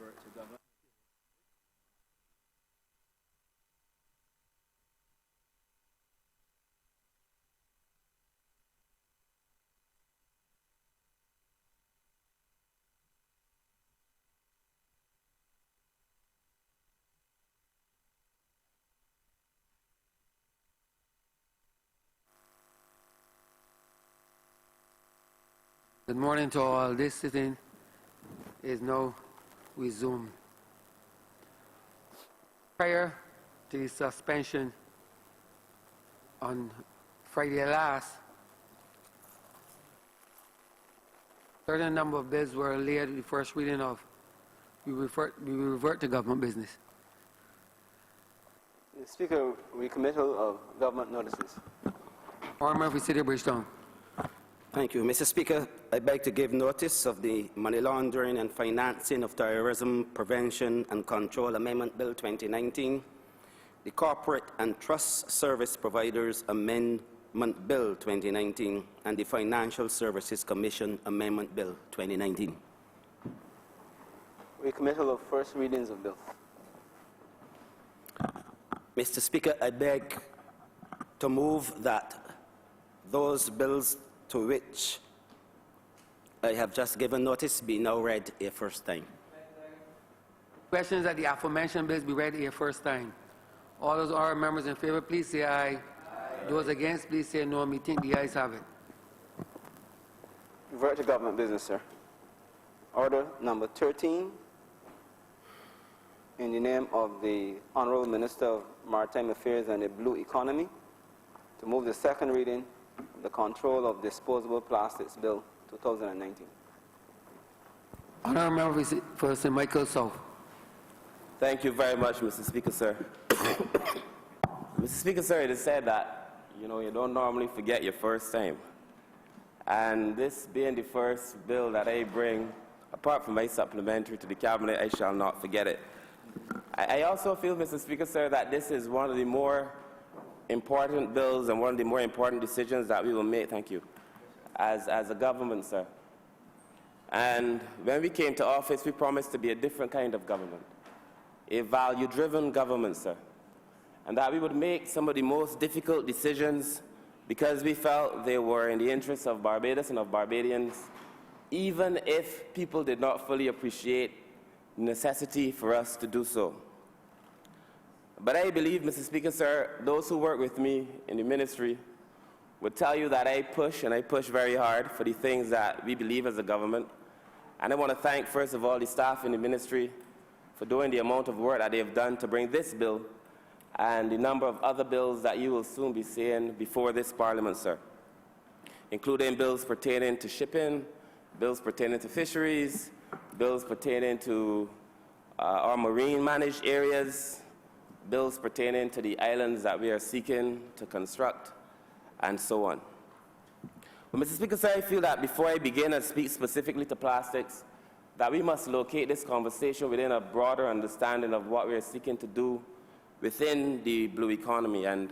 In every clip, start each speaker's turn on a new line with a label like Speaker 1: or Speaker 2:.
Speaker 1: revert to government.
Speaker 2: Good morning to all. This sitting is now resumed. Prior to the suspension on Friday last, certain number of bills were laid at the first reading of. We revert to government business.
Speaker 1: Speaker, recommittal of government notices.
Speaker 2: Honourable for City of Bridgetown.
Speaker 3: Thank you. Mr. Speaker, I beg to give notice of the Money Laundering and Financing of Terrorism Prevention and Control Amendment Bill 2019, the Corporate and Trust Service Providers Amendment Bill 2019, and the Financial Services Commission Amendment Bill 2019.
Speaker 1: Recommittal of first readings of bills.
Speaker 3: Mr. Speaker, I beg to move that those bills to which I have just given notice be now read a first time.
Speaker 2: Questions that the aforementioned bills be read a first time. All those honourable members in favour, please say aye. Aye. Those against, please say no. Me think the ayes have it.
Speaker 1: Revert to government business, sir. Order number 13. In the name of the Honourable Minister of Maritime Affairs and the Blue Economy, to move the second reading of the Control of Disposable Plastics Bill 2019.
Speaker 2: Honourable member for St. Michael South.
Speaker 4: Thank you very much, Mr. Speaker, sir. Mr. Speaker, sir, it is said that, you don't normally forget your first time. And this being the first bill that I bring, apart from my supplementary to the Cabinet, I shall not forget it. I also feel, Mr. Speaker, sir, that this is one of the more important bills and one of the more important decisions that we will make, thank you, as a government, sir. And when we came to office, we promised to be a different kind of government, a value-driven government, sir, and that we would make some of the most difficult decisions because we felt they were in the interests of Barbados and of Barbadians, even if people did not fully appreciate the necessity for us to do so. But I believe, Mr. Speaker, sir, those who work with me in the ministry would tell you that I push, and I push very hard for the things that we believe as a government. And I want to thank, first of all, the staff in the ministry for doing the amount of work that they have done to bring this bill and the number of other bills that you will soon be seeing before this Parliament, sir, including bills pertaining to shipping, bills pertaining to fisheries, bills pertaining to our marine managed areas, bills pertaining to the islands that we are seeking to construct, and so on. But Mr. Speaker, sir, I feel that before I begin and speak specifically to plastics, that we must locate this conversation within a broader understanding of what we are seeking to do within the blue economy. And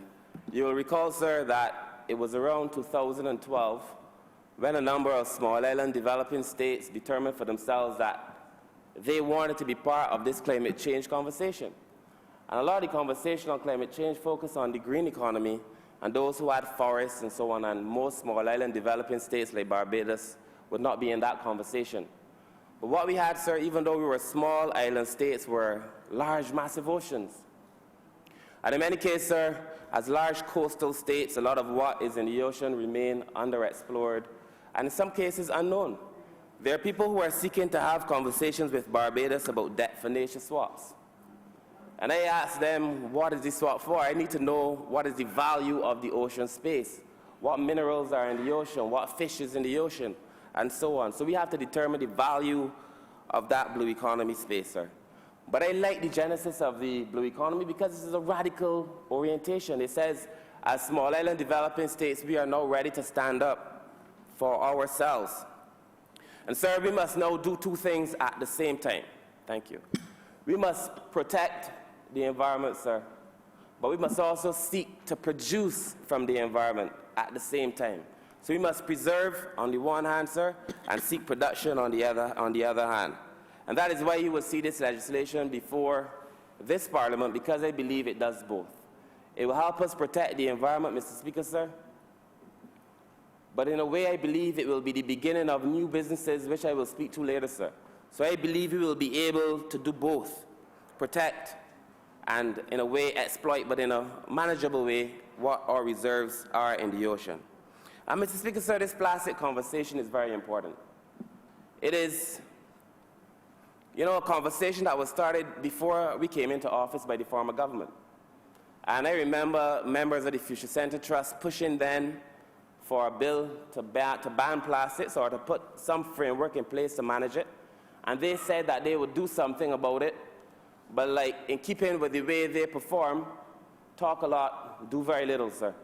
Speaker 4: you will recall, sir, that it was around 2012 when a number of small island developing states determined for themselves that they wanted to be part of this climate change conversation. And a lot of the conversation on climate change focused on the green economy and those who had forests and so on, and most small island developing states like Barbados would not be in that conversation. But what we had, sir, even though we were small island states, were large, massive oceans. And in many cases, sir, as large coastal states, a lot of what is in the ocean remain underexplored, and in some cases unknown. There are people who are seeking to have conversations with Barbados about debt for nature swaps. And I asked them, what is this swap for? I need to know what is the value of the ocean space, what minerals are in the ocean, what fish is in the ocean, and so on. So we have to determine the value of that blue economy space, sir. But I like the genesis of the blue economy because this is a radical orientation. It says, as small island developing states, we are now ready to stand up for ourselves. And sir, we must now do two things at the same time. Thank you. We must protect the environment, sir, but we must also seek to produce from the environment at the same time. So we must preserve on the one hand, sir, and seek production on the other hand. And that is why you will see this legislation before this Parliament, because I believe it does both. It will help us protect the environment, Mr. Speaker, sir. But in a way, I believe it will be the beginning of new businesses, which I will speak to later, sir. So I believe we will be able to do both, protect and, in a way, exploit, but in a manageable way, what our reserves are in the ocean. And, Mr. Speaker, sir, this plastic conversation is very important. It is, you know, a conversation that was started before we came into office by the former government. And I remember members of the Future Center Trust pushing then for a bill to ban plastics or to put some framework in place to manage it. And they said that they would do something about it, but like in keeping with the way they perform, talk a lot, do very little, sir.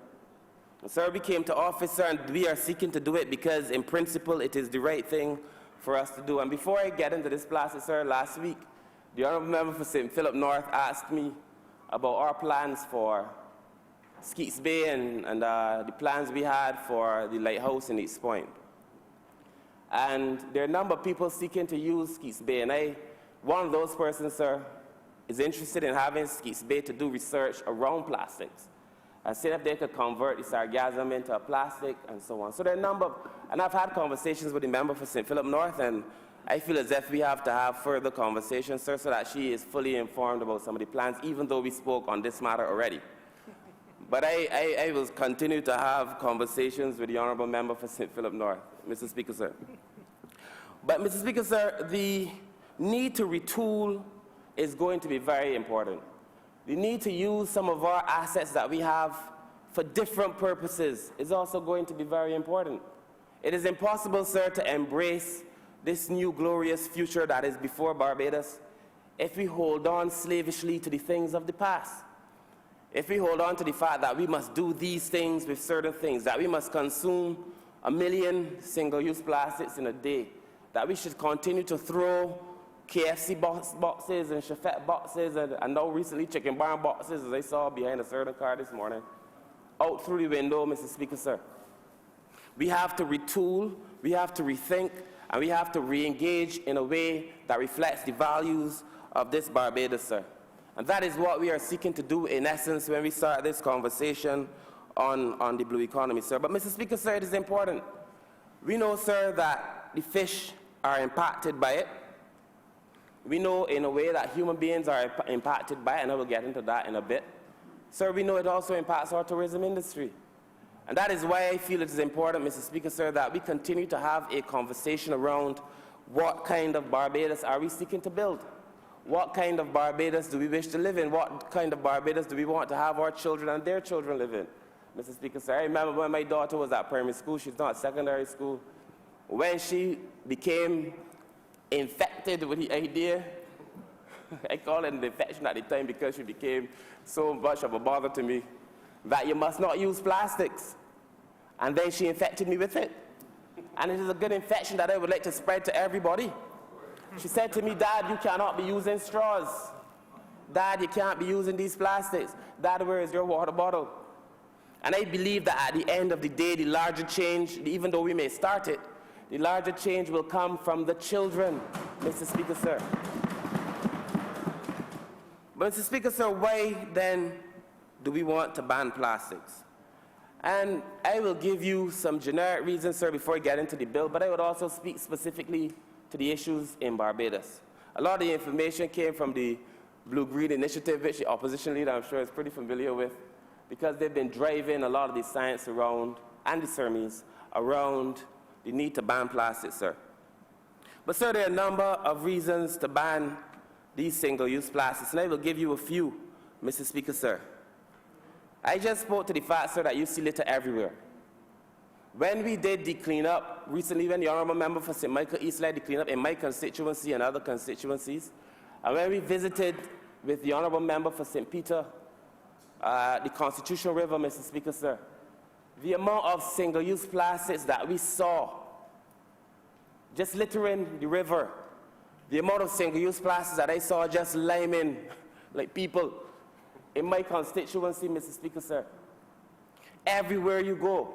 Speaker 4: And sir, we came to office, sir, and we are seeking to do it because in principle it is the right thing for us to do. And before I get into this plastic, sir, last week, the Honourable Member for St. Philip North asked me about our plans for Skeets Bay and the plans we had for the lighthouse in East Point. And there are a number of people seeking to use Skeets Bay, and one of those persons, sir, is interested in having Skeets Bay to do research around plastics and see if they could convert the sargassum into a plastic and so on. So there are a number of, and I've had conversations with the member for St. Philip North, and I feel as if we have to have further conversations, sir, so that she is fully informed about some of the plans, even though we spoke on this matter already. But I will continue to have conversations with the Honourable Member for St. Philip North, Mr. Speaker, sir. But, Mr. Speaker, sir, the need to retool is going to be very important. The need to use some of our assets that we have for different purposes is also going to be very important. It is impossible, sir, to embrace this new glorious future that is before Barbados if we hold on slavishly to the things of the past. If we hold on to the fact that we must do these things with certain things, that we must consume 1 million single-use plastics in a day, that we should continue to throw KFC boxes and Chefette boxes and now recently chicken barn boxes, as I saw behind a certain car this morning, out through the window, Mr. Speaker, sir. We have to retool, we have to rethink, and we have to re-engage in a way that reflects the values of this Barbados, sir. And that is what we are seeking to do, in essence, when we start this conversation on the blue economy, sir. But, Mr. Speaker, sir, it is important. We know, sir, that the fish are impacted by it. We know, in a way, that human beings are impacted by it, and I will get into that in a bit. Sir, we know it also impacts our tourism industry. And that is why I feel it is important, Mr. Speaker, sir, that we continue to have a conversation around what kind of Barbados are we seeking to build? What kind of Barbados do we wish to live in? What kind of Barbados do we want to have our children and their children live in? Mr. Speaker, sir, I remember when my daughter was at primary school, she's not at secondary school, when she became infected with the idea, I call it an infection at the time because she became so much of a bother to me, that you must not use plastics. And then she infected me with it. And it is a good infection that I would like to spread to everybody. She said to me, Dad, you cannot be using straws. Dad, you can't be using these plastics. Dad, where is your water bottle? And I believe that at the end of the day, the larger change, even though we may start it, the larger change will come from the children, Mr. Speaker, sir. But, Mr. Speaker, sir, why then do we want to ban plastics? And I will give you some generic reasons, sir, before I get into the bill, but I would also speak specifically to the issues in Barbados. A lot of the information came from the Blue-Green Initiative, which the opposition leader, I'm sure, is pretty familiar with, because they've been driving a lot of the science around, and the sermons, around the need to ban plastics, sir. But, sir, there are a number of reasons to ban these single-use plastics, and I will give you a few, Mr. Speaker, sir. I just spoke to the fact, sir, that you see litter everywhere. When we did the cleanup recently, when the Honourable Member for St. Michael East led the cleanup in my constituency and other constituencies, and when we visited with the Honourable Member for St. Peter, the Constitutional River, Mr. Speaker, sir, the amount of single-use plastics that we saw just littering the river, the amount of single-use plastics that I saw just liming like people in my constituency, Mr. Speaker, sir, everywhere you go.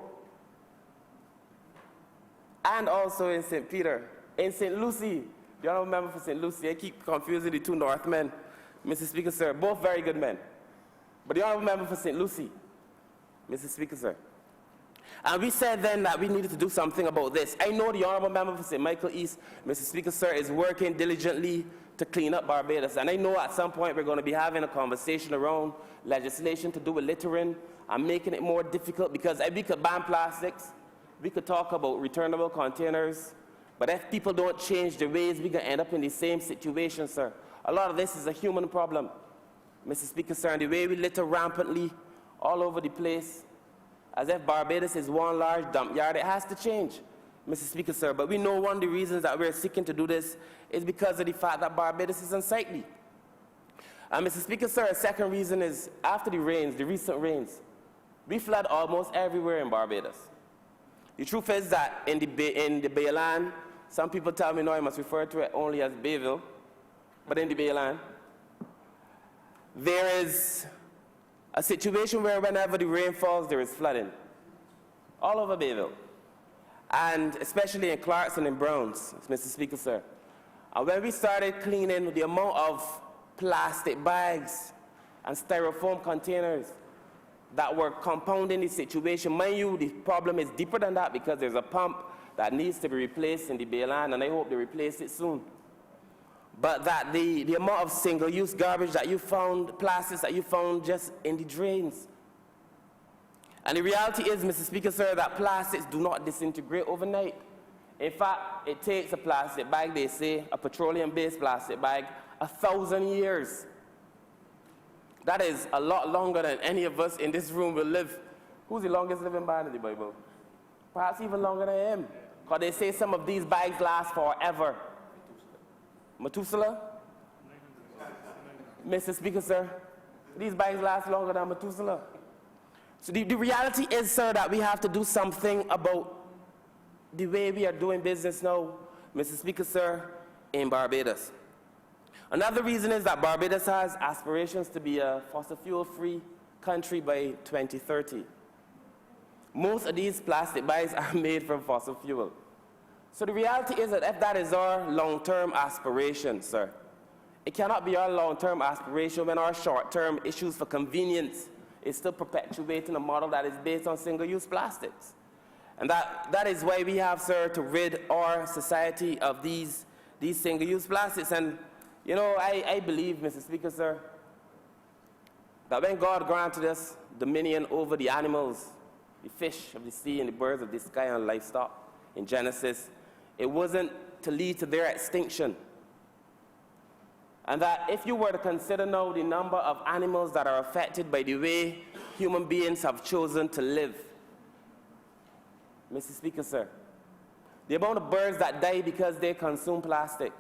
Speaker 4: And also in St. Peter, in St. Lucie, the Honourable Member for St. Lucie, I keep confusing the two Northmen, Mr. Speaker, sir, both very good men. But the Honourable Member for St. Lucie, Mr. Speaker, sir. And we said then that we needed to do something about this. I know the Honourable Member for St. Michael East, Mr. Speaker, sir, is working diligently to clean up Barbados. And I know at some point we're going to be having a conversation around legislation to do with littering and making it more difficult, because if we could ban plastics, we could talk about returnable containers, but if people don't change their ways, we can end up in the same situation, sir. A lot of this is a human problem, Mr. Speaker, sir, and the way we litter rampantly all over the place, as if Barbados is one large dump yard, it has to change, Mr. Speaker, sir. But we know one of the reasons that we're seeking to do this is because of the fact that Barbados is unsightly. And Mr. Speaker, sir, a second reason is after the rains, the recent rains, we flood almost everywhere in Barbados. The truth is that in the Bayland, some people tell me, no, I must refer to it only as Bayville, but in the Bayland, there is a situation where whenever the rain falls, there is flooding. All over Bayville. And especially in Clarkson and Browns, Mr. Speaker, sir. And when we started cleaning the amount of plastic bags and styrofoam containers that were compounding the situation, mind you, the problem is deeper than that because there's a pump that needs to be replaced in the Bayland, and I hope they replace it soon. But that the amount of single-use garbage that you found, plastics that you found just in the drains. And the reality is, Mr. Speaker, sir, that plastics do not disintegrate overnight. In fact, it takes a plastic bag, they say, a petroleum-based plastic bag, 1,000 years. That is a lot longer than any of us in this room will live. Who's the longest living man in the Bible? Perhaps even longer than him. Because they say some of these bags last forever. Methuselah? Mr. Speaker, sir, these bags last longer than Methuselah. So the reality is, sir, that we have to do something about the way we are doing business now, Mr. Speaker, sir, in Barbados. Another reason is that Barbados has aspirations to be a fossil fuel-free country by 2030. Most of these plastic bags are made from fossil fuel. So the reality is that if that is our long-term aspiration, sir, it cannot be our long-term aspiration when our short-term issues for convenience is still perpetuating a model that is based on single-use plastics. And that is why we have, sir, to rid our society of these single-use plastics. And, you know, I believe, Mr. Speaker, sir, that when God granted us dominion over the animals, the fish of the sea and the birds of the sky and livestock in Genesis, it wasn't to lead to their extinction. And that if you were to consider now the number of animals that are affected by the way human beings have chosen to live, Mr. Speaker, sir, the amount of birds that die because they consume plastic,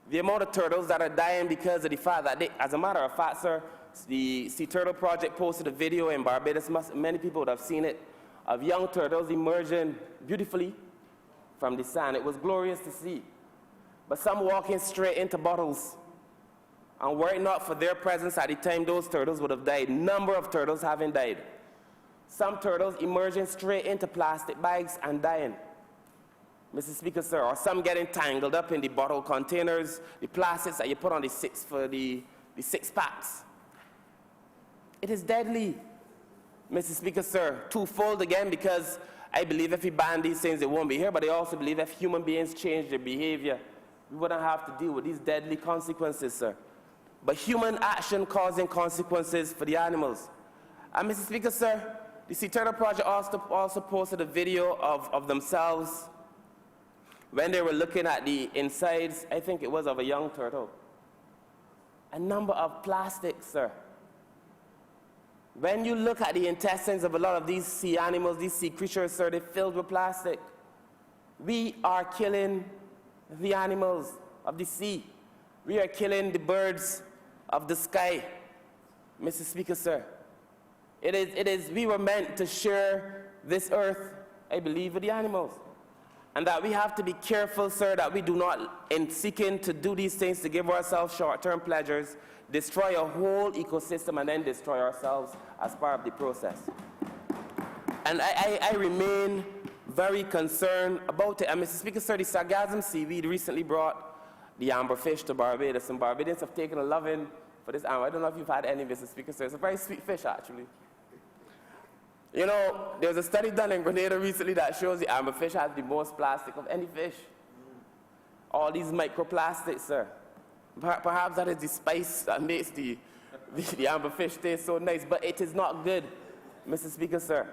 Speaker 4: the amount of turtles that are dying because of the fact that they, as a matter of fact, sir, the Sea Turtle Project posted a video in Barbados, many people would have seen it, of young turtles emerging beautifully from the sand. It was glorious to see. But some walking straight into bottles. And were it not for their presence at the time, those turtles would have died. Number of turtles having died. Some turtles emerging straight into plastic bags and dying, Mr. Speaker, sir, or some getting tangled up in the bottle containers, the plastics that you put on the six packs. It is deadly, Mr. Speaker, sir, twofold again, because I believe if we ban these things, it won't be here, but I also believe if human beings change their behavior, we wouldn't have to deal with these deadly consequences, sir. But human action causing consequences for the animals. And Mr. Speaker, sir, the Sea Turtle Project also posted a video of themselves when they were looking at the insides, I think it was of a young turtle. A number of plastics, sir. When you look at the intestines of a lot of these sea animals, these sea creatures, sir, they're filled with plastic. We are killing the animals of the sea. We are killing the birds of the sky, Mr. Speaker, sir. We were meant to share this earth, I believe, with the animals. And that we have to be careful, sir, that we do not, in seeking to do these things to give ourselves short-term pleasures, destroy a whole ecosystem and then destroy ourselves as part of the process. And I remain very concerned about it. And Mr. Speaker, sir, the sargassum seaweed recently brought the amberfish to Barbados, and Barbadians have taken a loving for this amber. I don't know if you've had any, Mr. Speaker, sir. It's a very sweet fish, actually. You know, there's a study done in Grenada recently that shows the amberfish has the most plastic of any fish. All these microplastics, sir. Perhaps that is the spice that makes the amberfish taste so nice, but it is not good, Mr. Speaker, sir.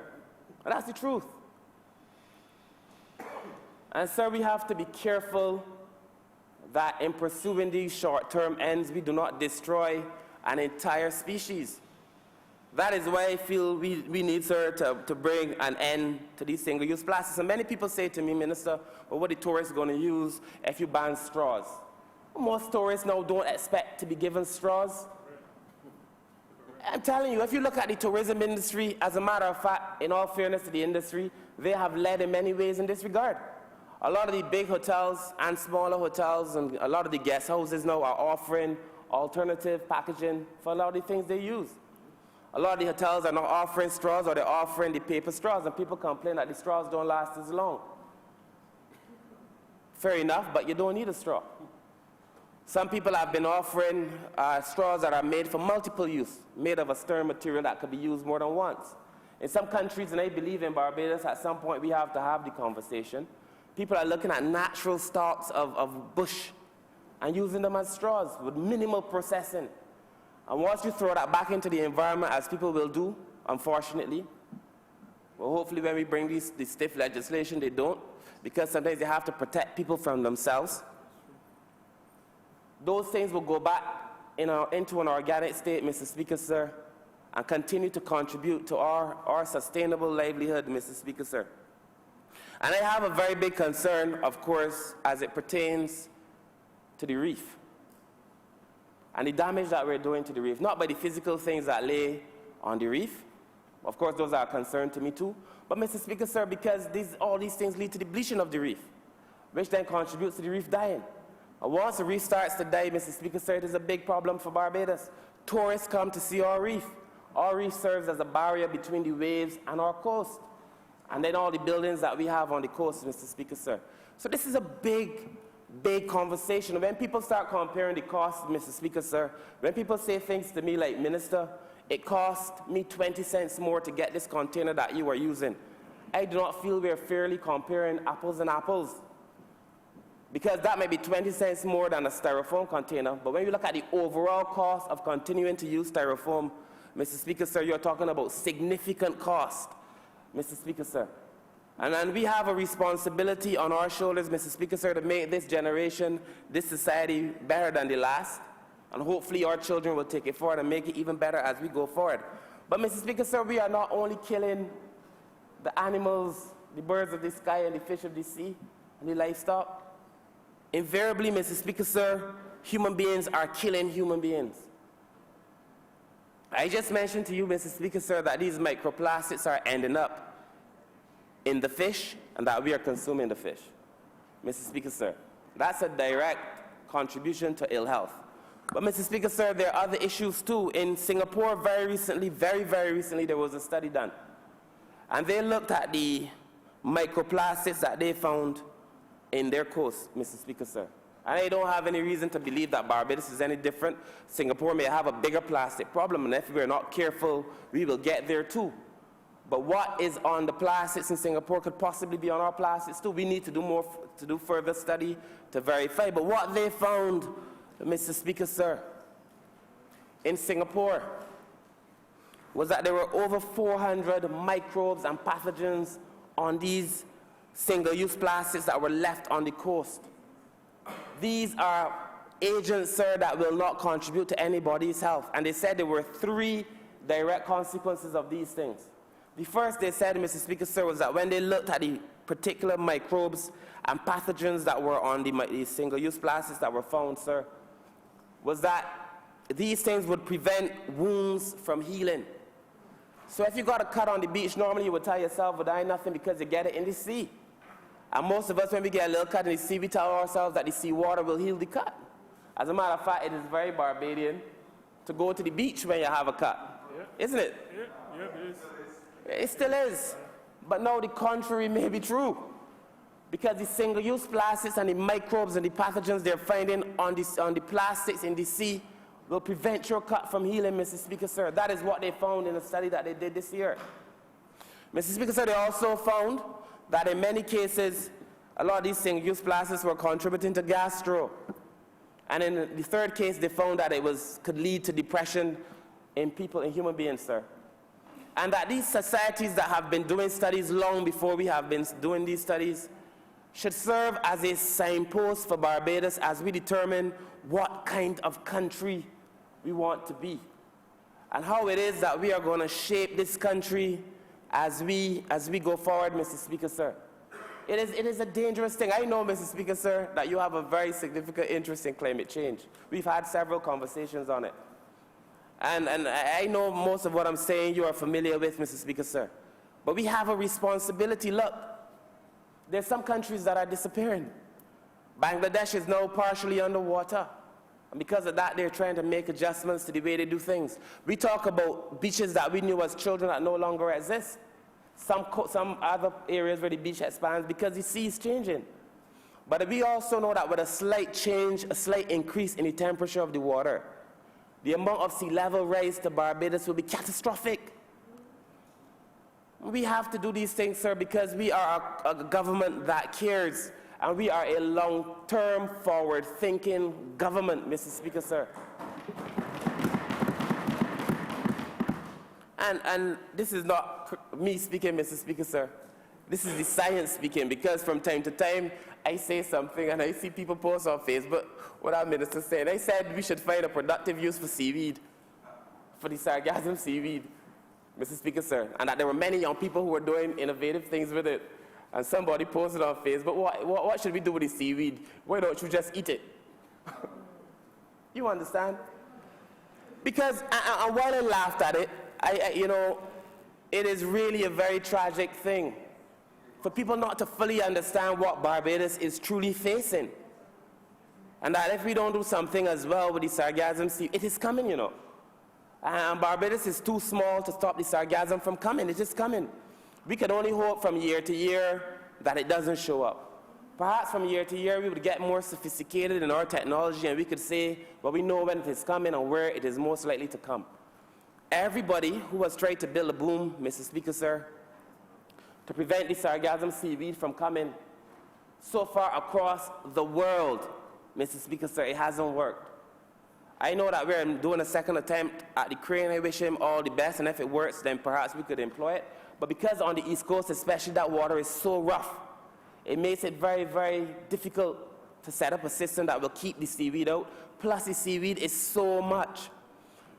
Speaker 4: And that's the truth. And, sir, we have to be careful that in pursuing these short-term ends, we do not destroy an entire species. That is why I feel we need, sir, to bring an end to these single-use plastics. And many people say to me, Minister, well, what are the tourists going to use if you ban straws? Most tourists now don't expect to be given straws. I'm telling you, if you look at the tourism industry, as a matter of fact, in all fairness to the industry, they have led in many ways in this regard. A lot of the big hotels and smaller hotels and a lot of the guest houses now are offering alternative packaging for a lot of the things they use. A lot of the hotels are not offering straws, or they're offering the paper straws, and people complain that the straws don't last as long. Fair enough, but you don't need a straw. Some people have been offering straws that are made for multiple use, made of a stern material that could be used more than once. In some countries, and I believe in Barbados, at some point we have to have the conversation. People are looking at natural stalks of bush and using them as straws with minimal processing. And once you throw that back into the environment, as people will do, unfortunately, well, hopefully when we bring this stiff legislation, they don't, because sometimes they have to protect people from themselves. Those things will go back into an organic state, Mr. Speaker, sir, and continue to contribute to our sustainable livelihood, Mr. Speaker, sir. And I have a very big concern, of course, as it pertains to the reef and the damage that we're doing to the reef, not by the physical things that lay on the reef. Of course, those are a concern to me too. But, Mr. Speaker, sir, because all these things lead to the bleaching of the reef, which then contributes to the reef dying. And once the reef starts to die, Mr. Speaker, sir, it is a big problem for Barbados. Tourists come to see our reef. Our reef serves as a barrier between the waves and our coast, and then all the buildings that we have on the coast, Mr. Speaker, sir. So this is a big conversation. When people start comparing the cost, Mr. Speaker, sir, when people say things to me like, Minister, it cost me 20 cents more to get this container that you are using, I do not feel we're fairly comparing apples and apples. Because that may be 20 cents more than a styrofoam container, but when you look at the overall cost of continuing to use styrofoam, Mr. Speaker, sir, you're talking about significant cost, Mr. Speaker, sir. And we have a responsibility on our shoulders, Mr. Speaker, sir, to make this generation, this society better than the last. And hopefully our children will take it forward and make it even better as we go forward. But, Mr. Speaker, sir, we are not only killing the animals, the birds of the sky and the fish of the sea and the livestock. Invariably, Mr. Speaker, sir, human beings are killing human beings. I just mentioned to you, Mr. Speaker, sir, that these microplastics are ending up in the fish and that we are consuming the fish. Mr. Speaker, sir, that's a direct contribution to ill health. But, Mr. Speaker, sir, there are other issues too. In Singapore, very recently, very recently, there was a study done. And they looked at the microplastics that they found in their coast, Mr. Speaker, sir. And I don't have any reason to believe that Barbados is any different. Singapore may have a bigger plastic problem, and if we're not careful, we will get there too. But what is on the plastics in Singapore could possibly be on our plastics too. We need to do more, to do further study to verify. But what they found, Mr. Speaker, sir, in Singapore was that there were over 400 microbes and pathogens on these single-use plastics that were left on the coast. These are agents, sir, that will not contribute to anybody's health. And they said there were 3 direct consequences of these things. The first, they said, Mr. Speaker, sir, was that when they looked at the particular microbes and pathogens that were on the single-use plastics that were found, sir, was that these things would prevent wounds from healing. So if you got a cut on the beach, normally you would tell yourself, well, there ain't nothing because you get it in the sea. And most of us, when we get a little cut in the sea, we tell ourselves that the sea water will heal the cut. As a matter of fact, it is very Barbadian to go to the beach when you have a cut. Yeah. Isn't it? Yeah, it is. It still is. But now the contrary may be true. because the single-use plastics and the microbes and the pathogens they're finding on the plastics in the sea will prevent your cut from healing, Mr. Speaker, sir. That is what they found in a study that they did this year. Mr. Speaker, sir, they also found that in many cases, a lot of these single-use plastics were contributing to gastro. And in the third case, they found that could lead to depression in people, in human beings, sir. And that these societies that have been doing studies long before we have been doing these studies should serve as a signpost for Barbados as we determine what kind of country we want to be and how it is that we are going to shape this country as we go forward, Mr. Speaker, sir. It is a dangerous thing. I know, Mr. Speaker, sir, that you have a very significant interest in climate change. We've had several conversations on it. And I know most of what I'm saying you are familiar with, Mr. Speaker, sir. But we have a responsibility. Look, there's some countries that are disappearing. Bangladesh is now partially underwater. And because of that, they're trying to make adjustments to the way they do things. We talk about beaches that we knew as children that no longer exist. Some other areas where the beach expands because the sea is changing. But we also know that with a slight change, a slight increase in the temperature of the water, the amount of sea level rise to Barbados will be catastrophic. We have to do these things, sir, because we are a government that cares, and we are a long-term, forward-thinking government, Mr. Speaker, sir. And this is not me speaking, Mr. Speaker, sir. This is the science speaking, because from time to time, I say something and I see people post on Facebook what our minister said. I said we should find a productive use for seaweed, for the sargassum seaweed, Mr. Speaker, sir, and that there were many young people who were doing innovative things with it. And somebody posted on Facebook, what should we do with the seaweed? Why don't you just eat it? You understand? Because, and while I laughed at it, you know, it is really a very tragic thing for people not to fully understand what Barbados is truly facing. And that if we don't do something as well with the sargassum sea, it is coming, you know. And Barbados is too small to stop the sargassum from coming. It's just coming. We can only hope from year to year that it doesn't show up. Perhaps from year to year we would get more sophisticated in our technology and we could say, well, we know when it is coming and where it is most likely to come. Everybody who has tried to build a boom, Mr. Speaker, sir, to prevent the sargassum seaweed from coming so far across the world, Mr. Speaker, sir, it hasn't worked. I know that we're doing a second attempt at the crane. I wish him all the best, and if it works, then perhaps we could employ it. But because on the East Coast, especially, that water is so rough, it makes it very, very difficult to set up a system that will keep the seaweed out. Plus, the seaweed is so much.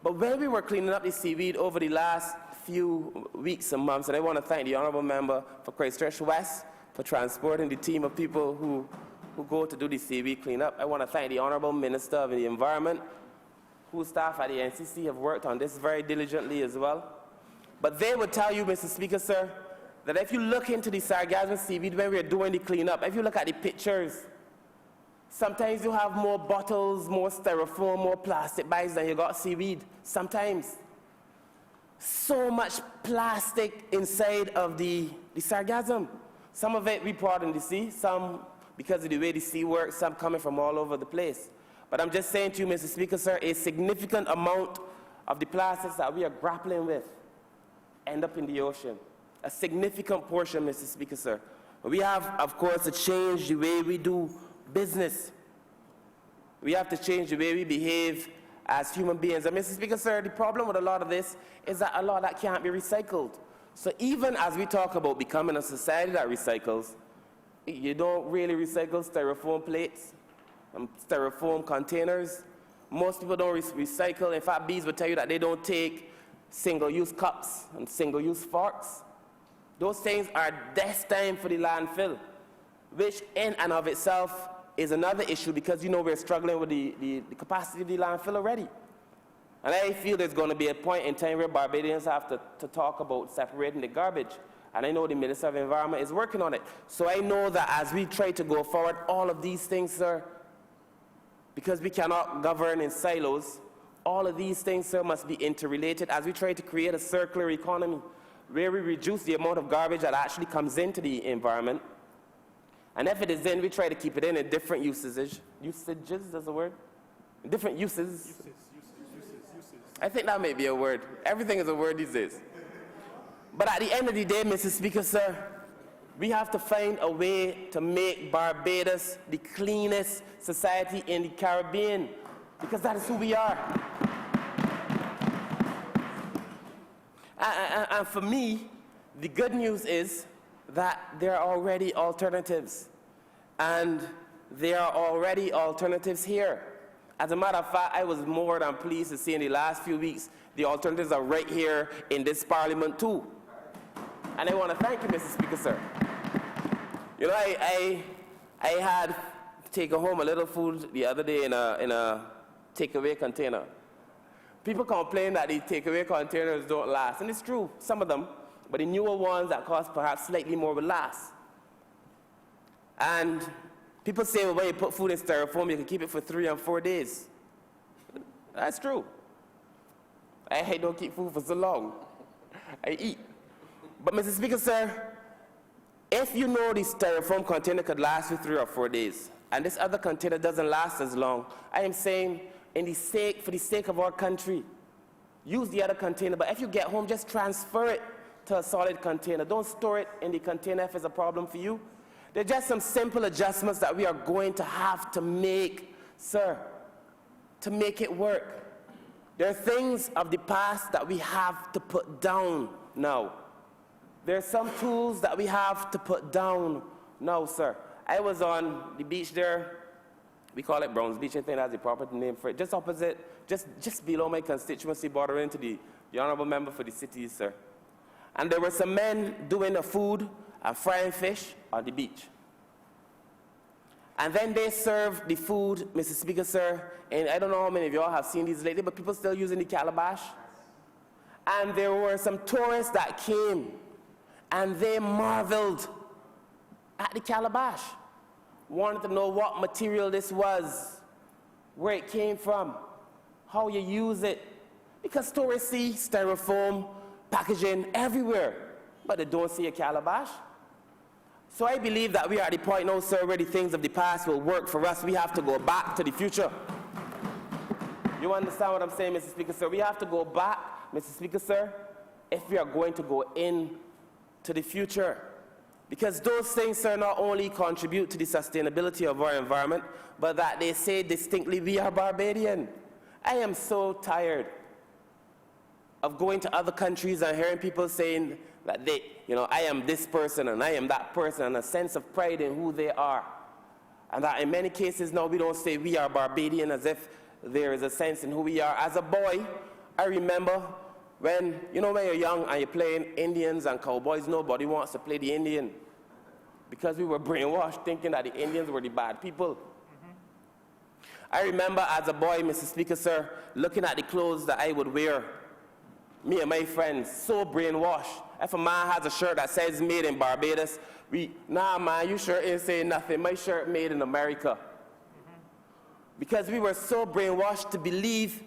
Speaker 4: But when we were cleaning up the seaweed over the last few weeks and months, and I want to thank the Honourable Member for Christchurch West for transporting the team of people who go to do the seaweed cleanup. I want to thank the Honourable Minister of the Environment, whose staff at the NCC have worked on this very diligently as well. But they would tell you, Mr. Speaker, sir, that if you look into the sargassum seaweed when we're doing the cleanup, if you look at the pictures, sometimes you have more bottles, more styrofoam, more plastic bags than you got seaweed. Sometimes. So much plastic inside of the sargassum. Some of it we pour in the sea, some because of the way the sea works, some coming from all over the place. But I'm just saying to you, Mr. Speaker, sir, a significant amount of the plastics that we are grappling with end up in the ocean. A significant portion, Mr. Speaker, sir. We have, of course, to change the way we do business. We have to change the way we behave as human beings. And Mr. Speaker, sir, the problem with a lot of this is that a lot of that can't be recycled. So even as we talk about becoming a society that recycles, you don't really recycle styrofoam plates and styrofoam containers. Most people don't recycle. In fact, bees will tell you that they don't take single-use cups and single-use forks. Those things are destined for the landfill, which in and of itself is another issue because, you know, we're struggling with the capacity of the landfill already. And I feel there's going to be a point in time where Barbadians have to talk about separating the garbage. And I know the Minister of Environment is working on it. So I know that as we try to go forward, all of these things, sir, because we cannot govern in silos, all of these things, sir, must be interrelated as we try to create a circular economy where we reduce the amount of garbage that actually comes into the environment And if it is in, we try to keep it in different usages. Usages is a word? Different uses. I think that may be a word. Everything is a word these days. But at the end of the day, Mr. Speaker, sir, we have to find a way to make Barbados the cleanest society in the Caribbean, because that is who we are. And for me, the good news is that there are already alternatives. And there are already alternatives here. As a matter of fact, I was more than pleased to see in the last few weeks, the alternatives are right here in this parliament too. And I want to thank you, Mr. Speaker, sir. You know, I had taken home a little food the other day in a takeaway container. People complain that the takeaway containers don't last, and it's true, some of them, but the newer ones that cost perhaps slightly more will last. And people say, well, when you put food in styrofoam, you can keep it for 3 and 4 days. That's true. I don't keep food for so long. I eat. But Mr. Speaker, sir, if you know the styrofoam container could last you 3 or 4 days, and this other container doesn't last as long, I am saying, for the sake of our country, use the other container. But if you get home, just transfer it to a solid container. Don't store it in the container if it's a problem for you. There are just some simple adjustments that we are going to have to make, sir, to make it work. There are things of the past that we have to put down now. There are some tools that we have to put down now, sir. I was on the beach there. We call it Browns Beach. I think that's the proper name for it. Just opposite, just below my constituency, bordering to the Honourable Member for the City, sir. And there were some men doing the food and frying fish on the beach. And then they served the food, Mr. Speaker, sir, and I don't know how many of y'all have seen these lately, but people still using the calabash. And there were some tourists that came, and they marveled at the calabash. Wanted to know what material this was, where it came from, how you use it. Because tourists see styrofoam packaging everywhere, but they don't see a calabash. So I believe that we are at the point now, sir, where the things of the past will work for us. We have to go back to the future. You understand what I'm saying, Mr. Speaker, sir? We have to go back, Mr. Speaker, sir, if we are going to go into the future. Because those things, sir, not only contribute to the sustainability of our environment, but that they say distinctly, we are Barbadian. I am so tired of going to other countries and hearing people saying that they, you know, I am this person and I am that person, and a sense of pride in who they are. And that in many cases now we don't say we are Barbadian as if there is a sense in who we are. As a boy, I remember when, you know, when you're young and you're playing Indians and cowboys, nobody wants to play the Indian because we were brainwashed thinking that the Indians were the bad people. I remember as a boy, Mr. Speaker, sir, looking at the clothes that I would wear, me and my friends, so brainwashed. If a man has a shirt that says made in Barbados, nah man, your shirt ain't saying nothing, my shirt made in America. Because we were so brainwashed to believe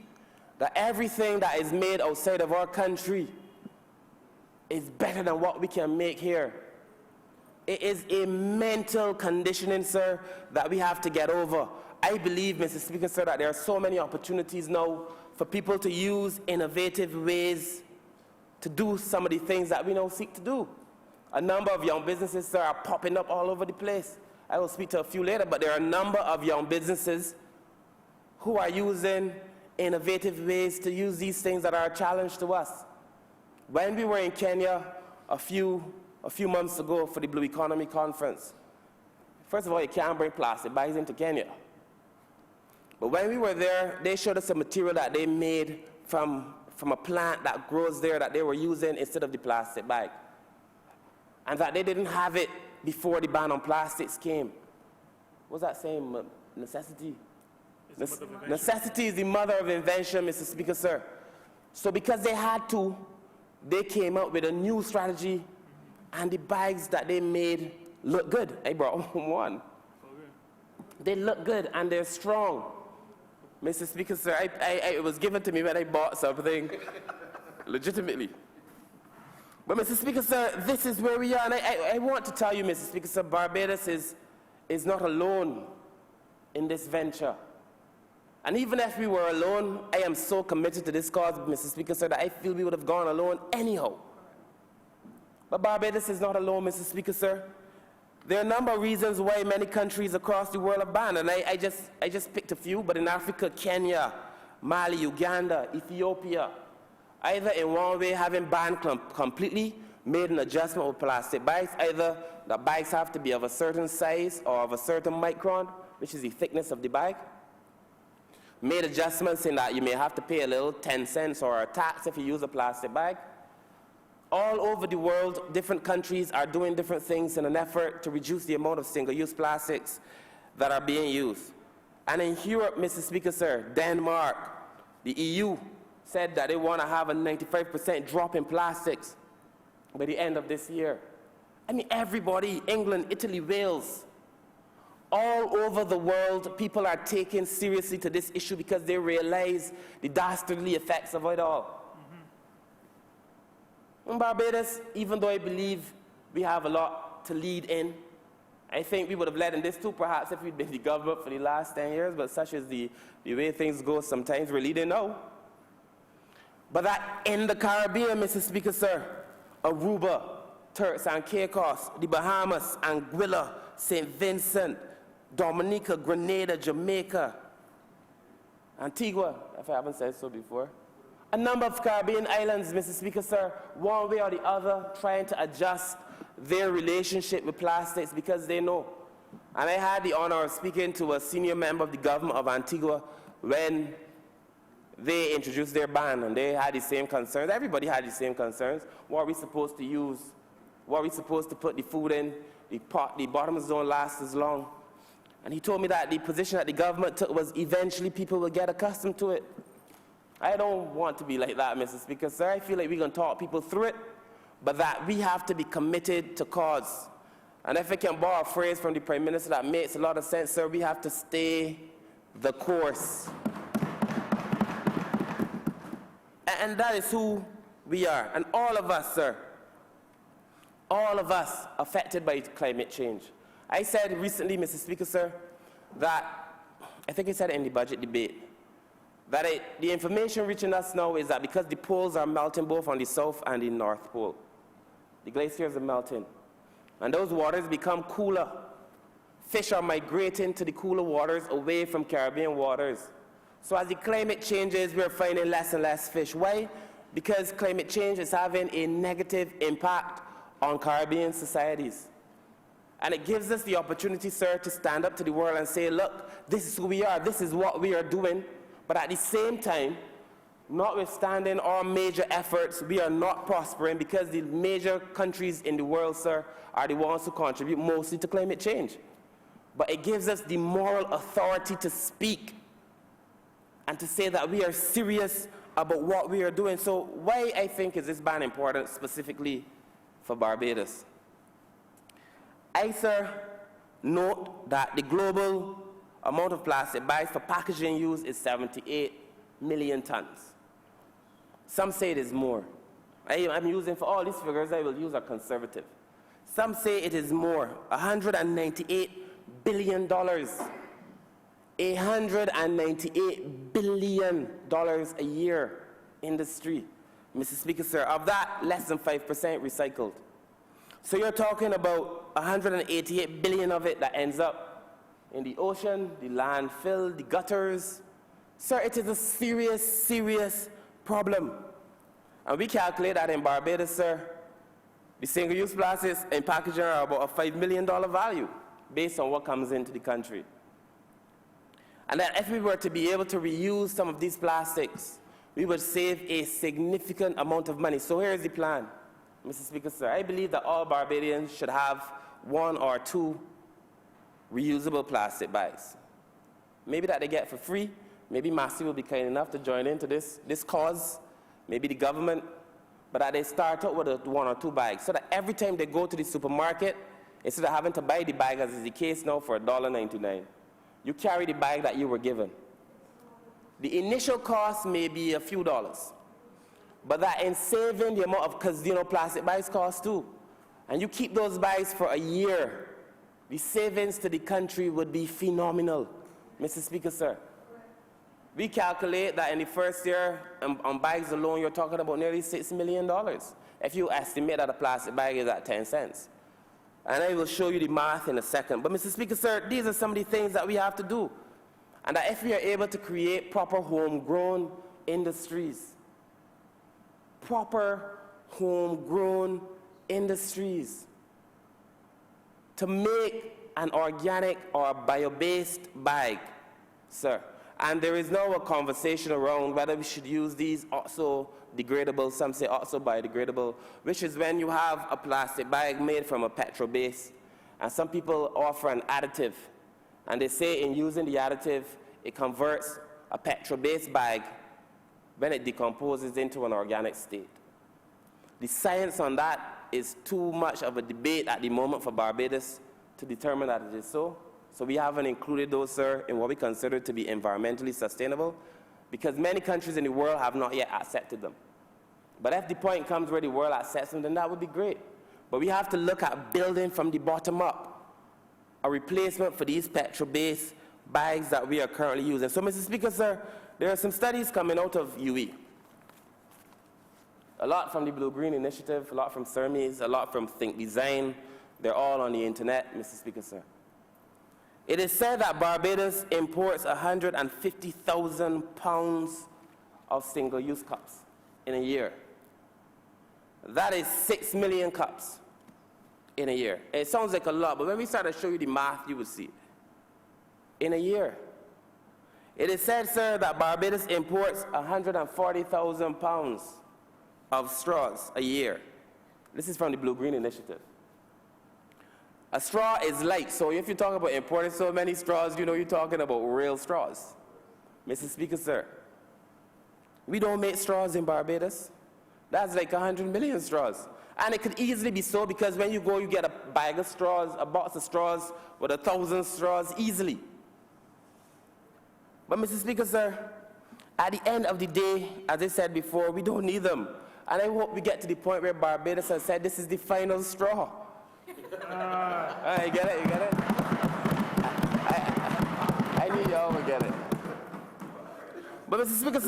Speaker 4: that everything that is made outside of our country is better than what we can make here. It is a mental conditioning, sir, that we have to get over. I believe, Mr. Speaker, sir, that there are so many opportunities now for people to use innovative ways to do some of the things that we now seek to do. A number of young businesses, sir, are popping up all over the place. I will speak to a few later, but there are a number of young businesses who are using innovative ways to use these things that are a challenge to us. When we were in Kenya a few months ago for the Blue Economy Conference, first of all, you can't bring plastic bags into Kenya. But when we were there, they showed us a material that they made from a plant that grows there that they were using instead of the plastic bag. And that they didn't have it before the ban on plastics came. What's that saying? Necessity? Necessity is the mother of invention, Mr. Speaker, sir. So because they had to, they came up with a new strategy, and the bags that they made look good. I brought one. They look good and they're strong. Mr. Speaker, sir, it was given to me when I bought something, legitimately. But Mr. Speaker, sir, this is where we are, and I want to tell you, Mr. Speaker, sir, Barbados is is not alone in this venture. And even if we were alone, I am so committed to this cause, Mr. Speaker, sir, that I feel we would have gone alone anyhow. But Barbados is not alone, Mr. Speaker, sir. There are a number of reasons why many countries across the world have banned, and I just picked a few, but in Africa, Kenya, Mali, Uganda, Ethiopia, either in one way having banned completely, made an adjustment with plastic bags, either the bags have to be of a certain size or of a certain micron, which is the thickness of the bag, made adjustments in that you may have to pay a little 10 cents or a tax if you use a plastic bag. All over the world, different countries are doing different things in an effort to reduce the amount of single-use plastics that are being used. And in Europe, Mr. Speaker, sir, Denmark, the EU said that they want to have a 95% drop in plastics by the end of this year. I mean, everybody, England, Italy, Wales, all over the world, people are taking seriously to this issue because they realize the dastardly effects of it all. In Barbados, even though I believe we have a lot to lead in, I think we would have led in this too, perhaps, if we'd been the government for the last 10 years, but such is the way things go, sometimes we're leading now. But that in the Caribbean, Mr. Speaker, sir, Aruba, Turks and Caicos, the Bahamas, Anguilla, St. Vincent, Dominica, Grenada, Jamaica, Antigua, if I haven't said so before. A number of Caribbean islands, Mr. Speaker, sir, one way or the other, trying to adjust their relationship with plastics because they know. And I had the honor of speaking to a senior member of the government of Antigua when they introduced their ban, and they had the same concerns. Everybody had the same concerns. What are we supposed to use? What are we supposed to put the food in? The bottoms don't last as long. And he told me that the position that the government took was eventually people will get accustomed to it. I don't want to be like that, Mr. Speaker, sir. I feel like we're going to talk people through it, but that we have to be committed to cause. And if I can borrow a phrase from the Prime Minister that makes a lot of sense, sir, we have to stay the course. And that is who we are. And all of us, sir, all of us affected by climate change. I said recently, Mr. Speaker, sir, that, I think I said it in the budget debate, that the information reaching us now is that because the poles are melting both on the south and the north pole, the glaciers are melting, and those waters become cooler. Fish are migrating to the cooler waters away from Caribbean waters. So as the climate changes, we're finding less and less fish. Why? Because climate change is having a negative impact on Caribbean societies. And it gives us the opportunity, sir, to stand up to the world and say, look, this is who we are, this is what we are doing. But at the same time, notwithstanding our major efforts, we are not prospering because the major countries in the world, sir, are the ones who contribute mostly to climate change. But it gives us the moral authority to speak and to say that we are serious about what we are doing. So why, I think, is this ban important specifically for Barbados? I, sir, note that the global amount of plastic bags for packaging use is 78 million tons. Some say it is more. I'm using, for all these figures I will use are conservative. Some say it is more, $198 billion. $198 billion a year industry. Mr. Speaker, sir, of that, less than 5% recycled. So you're talking about 188 billion of it that ends up in the ocean, the landfill, the gutters. Sir, it is a serious, serious problem. And we calculate that in Barbados, sir, the single-use plastics and packaging are about a $5 million value based on what comes into the country. And that if we were to be able to reuse some of these plastics, we would save a significant amount of money. So here's the plan, Mr. Speaker, sir. I believe that all Barbadians should have 1 or 2 reusable plastic bags. Maybe that they get for free. Maybe Massey will be kind enough to join into this cause. Maybe the government. But that they start out with 1 or 2 bags so that every time they go to the supermarket, instead of having to buy the bag, as is the case now, for $1.99, you carry the bag that you were given. The initial cost may be a few dollars, but that in saving the amount of, because plastic bags cost too, and you keep those bags for a year, the savings to the country would be phenomenal, Mr. Speaker, sir. We calculate that in the first year, on bags alone, you're talking about nearly $6 million, if you estimate that a plastic bag is at 10 cents. And I will show you the math in a second. But, Mr. Speaker, sir, these are some of the things that we have to do. And that if we are able to create proper homegrown industries, proper homegrown industries, to make an organic or a bio-based bag, sir. And there is now a conversation around whether we should use these oxo-degradable, some say oxo-biodegradable, which is when you have a plastic bag made from a petrol base, and some people offer an additive. And they say in using the additive, it converts a petrol-based bag when it decomposes into an organic state. The science on that is too much of a debate at the moment for Barbados to determine that it is so. So we haven't included those, sir, in what we consider to be environmentally sustainable, because many countries in the world have not yet accepted them. But if the point comes where the world accepts them, then that would be great. But we have to look at building from the bottom up a replacement for these petrol-based bags that we are currently using. So, Mr. Speaker, sir, there are some studies coming out of UE. A lot from the Blue-Green Initiative, a lot from CERMES, a lot from Think Design. They're all on the internet, Mr. Speaker, sir. It is said that Barbados imports 150,000 pounds of single-use cups in a year. That is 6 million cups in a year. It sounds like a lot, but when we start to show you the math, you will see. In a year. It is said, sir, that Barbados imports 140,000 pounds of straws a year. This is from the Blue-Green Initiative. A straw is light, so if you talk about importing so many straws, you know you're talking about real straws. Mr. Speaker, sir, we don't make straws in Barbados. That's like 100 million straws. And it could easily be so, because when you go, you get a bag of straws, a box of straws with 1,000 straws easily. But, Mr. Speaker, sir, at the end of the day, as I said before, we don't need them. And I hope we get to the point where Barbados has said this is the final straw. You get it? You get it? I knew y'all would get it. But, Mr. Speaker,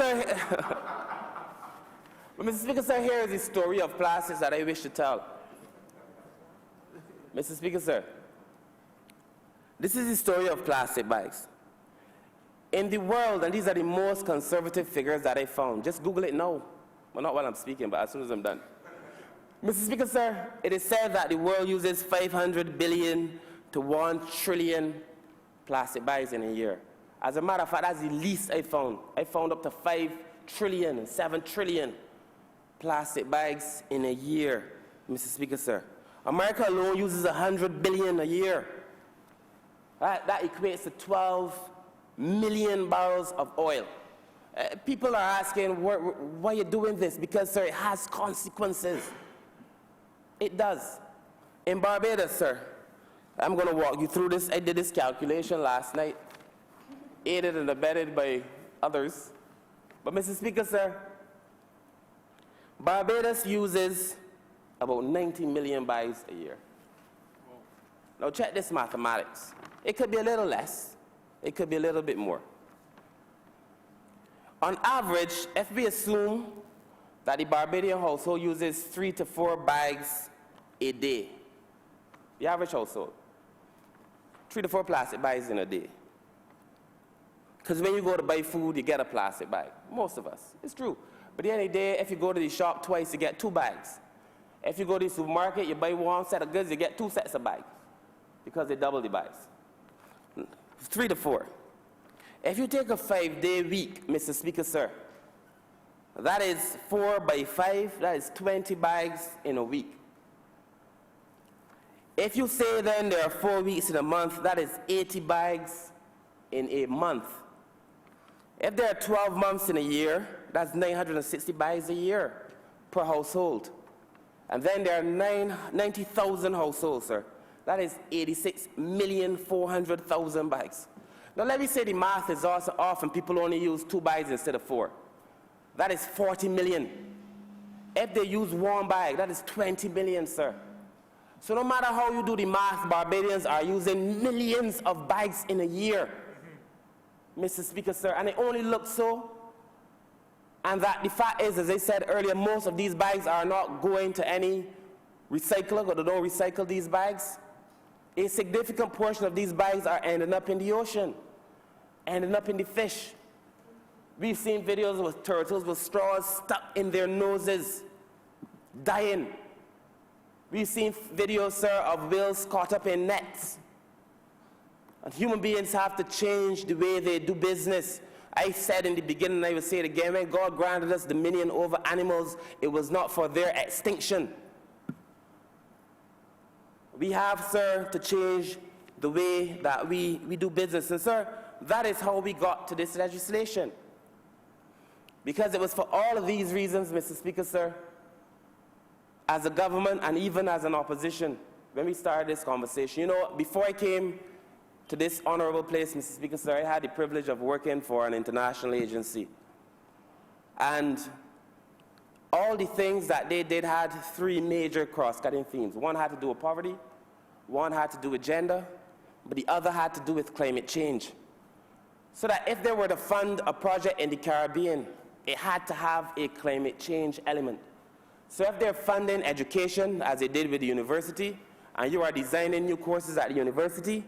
Speaker 4: sir, here is the story of plastics that I wish to tell. Mr. Speaker, sir, this is the story of plastic bags. In the world, and these are the most conservative figures that I found. Just Google it now. Well, not while I'm speaking, but as soon as I'm done. Mr. Speaker, sir, it is said that the world uses 500 billion to 1 trillion plastic bags in a year. As a matter of fact, that's the least I found. I found up to 5 trillion and 7 trillion plastic bags in a year, Mr. Speaker, sir. America alone uses 100 billion a year. That equates to 12 million barrels of oil. People are asking, why are you doing this? Because, sir, it has consequences. It does. In Barbados, sir, I'm going to walk you through this. I did this calculation last night, aided and abetted by others. But, Mr. Speaker, sir, Barbados uses about 90 million bags a year. Now, check this mathematics. It could be a little less. It could be a little bit more. On average, if we assume that the Barbadian household uses 3 to 4 bags a day, the average household, 3 to 4 plastic bags in a day. Because when you go to buy food, you get a plastic bag. Most of us. It's true. But at the end of the day, if you go to the shop twice, you get 2 bags. If you go to the supermarket, you buy 1 set of goods, you get 2 sets of bags. Because they double the bags. 3 to 4. If you take a 5-day week, Mr. Speaker, sir, that is 4 by 5, that is 20 bags in a week. If you say then there are 4 weeks in a month, that is 80 bags in a month. If there are 12 months in a year, that's 960 bags a year per household. And then there are 90,000 households, sir. That is 86,400,000 bags. Now let me say the math is also off and people only use 2 bags instead of 4. That is 40 million. If they use 1 bag, that is 20 million, sir. So no matter how you do the math, Barbadians are using millions of bags in a year, Mr. Speaker, sir, and it only looks so. And that the fact is, as I said earlier, most of these bags are not going to any recycler, or they don't recycle these bags. A significant portion of these bags are ending up in the ocean, ending up in the fish. We've seen videos with turtles with straws stuck in their noses, dying. We've seen videos, sir, of whales caught up in nets. And human beings have to change the way they do business. I said in the beginning, and I will say it again, when God granted us dominion over animals, it was not for their extinction. We have, sir, to change the way that we do business. And, sir, that is how we got to this legislation. Because it was for all of these reasons, Mr. Speaker, sir, as a government and even as an opposition, when we started this conversation, you know, before I came to this honorable place, Mr. Speaker, sir, I had the privilege of working for an international agency. And all the things that they did had three major cross-cutting themes. One had to do with poverty, one had to do with gender, but the other had to do with climate change. So that if they were to fund a project in the Caribbean, it had to have a climate change element. So if they're funding education, as they did with the university, and you are designing new courses at the university,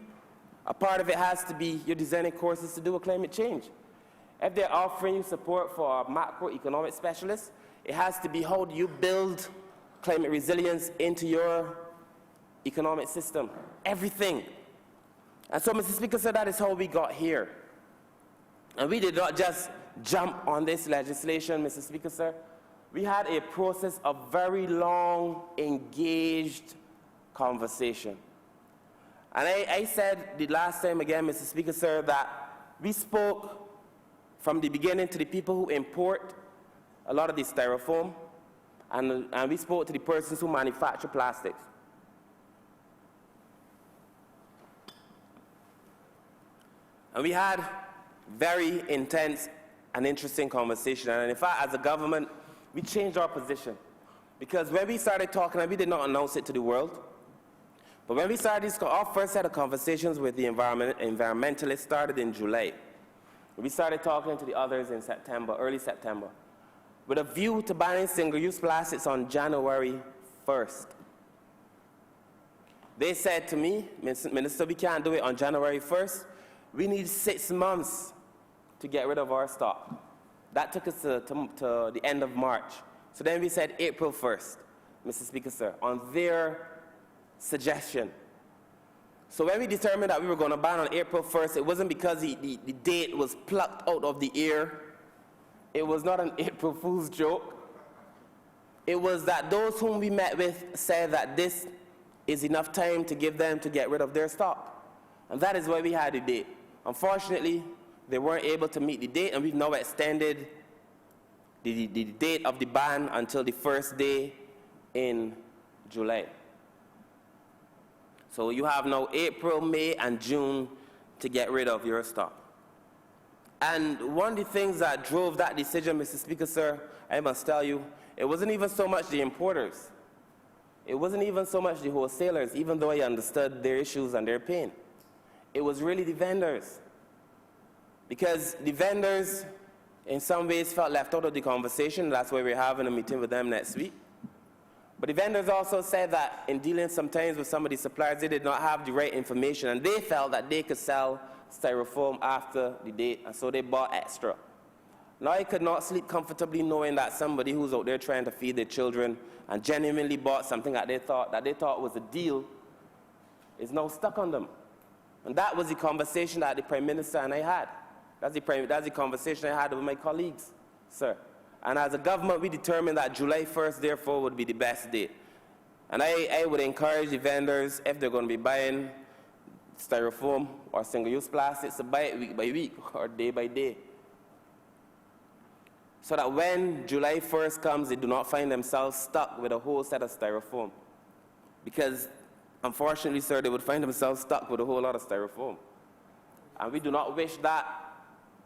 Speaker 4: a part of it has to be you're designing courses to do with climate change. If they're offering you support for a macroeconomic specialist, it has to be how do you build climate resilience into your economic system, everything. And so, Mr. Speaker, so that is how we got here. And we did not just jump on this legislation, Mr. Speaker, sir. We had a process of very long, engaged conversation. And I said the last time again, Mr. Speaker, sir, that we spoke from the beginning to the people who import a lot of the styrofoam, and we spoke to the persons who manufacture plastics. And we had very intense and interesting conversation. And in fact, as a government, we changed our position. Because when we started talking, and we did not announce it to the world, but when we started our first set of conversations with the environmentalists started in July. We started talking to the others in September, early September, with a view to banning single-use plastics on January 1st. They said to me, Minister, we can't do it on January 1st. We need 6 months to get rid of our stock. That took us to the end of March. So then we said April 1st, Mr. Speaker, sir, on their suggestion. So when we determined that we were going to ban on April 1st, it wasn't because the date was plucked out of the air. It was not an April Fool's joke. It was that those whom we met with said that this is enough time to give them to get rid of their stock. And that is why we had the date. Unfortunately, they weren't able to meet the date, and we've now extended the date of the ban until the first day in July. So you have now April, May, and June to get rid of your stock. And one of the things that drove that decision, Mr. Speaker, sir, I must tell you, it wasn't even so much the importers. It wasn't even so much the wholesalers, even though I understood their issues and their pain. It was really the vendors. Because the vendors, in some ways, felt left out of the conversation. That's why we're having a meeting with them next week. But the vendors also said that in dealing sometimes with some of the suppliers, they did not have the right information, and they felt that they could sell styrofoam after the date, and so they bought extra. Now I could not sleep comfortably knowing that somebody who's out there trying to feed their children and genuinely bought something that they thought was a deal is now stuck on them. And that was the conversation that the Prime Minister and I had. That's the conversation I had with my colleagues, sir. And as a government, we determined that July 1st, therefore, would be the best date. And I would encourage the vendors, if they're going to be buying styrofoam or single-use plastics, to buy it week by week or day by day. So that when July 1st comes, they do not find themselves stuck with a whole set of styrofoam. Because, unfortunately, sir, they would find themselves stuck with a whole lot of styrofoam. And we do not wish that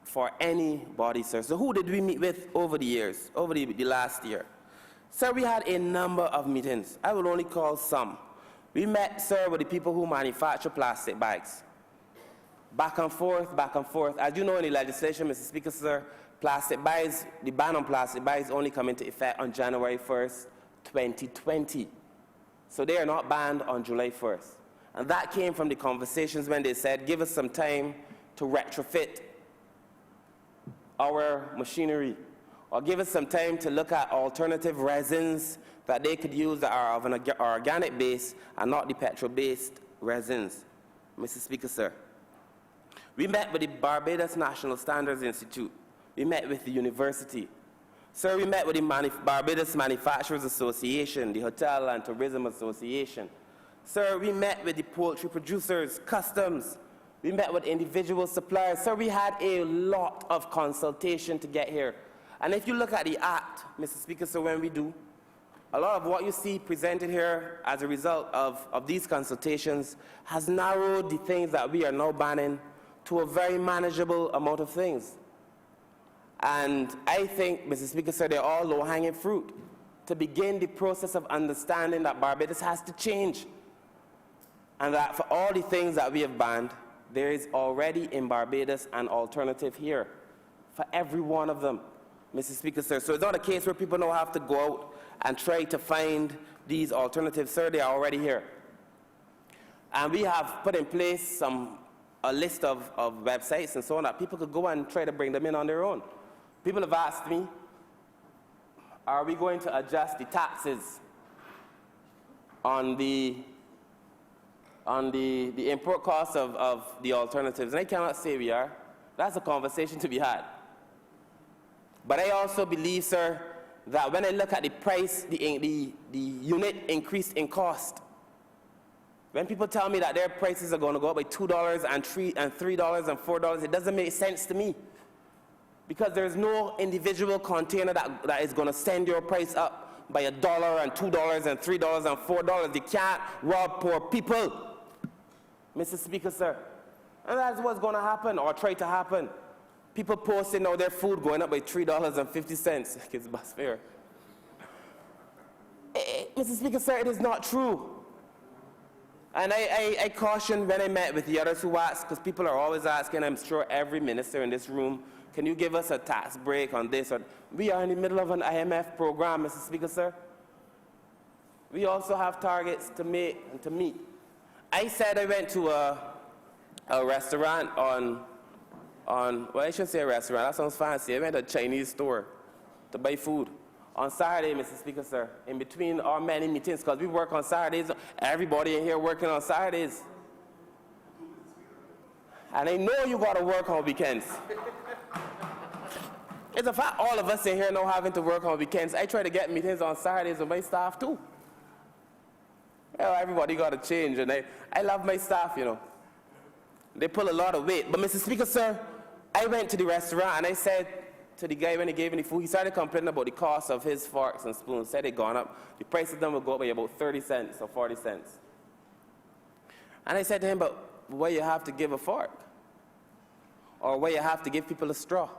Speaker 4: for anybody, sir. So who did we meet with over the years, over the last year? Sir, we had a number of meetings. I will only call some. We met, sir, with the people who manufacture plastic bags. Back and forth, back and forth. As you know in the legislation, Mr. Speaker, sir, plastic bags, the ban on plastic bags only come into effect on January 1st, 2020. So they are not banned on July 1st. And that came from the conversations when they said, give us some time to retrofit our machinery, or give us some time to look at alternative resins that they could use that are of an organic base and not the petrol-based resins. Mr. Speaker, sir, we met with the Barbados National Standards Institute. We met with the university. Sir, we met with the Barbados Manufacturers Association, the Hotel and Tourism Association. Sir, we met with the poultry producers, customs. We met with individual suppliers. Sir, we had a lot of consultation to get here. And if you look at the act, Mr. Speaker, so when we do, a lot of what you see presented here as a result of these consultations has narrowed the things that we are now banning to a very manageable amount of things. And I think, Mr. Speaker, sir, they're all low-hanging fruit to begin the process of understanding that Barbados has to change. And that for all the things that we have banned, there is already in Barbados an alternative here for every one of them, Mr. Speaker, sir. So it's not a case where people now have to go out and try to find these alternatives, sir. They are already here. And we have put in place a list of websites and so on that people could go and try to bring them in on their own. People have asked me, are we going to adjust the taxes on the import costs of the alternatives? And I cannot say we are. That's a conversation to be had. But I also believe, sir, that when I look at the price, the unit increase in cost, when people tell me that their prices are going to go up by $2 and $3 and $4, it doesn't make sense to me. Because there's no individual container that is going to send your price up by $1 and $2 and $3 and $4. They can't rob poor people, Mr. Speaker, sir. And that's what's going to happen, or try to happen. People posting now their food going up by $3.50. It's bus fare. Mr. Speaker, sir, it is not true. And I cautioned when I met with the others who asked, because people are always asking, I'm sure every minister in this room, can you give us a tax break on this? We are in the middle of an IMF program, Mr. Speaker, sir. We also have targets to make and to meet. I said I went to a restaurant well, I shouldn't say a restaurant, that sounds fancy. I went to a Chinese store to buy food on Saturday, Mr. Speaker, sir, in between our many meetings, because we work on Saturdays. Everybody in here working on Saturdays. And I know you got to work on weekends. It's a fact all of us in here know having to work on weekends. I try to get meetings on Saturdays with my staff too. Well, everybody got to change, and I love my staff, you know. They pull a lot of weight. But Mr. Speaker, sir, I went to the restaurant and I said to the guy when he gave me the food, he started complaining about the cost of his forks and spoons. Said they'd gone up. The price of them would go up by about 30 cents or 40 cents. And I said to him, but why you have to give a fork? Or why you have to give people a straw?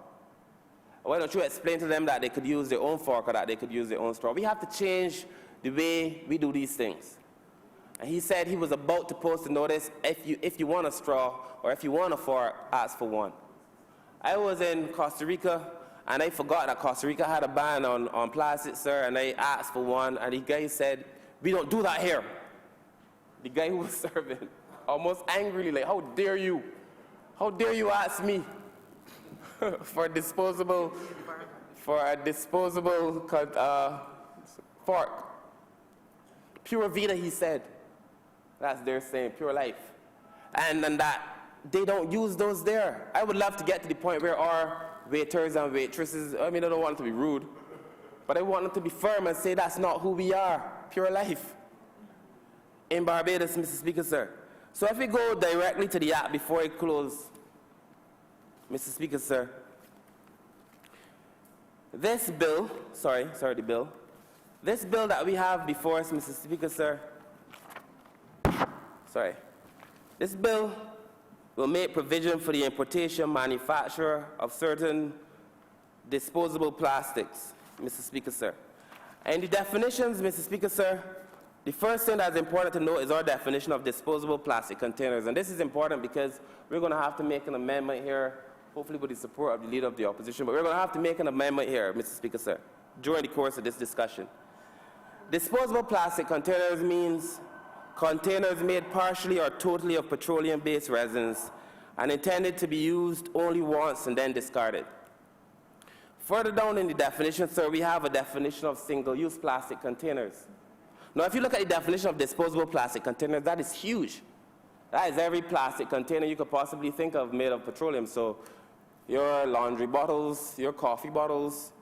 Speaker 4: Why don't you explain to them that they could use their own fork or that they could use their own straw? We have to change the way we do these things. And he said he was about to post a notice, if you want a straw or if you want a fork, ask for one. I was in Costa Rica, and I forgot that Costa Rica had a ban on plastic, sir, and I asked for one, and the guy said, we don't do that here. The guy who was serving, almost angrily, like, how dare you? How dare you ask me for a disposable fork? Pure Vida, he said. That's their saying, pure life. And that they don't use those there. I would love to get to the point where our waiters and waitresses, I mean, I don't want them to be rude, but I want them to be firm and say that's not who we are, pure life. In Barbados, Mr. Speaker, sir. So if we go directly to the act before I close, Mr. Speaker, sir, this bill, this bill that we have before us, Mr. Speaker, sir, this bill will make provision for the importation, manufacture of certain disposable plastics, Mr. Speaker, sir. And the definitions, Mr. Speaker, sir, The first thing that's important to note is our definition of disposable plastic containers. And this is important because we're going to have to make an amendment here, hopefully with the support of the Leader of the Opposition, but we're going to have to make an amendment here, Mr. Speaker, sir, during the course of this discussion. Disposable plastic containers means containers made partially or totally of petroleum-based resins and intended to be used only once and then discarded. Further down in the definition, sir, we have a definition of single-use plastic containers. Now, if you look at the definition of disposable plastic containers, that is huge. That is every plastic container you could possibly think of made of petroleum. So your laundry bottles, your coffee bottles,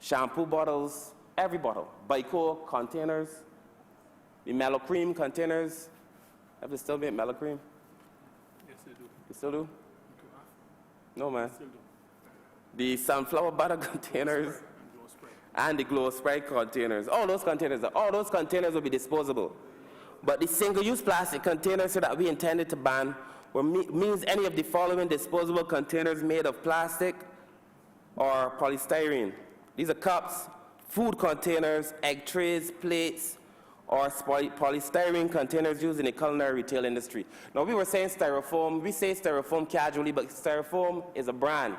Speaker 4: shampoo bottles, every bottle. Bico containers, the mellow cream containers. Have they still made mellow cream?
Speaker 5: Yes, they do.
Speaker 4: You still do? No, man.
Speaker 5: Still do.
Speaker 4: The sunflower butter containers and the glow spray containers. All those containers will be disposable. But the single-use plastic containers that we intended to ban means any of the following disposable containers made of plastic or polystyrene. These are cups, food containers, egg trays, plates, or polystyrene containers used in the culinary retail industry. Now, we were saying styrofoam. We say styrofoam casually, but styrofoam is a brand.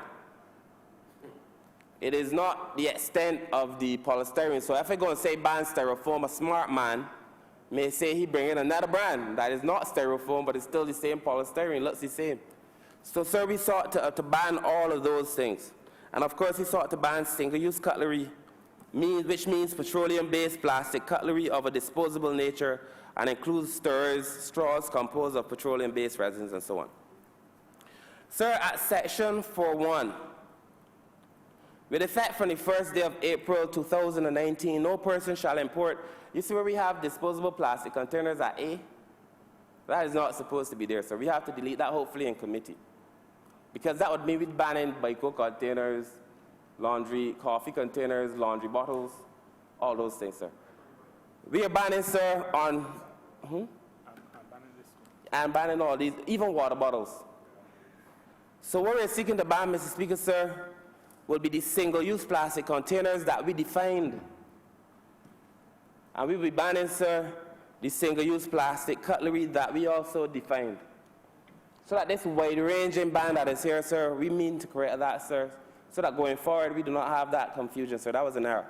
Speaker 4: It is not the extent of the polystyrene. So if I go and say ban styrofoam, a smart man may say he bring in another brand that is not styrofoam, but it's still the same polystyrene, looks the same. So, sir, we sought to ban all of those things. And of course, we sought to ban single-use cutlery, which means petroleum-based plastic cutlery of a disposable nature and includes stirrers, straws composed of petroleum-based resins, and so on. Sir, at section 4.1, with effect from the first day of April 2019, no person shall import. You see where we have disposable plastic containers at A? That is not supposed to be there, sir. We have to delete that, hopefully, in committee. Because that would mean we'd banning Bico containers, coffee containers, laundry bottles, all those things, sir. We are banning, sir, on... and banning all these, even water bottles. So what we're seeking to ban, Mr. Speaker, sir, will be the single-use plastic containers that we defined. And we will be banning, sir, the single-use plastic cutlery that we also defined. So that this wide-ranging ban that is here, sir, we mean to correct that, sir, so that going forward we do not have that confusion, sir. That was an error.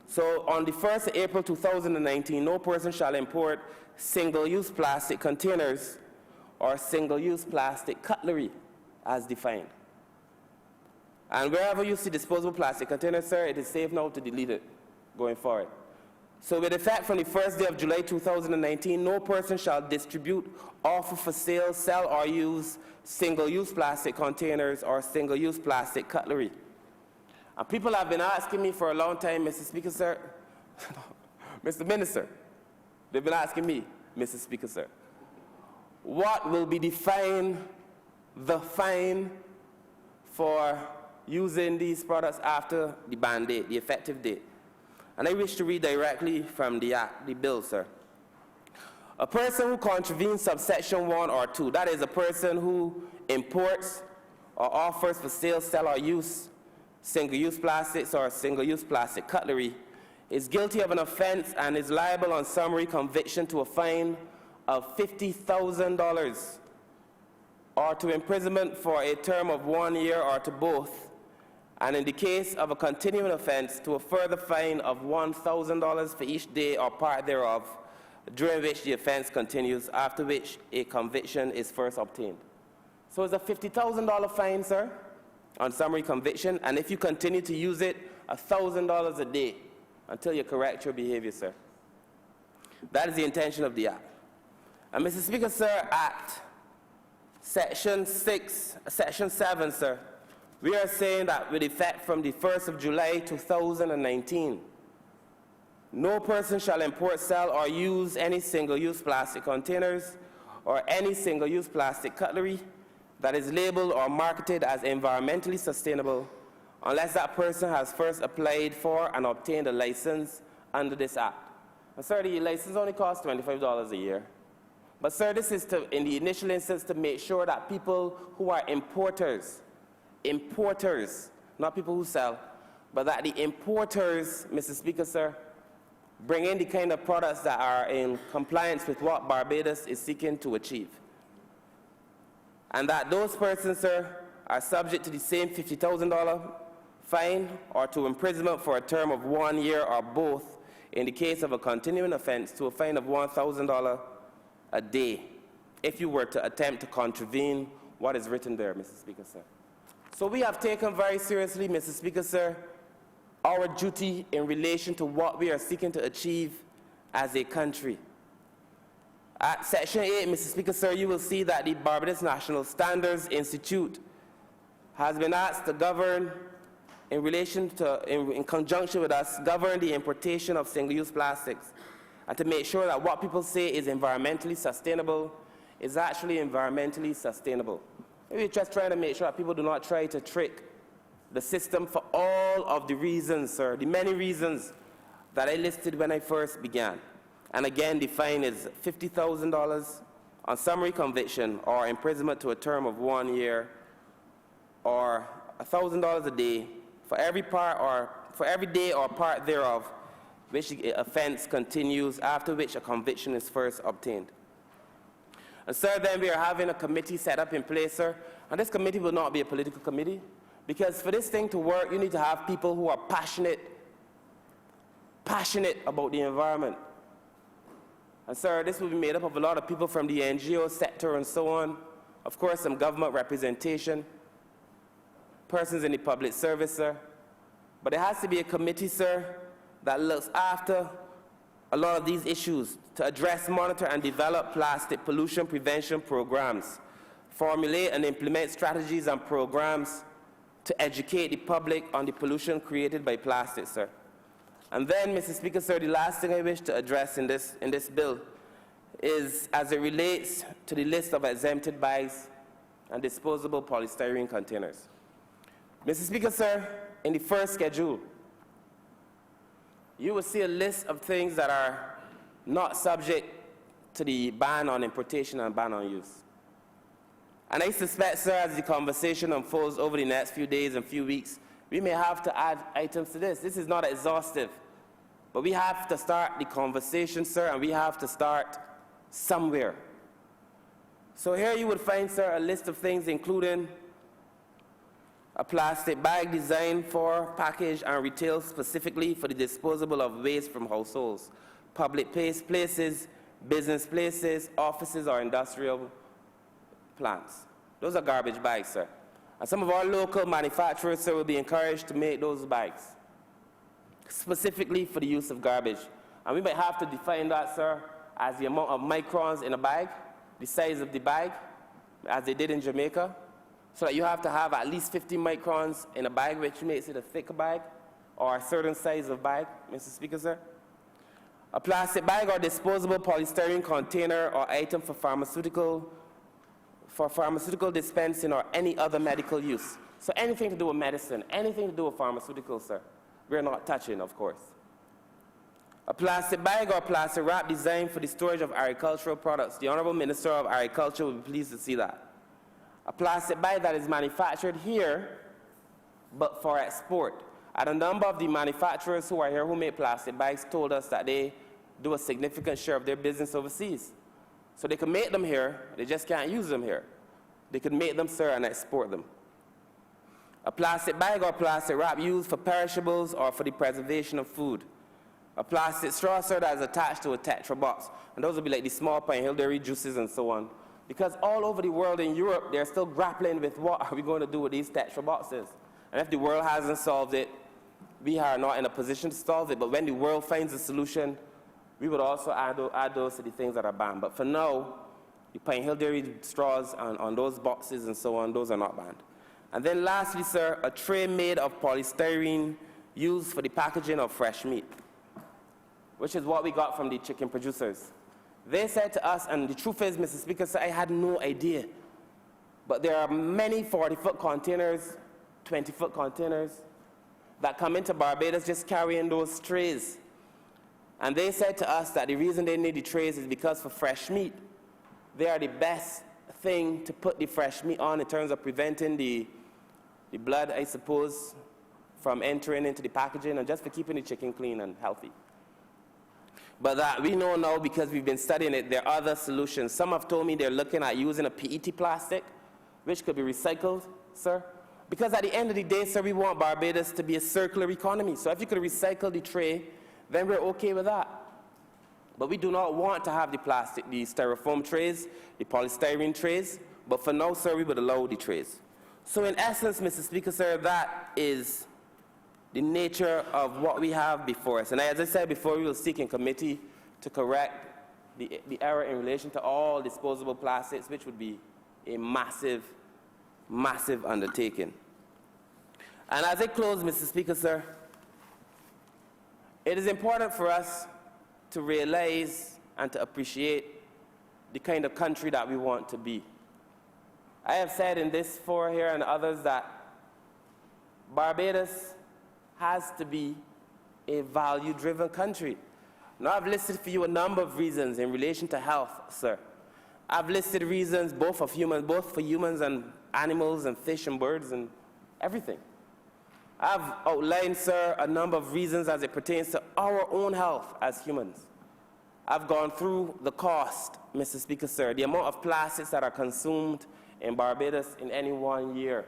Speaker 4: So on the 1st of April 2019, no person shall import single-use plastic containers or single-use plastic cutlery as defined. And wherever you see disposable plastic containers, sir, it is safe now to delete it going forward. So with effect from the first day of July 2019, no person shall distribute, offer for sale, sell, or use single-use plastic containers or single-use plastic cutlery. And people have been asking me for a long time, Mr. Speaker, sir, Mr. Minister, they've been asking me, Mr. Speaker, sir, what will be the fine for using these products after the ban date, the effective date? And I wish to read directly from the bill, sir. A person who contravenes subsection 1 or 2, that is a person who imports or offers for sale, sell, or use single-use plastics or single-use plastic cutlery, is guilty of an offense and is liable on summary conviction to a fine of $50,000 or to imprisonment for a term of 1 year or to both, and in the case of a continuing offense, to a further fine of $1,000 for each day or part thereof, during which the offense continues, after which a conviction is first obtained. So it's a $50,000 fine, sir, on summary conviction, and if you continue to use it, $1,000 a day until you correct your behavior, sir. That is the intention of the act. And Mr. Speaker, sir, at section 7, sir, we are saying that with effect from the 1st of July 2019, no person shall import, sell, or use any single-use plastic containers or any single-use plastic cutlery that is labeled or marketed as environmentally sustainable unless that person has first applied for and obtained a license under this act. And sir, the license only costs $25 a year. But sir, this is in the initial instance to make sure that people who are importers, not people who sell, but that the importers, Mr. Speaker, sir, bring in the kind of products that are in compliance with what Barbados is seeking to achieve. And that those persons, sir, are subject to the same $50,000 fine or to imprisonment for a term of 1 year or both in the case of a continuing offense to a fine of $1,000 a day if you were to attempt to contravene what is written there, Mr. Speaker, sir. So we have taken very seriously, Mr. Speaker, sir, our duty in relation to what we are seeking to achieve as a country. At Section 8, Mr. Speaker, sir, you will see that the Barbados National Standards Institute has been asked to govern in relation to, in conjunction with us, govern the importation of single-use plastics and to make sure that what people say is environmentally sustainable is actually environmentally sustainable. We're just trying to make sure that people do not try to trick the system for all of the reasons, sir, the many reasons that I listed when I first began. And again, the fine is $50,000 on summary conviction or imprisonment to a term of 1 year or $1,000 a day for every day or part thereof which the offense continues, after which a conviction is first obtained. And sir, then we are having a committee set up in place, sir, and this committee will not be a political committee, because for this thing to work, you need to have people who are passionate about the environment. And sir, this will be made up of a lot of people from the NGO sector and so on, of course some government representation, persons in the public service, sir. But it has to be a committee, sir, that looks after a lot of these issues to address, monitor, and develop plastic pollution prevention programs, formulate and implement strategies and programs to educate the public on the pollution created by plastic, sir. And then, Mr. Speaker, sir, the last thing I wish to address in this bill is as it relates to the list of exempted bags and disposable polystyrene containers. Mr. Speaker, sir, in the first schedule, you will see a list of things that are not subject to the ban on importation and ban on use. And I suspect, sir, as the conversation unfolds over the next few days and few weeks, we may have to add items to this. This is not exhaustive, but we have to start the conversation, sir, and we have to start somewhere. So here you would find, sir, a list of things including a plastic bag designed for package and retail specifically for the disposal of waste from households, public places, business places, offices, or industrial plants. Those are garbage bags, sir. And some of our local manufacturers, sir, will be encouraged to make those bags specifically for the use of garbage. And we might have to define that, sir, as the amount of microns in a bag, the size of the bag, as they did in Jamaica, so that you have to have at least 50 microns in a bag, which makes it a thicker bag, or a certain size of bag, Mr. Speaker, sir. A plastic bag or disposable polystyrene container or item for pharmaceutical dispensing or any other medical use. So anything to do with medicine, anything to do with pharmaceuticals, sir, we're not touching, of course. A plastic bag or plastic wrap designed for the storage of agricultural products. The Honourable Minister of Agriculture will be pleased to see that. A plastic bag that is manufactured here, but for export. And a number of the manufacturers who are here who make plastic bags told us that they do a significant share of their business overseas. So they can make them here, they just can't use them here. They can make them, sir, and export them. A plastic bag or plastic wrap used for perishables or for the preservation of food. A plastic straw, sir, that is attached to a Tetra box. And those will be like the small Pine Hill dairy juices and so on. Because all over the world in Europe, they're still grappling with what are we going to do with these Tetra boxes. And if the world hasn't solved it, we are not in a position to solve it. But when the world finds a solution, we would also add those to the things that are banned. But for now, the Pine Hill dairy straws on those boxes and so on, those are not banned. And then lastly, sir, a tray made of polystyrene used for the packaging of fresh meat, which is what we got from the chicken producers. They said to us, and the truth is, Mr. Speaker, sir, I had no idea, but there are many 40-foot containers, 20-foot containers that come into Barbados just carrying those trays. And they said to us that the reason they need the trays is because for fresh meat, they are the best thing to put the fresh meat on in terms of preventing the blood, I suppose, from entering into the packaging and just for keeping the chicken clean and healthy. but that we know now because we've been studying it, there are other solutions. Some have told me they're looking at using a PET plastic, which could be recycled, sir. Because at the end of the day, sir, we want Barbados to be a circular economy. So if you could recycle the tray, then we're okay with that. But we do not want to have the plastic, the styrofoam trays, the polystyrene trays. But for now, sir, we would allow the trays. So in essence, Mr. Speaker, sir, that is the nature of what we have before us. And as I said before, we will seek in committee to correct the error in relation to all disposable plastics, which would be a massive, massive undertaking. And as I close, Mr. Speaker, sir, it is important for us to realize and to appreciate the kind of country that we want to be. I have said in this forum here and others that Barbados has to be a value-driven country. Now, I've listed for you a number of reasons in relation to health, sir. I've listed reasons both for humans and animals and fish and birds and everything. I've outlined, sir, a number of reasons as it pertains to our own health as humans. I've gone through the cost, Mr. Speaker, sir, the amount of plastics that are consumed in Barbados in any 1 year.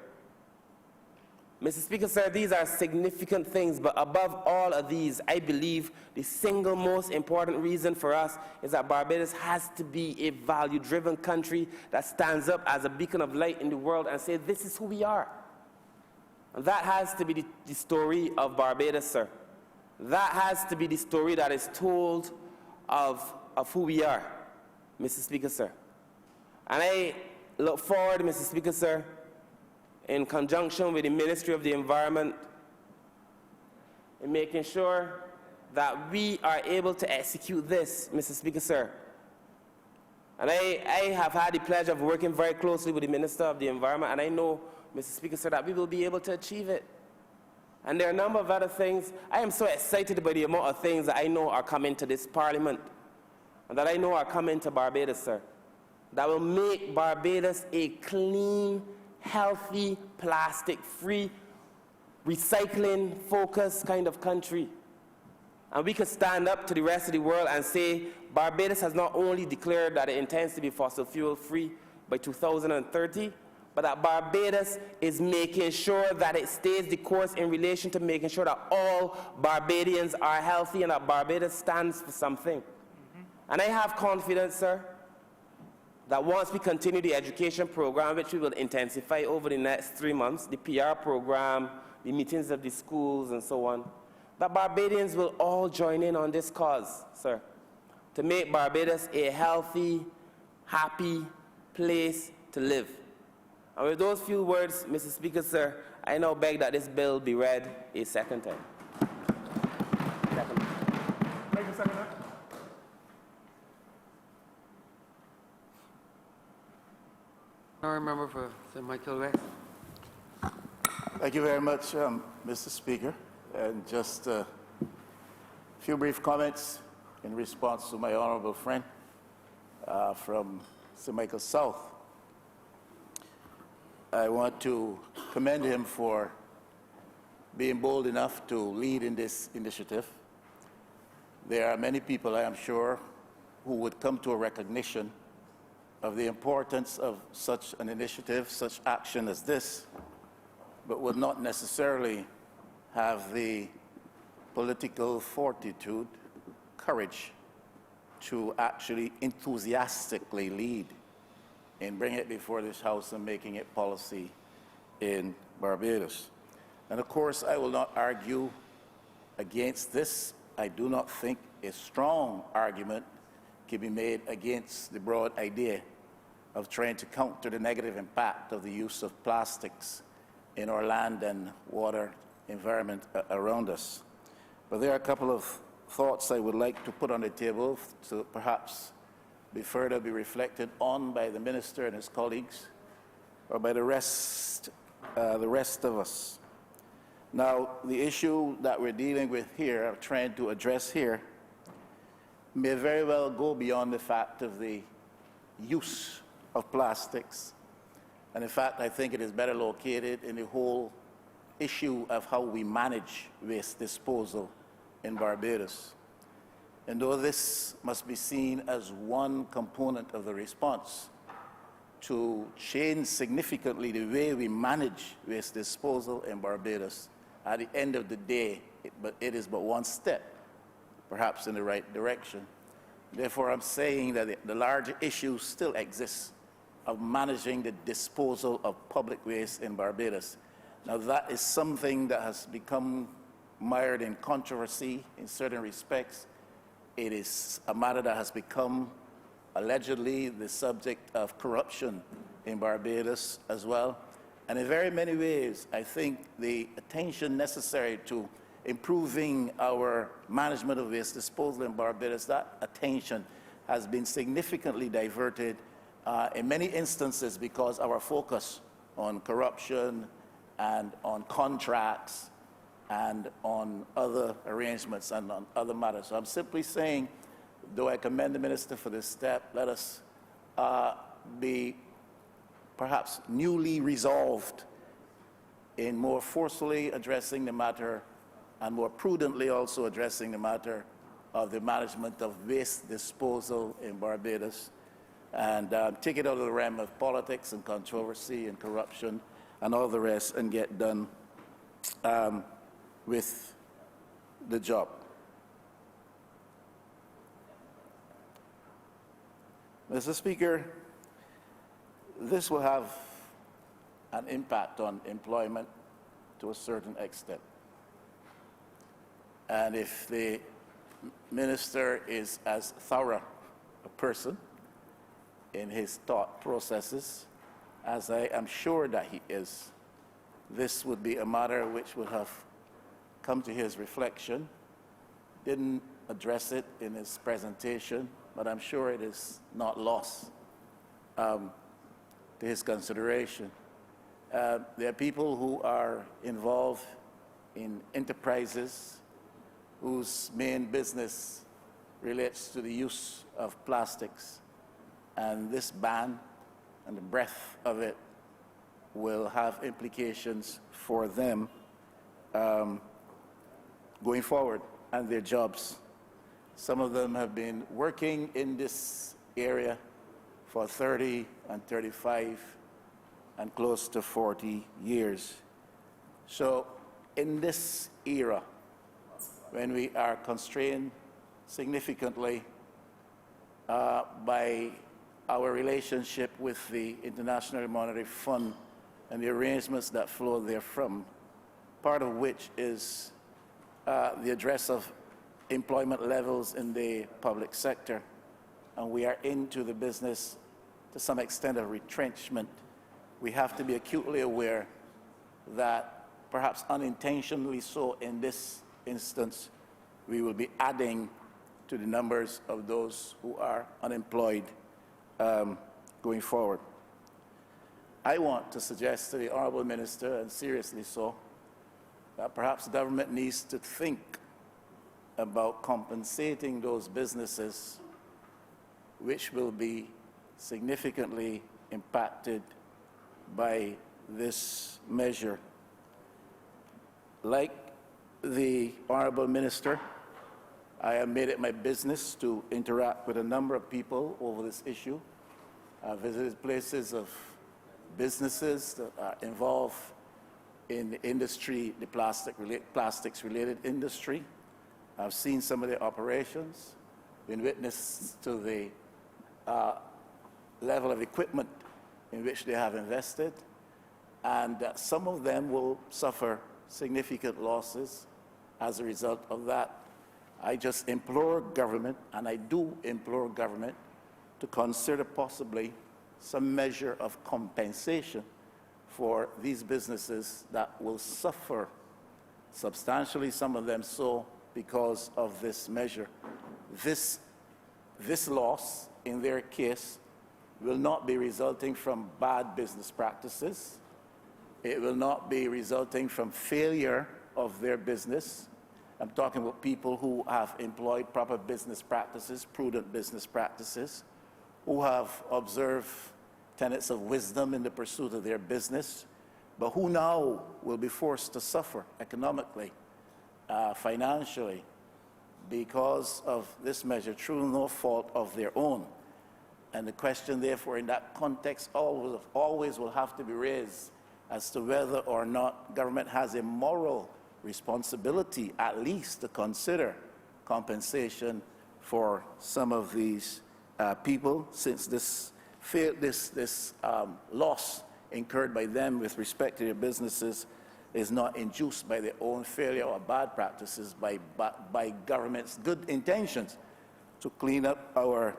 Speaker 4: Mr. Speaker, sir, these are significant things, but above all of these, I believe the single most important reason for us is that Barbados has to be a value-driven country that stands up as a beacon of light in the world and says, this is who we are. And that has to be the story of Barbados, sir. That has to be the story that is told of who we are, Mr. Speaker, sir. And I look forward, Mr. Speaker, sir, in conjunction with the Ministry of the Environment, in making sure that we are able to execute this, Mr. Speaker, sir. And I have had the pleasure of working very closely with the Minister of the Environment, and I know, Mr. Speaker, sir, that we will be able to achieve it. And there are a number of other things. I am so excited by the amount of things that I know are coming to this Parliament, and that I know are coming to Barbados, sir, that will make Barbados a clean, healthy, plastic-free, recycling-focused kind of country. And we could stand up to the rest of the world and say, Barbados has not only declared that it intends to be fossil fuel-free by 2030, but that Barbados is making sure that it stays the course in relation to making sure that all Barbadians are healthy and that Barbados stands for something. And I have confidence, sir, that once we continue the education program, which we will intensify over the next 3 months, the PR program, the meetings of the schools and so on, that Barbadians will all join in on this cause, sir, to make Barbados a healthy, happy place to live. And with those few words, Mr. Speaker, sir, I now beg that this bill be read a second time.
Speaker 5: Thank you, Senator.
Speaker 2: Honourable member for St. Michael West.
Speaker 6: Thank you very much, Mr. Speaker. And just a few brief comments in response to my honourable friend from St. Michael South. I want to commend him for being bold enough to lead in this initiative. There are many people, I am sure, who would come to a recognition of the importance of such an initiative, such action as this, but would not necessarily have the political fortitude, courage to actually enthusiastically lead in bringing it before this House and making it policy in Barbados. And of course, I will not argue against this. I do not think a strong argument can be made against the broad idea of trying to counter the negative impact of the use of plastics in our land and water environment around us. But there are a couple of thoughts I would like to put on the table to perhaps be further be reflected on by the minister and his colleagues, or by the rest of us. Now, the issue that we're dealing with here, or trying to address here, may very well go beyond the fact of the use of plastics. And in fact, I think it is better located in the whole issue of how we manage waste disposal in Barbados. And though this must be seen as one component of the response to change significantly the way we manage waste disposal in Barbados, at the end of the day, it is but one step, perhaps in the right direction. Therefore, I'm saying that the larger issue still exists of managing the disposal of public waste in Barbados. Now, that is something that has become mired in controversy in certain respects. It is a matter that has become allegedly the subject of corruption in Barbados as well. And in very many ways, I think the attention necessary to improving our management of waste disposal in Barbados, that attention has been significantly diverted in many instances because our focus on corruption and on contracts and on other arrangements and on other matters. So I'm simply saying, though I commend the minister for this step, let us be perhaps newly resolved in more forcefully addressing the matter and more prudently also addressing the matter of the management of waste disposal in Barbados, and take it out of the realm of politics and controversy and corruption and all the rest and get done with the job. Mr. Speaker, this will have an impact on employment to a certain extent. And if the minister is as thorough a person in his thought processes, as I am sure that he is, this would be a matter which would have come to his reflection. Didn't address it in his presentation, but I'm sure it is not lost to his consideration. There are people who are involved in enterprises whose main business relates to the use of plastics, and this ban and the breadth of it will have implications for them going forward and their jobs. Some of them have been working in this area for 30 and 35 and close to 40 years. So in this era, when we are constrained significantly by our relationship with the International Monetary Fund and the arrangements that flow therefrom, part of which is the address of employment levels in the public sector, and we are into the business to some extent of retrenchment, we have to be acutely aware that perhaps unintentionally so in this instance, we will be adding to the numbers of those who are unemployed going forward. I want to suggest to the Honourable Minister, and seriously so, that perhaps the government needs to think about compensating those businesses which will be significantly impacted by this measure. Like the Honourable Minister, I have made it my business to interact with a number of people over this issue. I visited places of businesses that are involved in the industry, the plastics-related industry. I've seen some of their operations, been witness to the level of equipment in which they have invested, and some of them will suffer significant losses as a result of that. I just implore government, and I do implore government, to consider possibly some measure of compensation for these businesses that will suffer substantially, some of them so, because of this measure. This loss, in their case, will not be resulting from bad business practices. It will not be resulting from failure of their business. I'm talking about people who have employed proper business practices, prudent business practices, who have observed tenets of wisdom in the pursuit of their business, but who now will be forced to suffer economically, financially, because of this measure through no fault of their own. And the question, therefore, in that context always will have to be raised as to whether or not government has a moral responsibility, at least, to consider compensation for some of these people, since this loss incurred by them with respect to their businesses is not induced by their own failure or bad practices, by government's good intentions to clean up our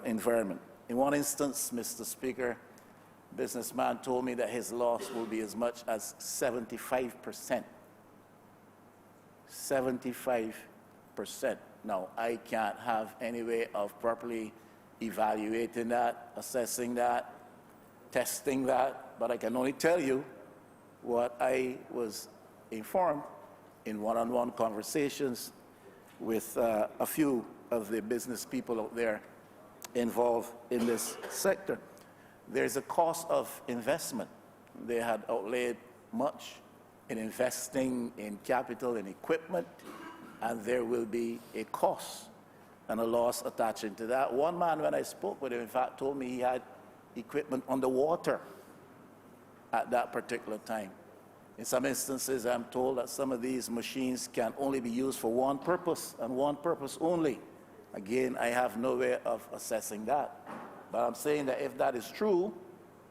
Speaker 6: environment. In one instance, Mr. Speaker, a businessman told me that his loss will be as much as 75%. 75%. Now, I can't have any way of properly evaluating that, assessing that, testing that, but I can only tell you what I was informed in one-on-one conversations with a few of the business people out there involved in this sector. There's a cost of investment. They had outlaid much in investing in capital and equipment, and there will be a cost and a loss attaching to that. One man, when I spoke with him, in fact, told me he had equipment underwater at that particular time. In some instances, I'm told that some of these machines can only be used for one purpose and one purpose only. Again, I have no way of assessing that. But I'm saying that if that is true,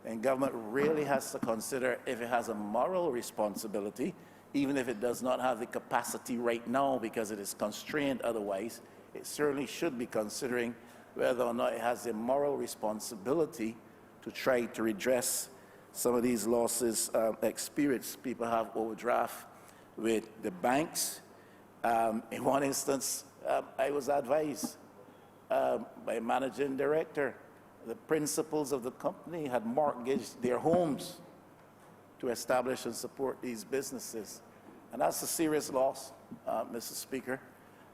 Speaker 6: then government really has to consider if it has a moral responsibility, even if it does not have the capacity right now because it is constrained otherwise, it certainly should be considering whether or not it has a moral responsibility to try to redress some of these losses experienced. People have overdraft with the banks. In one instance, I was advised by a managing director, the principals of the company had mortgaged their homes to establish and support these businesses. And that's a serious loss, Mr. Speaker.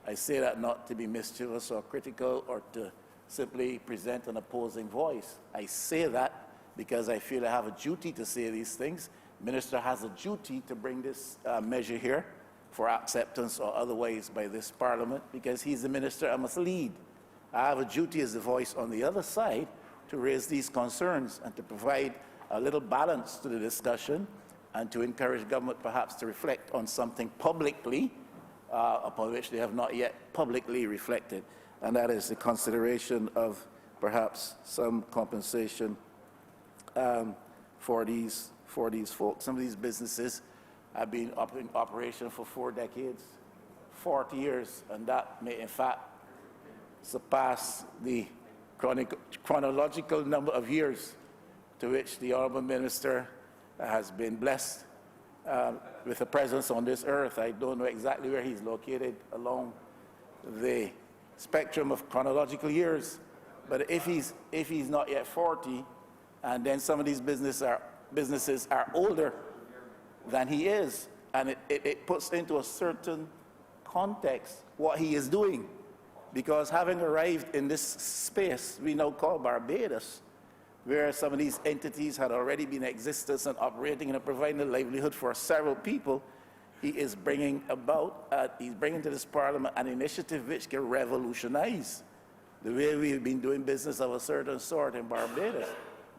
Speaker 6: I say that not to be mischievous or critical or to simply present an opposing voice. I say that because I feel I have a duty to say these things. The minister has a duty to bring this measure here for acceptance or otherwise by this parliament, because he's the minister I must lead. I have a duty as the voice on the other side to raise these concerns and to provide a little balance to the discussion and to encourage government perhaps to reflect on something publicly upon which they have not yet publicly reflected, and that is the consideration of perhaps some compensation for these folks. Some of these businesses have been in operation for 4 decades, 40 years, and that may in fact surpass the chronological number of years to which the Honourable Minister has been blessed with a presence on this earth. I don't know exactly where he's located along the spectrum of chronological years, but if he's not yet 40, and then some of these businesses are older than he is, and it puts into a certain context what he is doing. Because having arrived in this space we now call Barbados, where some of these entities had already been in existence and operating and providing a livelihood for several people, he is bringing to this parliament an initiative which can revolutionize the way we've been doing business of a certain sort in Barbados.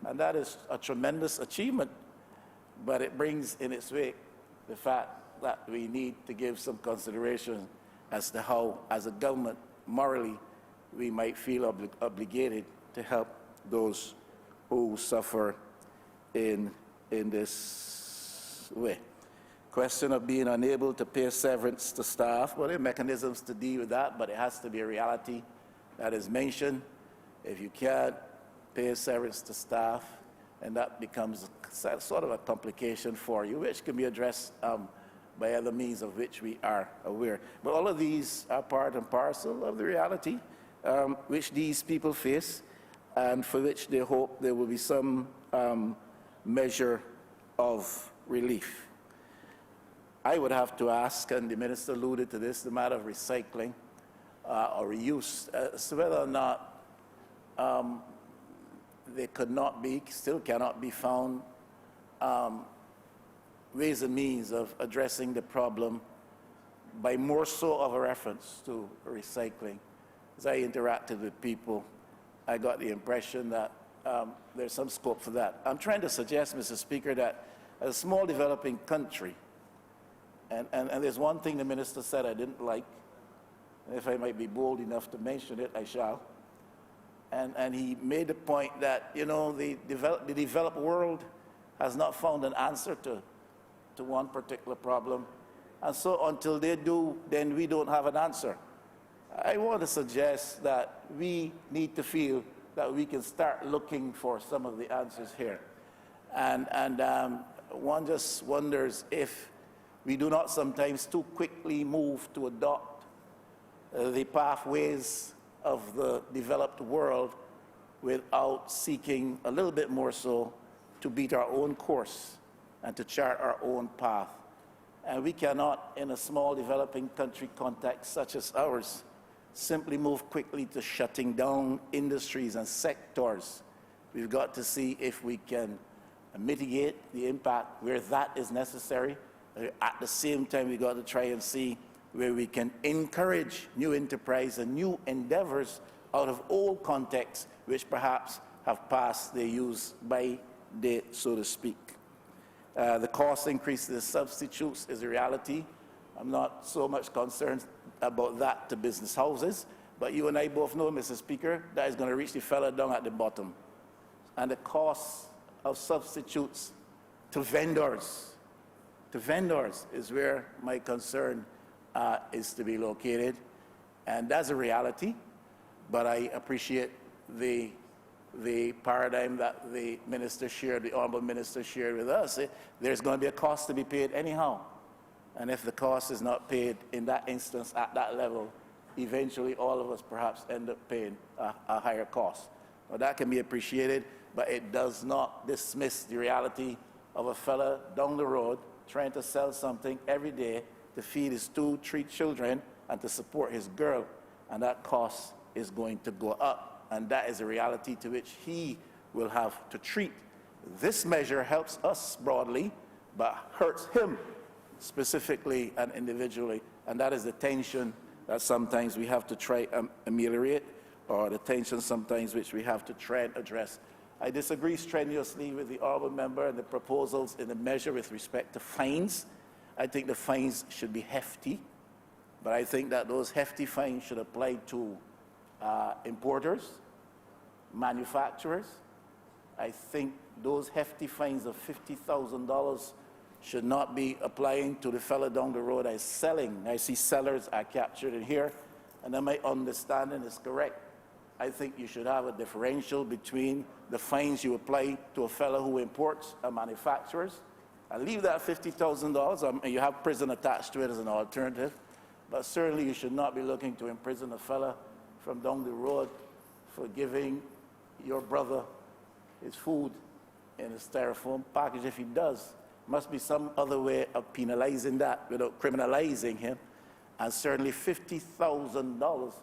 Speaker 6: And that is a tremendous achievement, but it brings in its wake the fact that we need to give some consideration as to how, as a government, morally, we might feel obligated to help those who suffer in this way. Question of being unable to pay severance to staff. Well, there are mechanisms to deal with that, but it has to be a reality that is mentioned. If you can't pay severance to staff, and that becomes sort of a complication for you, which can be addressed by other means of which we are aware. But all of these are part and parcel of the reality which these people face, and for which they hope there will be some measure of relief. I would have to ask, and the minister alluded to this, the matter of recycling or reuse, as to whether or not there still cannot be found ways and means of addressing the problem by more so of a reference to recycling. As I interacted with people, I got the impression that there's some scope for that. I'm trying to suggest, Mr. Speaker, that as a small developing country, and there's one thing the minister said I didn't like, and if I might be bold enough to mention it, I shall. And he made the point that, you know, the developed world has not found an answer to one particular problem. And so until they do, then we don't have an answer. I want to suggest that we need to feel that we can start looking for some of the answers here. And one just wonders if we do not sometimes too quickly move to adopt the pathways of the developed world without seeking a little bit more so to beat our own course and to chart our own path. And we cannot, in a small developing country context such as ours, simply move quickly to shutting down industries and sectors. We've got to see if we can mitigate the impact where that is necessary. At the same time, we've got to try and see where we can encourage new enterprise and new endeavors out of old contexts which perhaps have passed their use by date, so to speak. The cost increase to the substitutes is a reality. I'm not so much concerned about that to business houses, but you and I both know, Mr. Speaker, that is going to reach the fella down at the bottom. And the cost of substitutes to vendors is where my concern is to be located. And that's a reality, but I appreciate the paradigm that the minister shared, the Honourable Minister shared with us. There's going to be a cost to be paid anyhow. And if the cost is not paid in that instance at that level, eventually all of us perhaps end up paying a higher cost. Now that can be appreciated, but it does not dismiss the reality of a fella down the road trying to sell something every day to feed his 2-3 children and to support his girl. And that cost is going to go up. And that is a reality to which he will have to treat. This measure helps us broadly, but hurts him specifically and individually, and that is the tension that sometimes we have to try and ameliorate, or the tension sometimes which we have to try and address. I disagree strenuously with the Honourable Member and the proposals in the measure with respect to fines. I think the fines should be hefty, but I think that those hefty fines should apply to importers, manufacturers. I think those hefty fines of $50,000 should not be applying to the fellow down the road as selling. I see sellers are captured in here, and my understanding is correct. I think you should have a differential between the fines you apply to a fellow who imports and manufacturers. And leave that $50,000, you have prison attached to it as an alternative, but certainly you should not be looking to imprison a fellow from down the road for giving your brother his food in a styrofoam package. If he does, must be some other way of penalizing that without criminalizing him. And certainly $50,000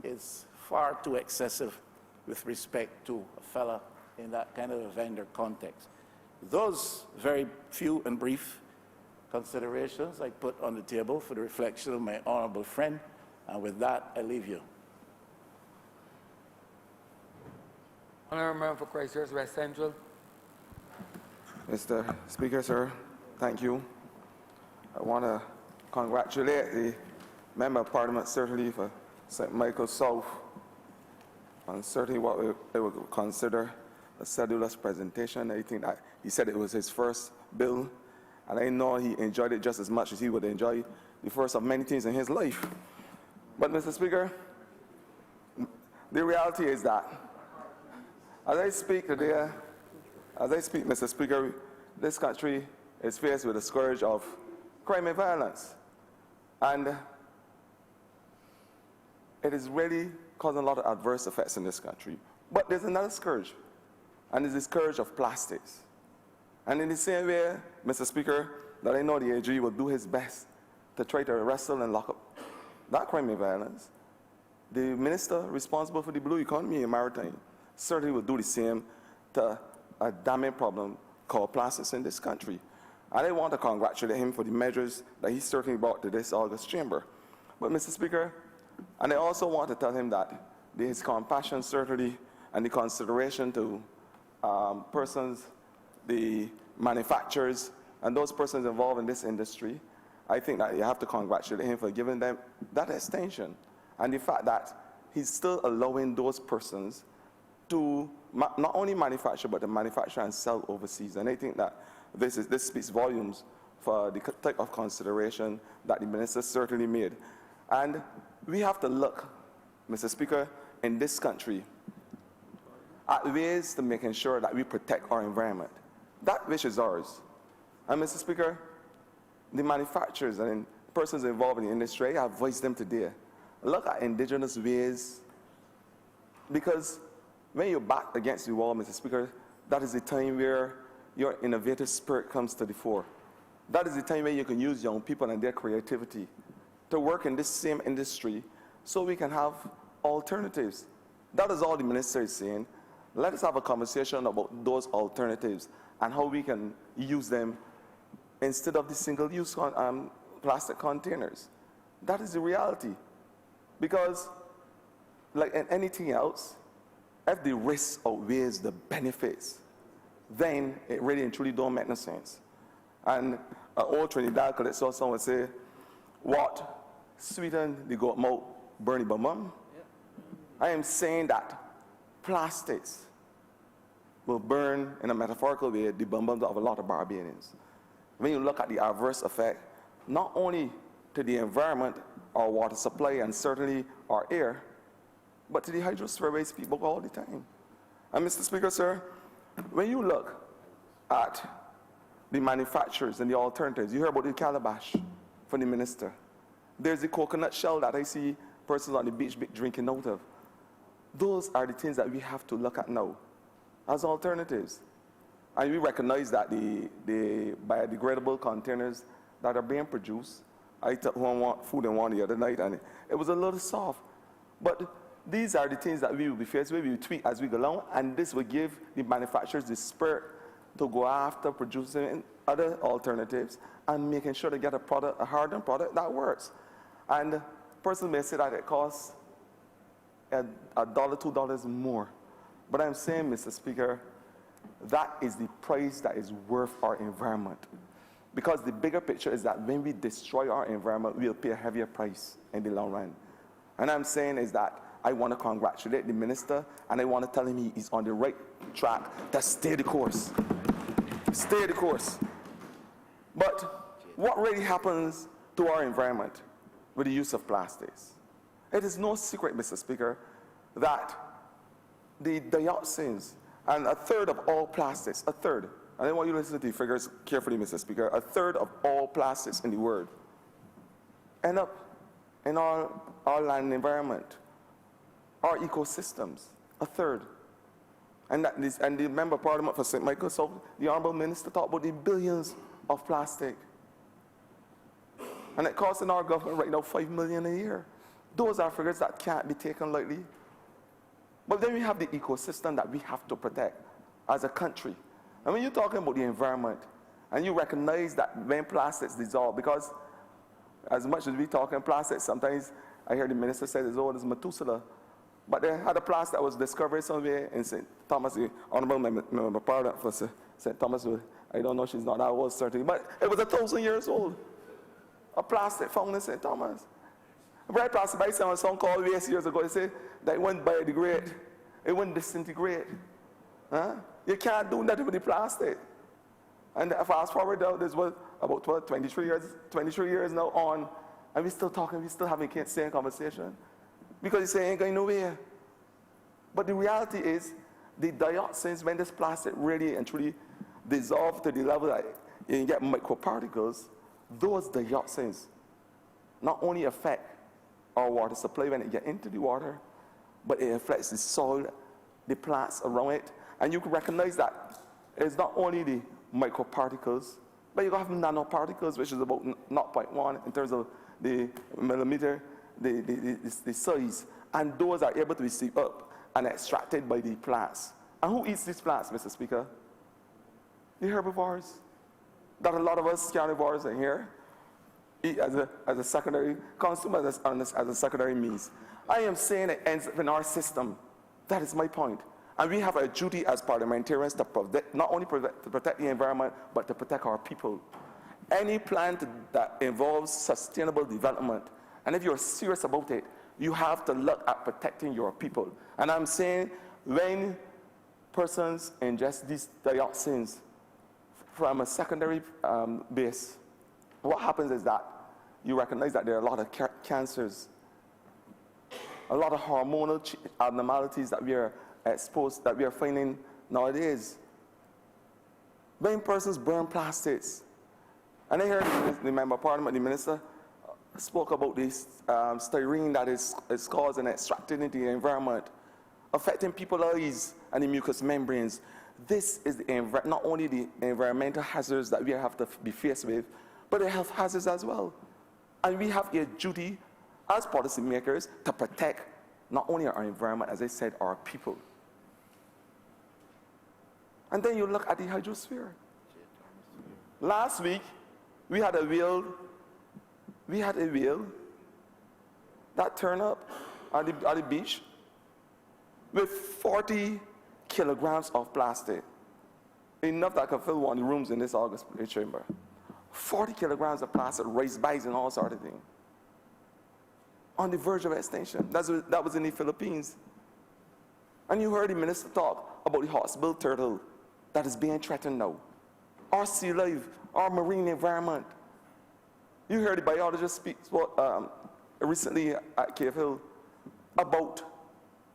Speaker 6: is far too excessive with respect to a fella in that kind of a vendor context. Those very few and brief considerations I put on the table for the reflection of my honourable friend. And with that, I leave you.
Speaker 2: Honourable Member for Christchurch West Central.
Speaker 7: Mr. Speaker, sir, thank you. I want to congratulate the Member of Parliament, certainly for St. Michael South, and certainly what they would consider a sedulous presentation. I think that he said it was his first bill, and I know he enjoyed it just as much as he would enjoy the first of many things in his life. But, Mr. Speaker, the reality is that as I speak today, Mr. Speaker, this country is faced with a scourge of crime and violence. And it is really causing a lot of adverse effects in this country. But there's another scourge, and it's the scourge of plastics. And in the same way, Mr. Speaker, that I know the AG will do his best to try to wrestle and lock up that crime and violence, the minister responsible for the blue economy and maritime certainly will do the same to a damning problem called plastics in this country. And I want to congratulate him for the measures that he certainly brought to this August chamber. But, Mr. Speaker, and I also want to tell him that his compassion certainly and the consideration to persons, the manufacturers, and those persons involved in this industry, I think that you have to congratulate him for giving them that extension. And the fact that he's still allowing those persons to not only manufacture, but to manufacture and sell overseas. And I think that this speaks volumes for the type of consideration that the minister certainly made. And we have to look, Mr. Speaker, in this country at ways to making sure that we protect our environment, that which is ours. And, Mr. Speaker, the manufacturers and persons involved in the industry, I have voiced them today. Look at indigenous ways, because when you're back against the wall, Mr. Speaker, that is the time where your innovative spirit comes to the fore. That is the time where you can use young people and their creativity to work in this same industry so we can have alternatives. That is all the minister is saying. Let us have a conversation about those alternatives and how we can use them instead of the single-use plastic containers. That is the reality. Because, like in anything else, if the risk outweighs the benefits, then it really and truly don't make no sense. And old Trinidad, because I saw someone say, what? Sweeten the goat mouth, burn the bum. I am saying that plastics will burn, in a metaphorical way, the bum-bums of a lot of Barbadians. When you look at the adverse effect, not only to the environment, our water supply, and certainly our air, but to the hydrosphere-based people all the time. And, Mr. Speaker, sir, when you look at the manufacturers and the alternatives, you heard about the calabash from the minister. There's the coconut shell that I see persons on the beach drinking out of. Those are the things that we have to look at now as alternatives. And we recognize that the biodegradable containers that are being produced, I took home food and one the other night, and it was a little soft. But these are the things that we will be faced with. We will tweak as we go along, and this will give the manufacturers the spirit to go after producing other alternatives and making sure they get a product, a hardened product that works. And persons may say that it costs $1, $2 more. But I'm saying, Mr. Speaker, that is the price that is worth our environment. Because the bigger picture is that when we destroy our environment, we'll pay a heavier price in the long run. And I'm saying is that I want to congratulate the minister, and I want to tell him he's on the right track to stay the course. Stay the course. But what really happens to our environment with the use of plastics? It is no secret, Mr. Speaker, that the dioxins, and a third of all plastics, a third, and I want you to listen to the figures carefully, Mr. Speaker, a third of all plastics in the world end up in our land environment, our ecosystems, a third. And the member of Parliament for St. Michael, so the Honourable Minister talked about the billions of plastic. And it costs in our government right now $5 million a year. Those are figures that can't be taken lightly. But then we have the ecosystem that we have to protect as a country. And when you're talking about the environment, and you recognize that when plastics dissolve, because as much as we talk in plastics, sometimes I hear the minister say as old as Methuselah. But they had a plastic that was discovered somewhere in St. Thomas, the Honourable Member of Parliament for St. Thomas. I don't know, she's not that old, certainly, but it was 1,000 years old. A plastic found in St. Thomas. A bright plastic by some song called waste years ago. They say that it wouldn't biodegrade, it wouldn't disintegrate. Huh? You can't do nothing with the plastic. And fast forward now, this was about 23 years now on, and we're still talking, we're still having the same conversation. Because you say, ain't going nowhere. But the reality is, the dioxins, when this plastic really and truly dissolve to the level that you get microparticles, those dioxins not only affect our water supply when it gets into the water, but it affects the soil, the plants around it. And you can recognize that it's not only the microparticles, but you have nanoparticles, which is about 0.1 in terms of the millimeter, the size, and those are able to be seeped up and extracted by the plants. And who eats these plants, Mr. Speaker? The herbivores. that a lot of us carnivores in here eat as a secondary, consume as a secondary means. I am saying it ends up in our system. That is my point. And we have a duty as parliamentarians to not only to protect the environment, but to protect our people. Any plan that involves sustainable development, and if you're serious about it, you have to look at protecting your people. And I'm saying when persons ingest these dioxins from a secondary base, what happens is that you recognize that there are a lot of cancers, a lot of hormonal abnormalities that we are exposed, that we are finding nowadays. When persons burn plastics, and I heard the member of parliament, the minister, spoke about this styrene that is caused and extracted into the environment, affecting people's eyes and the mucous membranes. This is not only the environmental hazards that we have to be faced with, but the health hazards as well. And we have a duty as policymakers to protect not only our environment, as I said, our people. And then you look at the hydrosphere. Last week, we had a whale that turned up at the beach with 40 kilograms of plastic, enough that could fill one of the rooms in this August chamber. 40 kilograms of plastic, race bags and all sorts of things. On the verge of extinction. That was in the Philippines. And you heard the minister talk about the hawksbill turtle that is being threatened now. Our sea life, our marine environment. You heard the biologist speak recently at Cave Hill about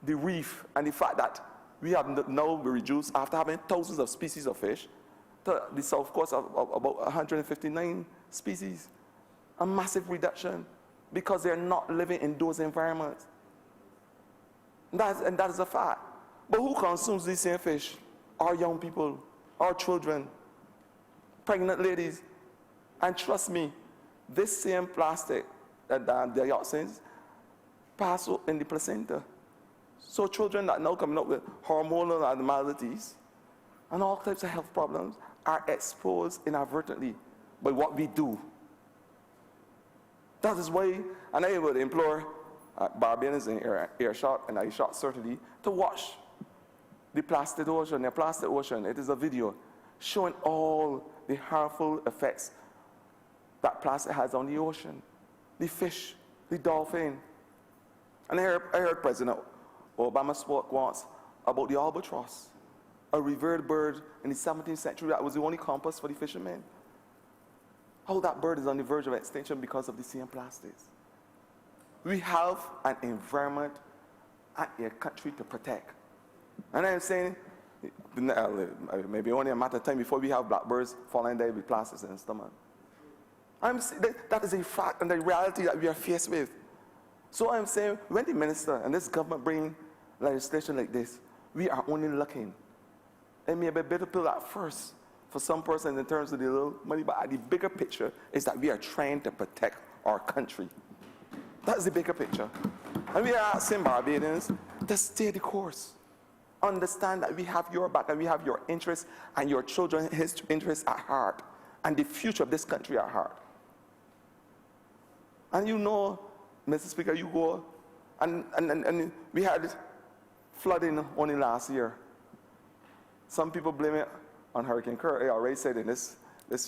Speaker 7: the reef and the fact that we have now reduced, after having thousands of species of fish, to the south coast of about 159 species. A massive reduction because they're not living in those environments. And that is a fact. But who consumes these same fish? Our young people, our children, pregnant ladies. And trust me, this same plastic, dioxins, pass in the placenta. So children that now coming up with hormonal abnormalities and all types of health problems are exposed inadvertently by what we do. That is why, and I would implore Barbadians in earshot, and I shot certainly, to watch the plastic ocean. It is a video showing all the harmful effects that plastic has on the ocean, the fish, the dolphin. And I heard President Obama spoke once about the albatross, a revered bird in the 17th century that was the only compass for the fishermen. How that bird is on the verge of extinction because of the same plastics. We have an environment and a country to protect. And I'm saying, maybe only a matter of time before we have blackbirds falling dead with plastics in the stomach. I'm saying that is a fact and the reality that we are faced with. So I'm saying, when the minister and this government bring legislation like this, we are only looking. It may be better to put at first for some persons in terms of the little money, but the bigger picture is that we are trying to protect our country. That's the bigger picture. And we are asking Barbadians to stay the course. Understand that we have your back and we have your interests and your children's interests at heart and the future of this country at heart. And you know, Mr. Speaker, you go, and we had flooding only last year. Some people blame it on Hurricane Kurt. I already said in this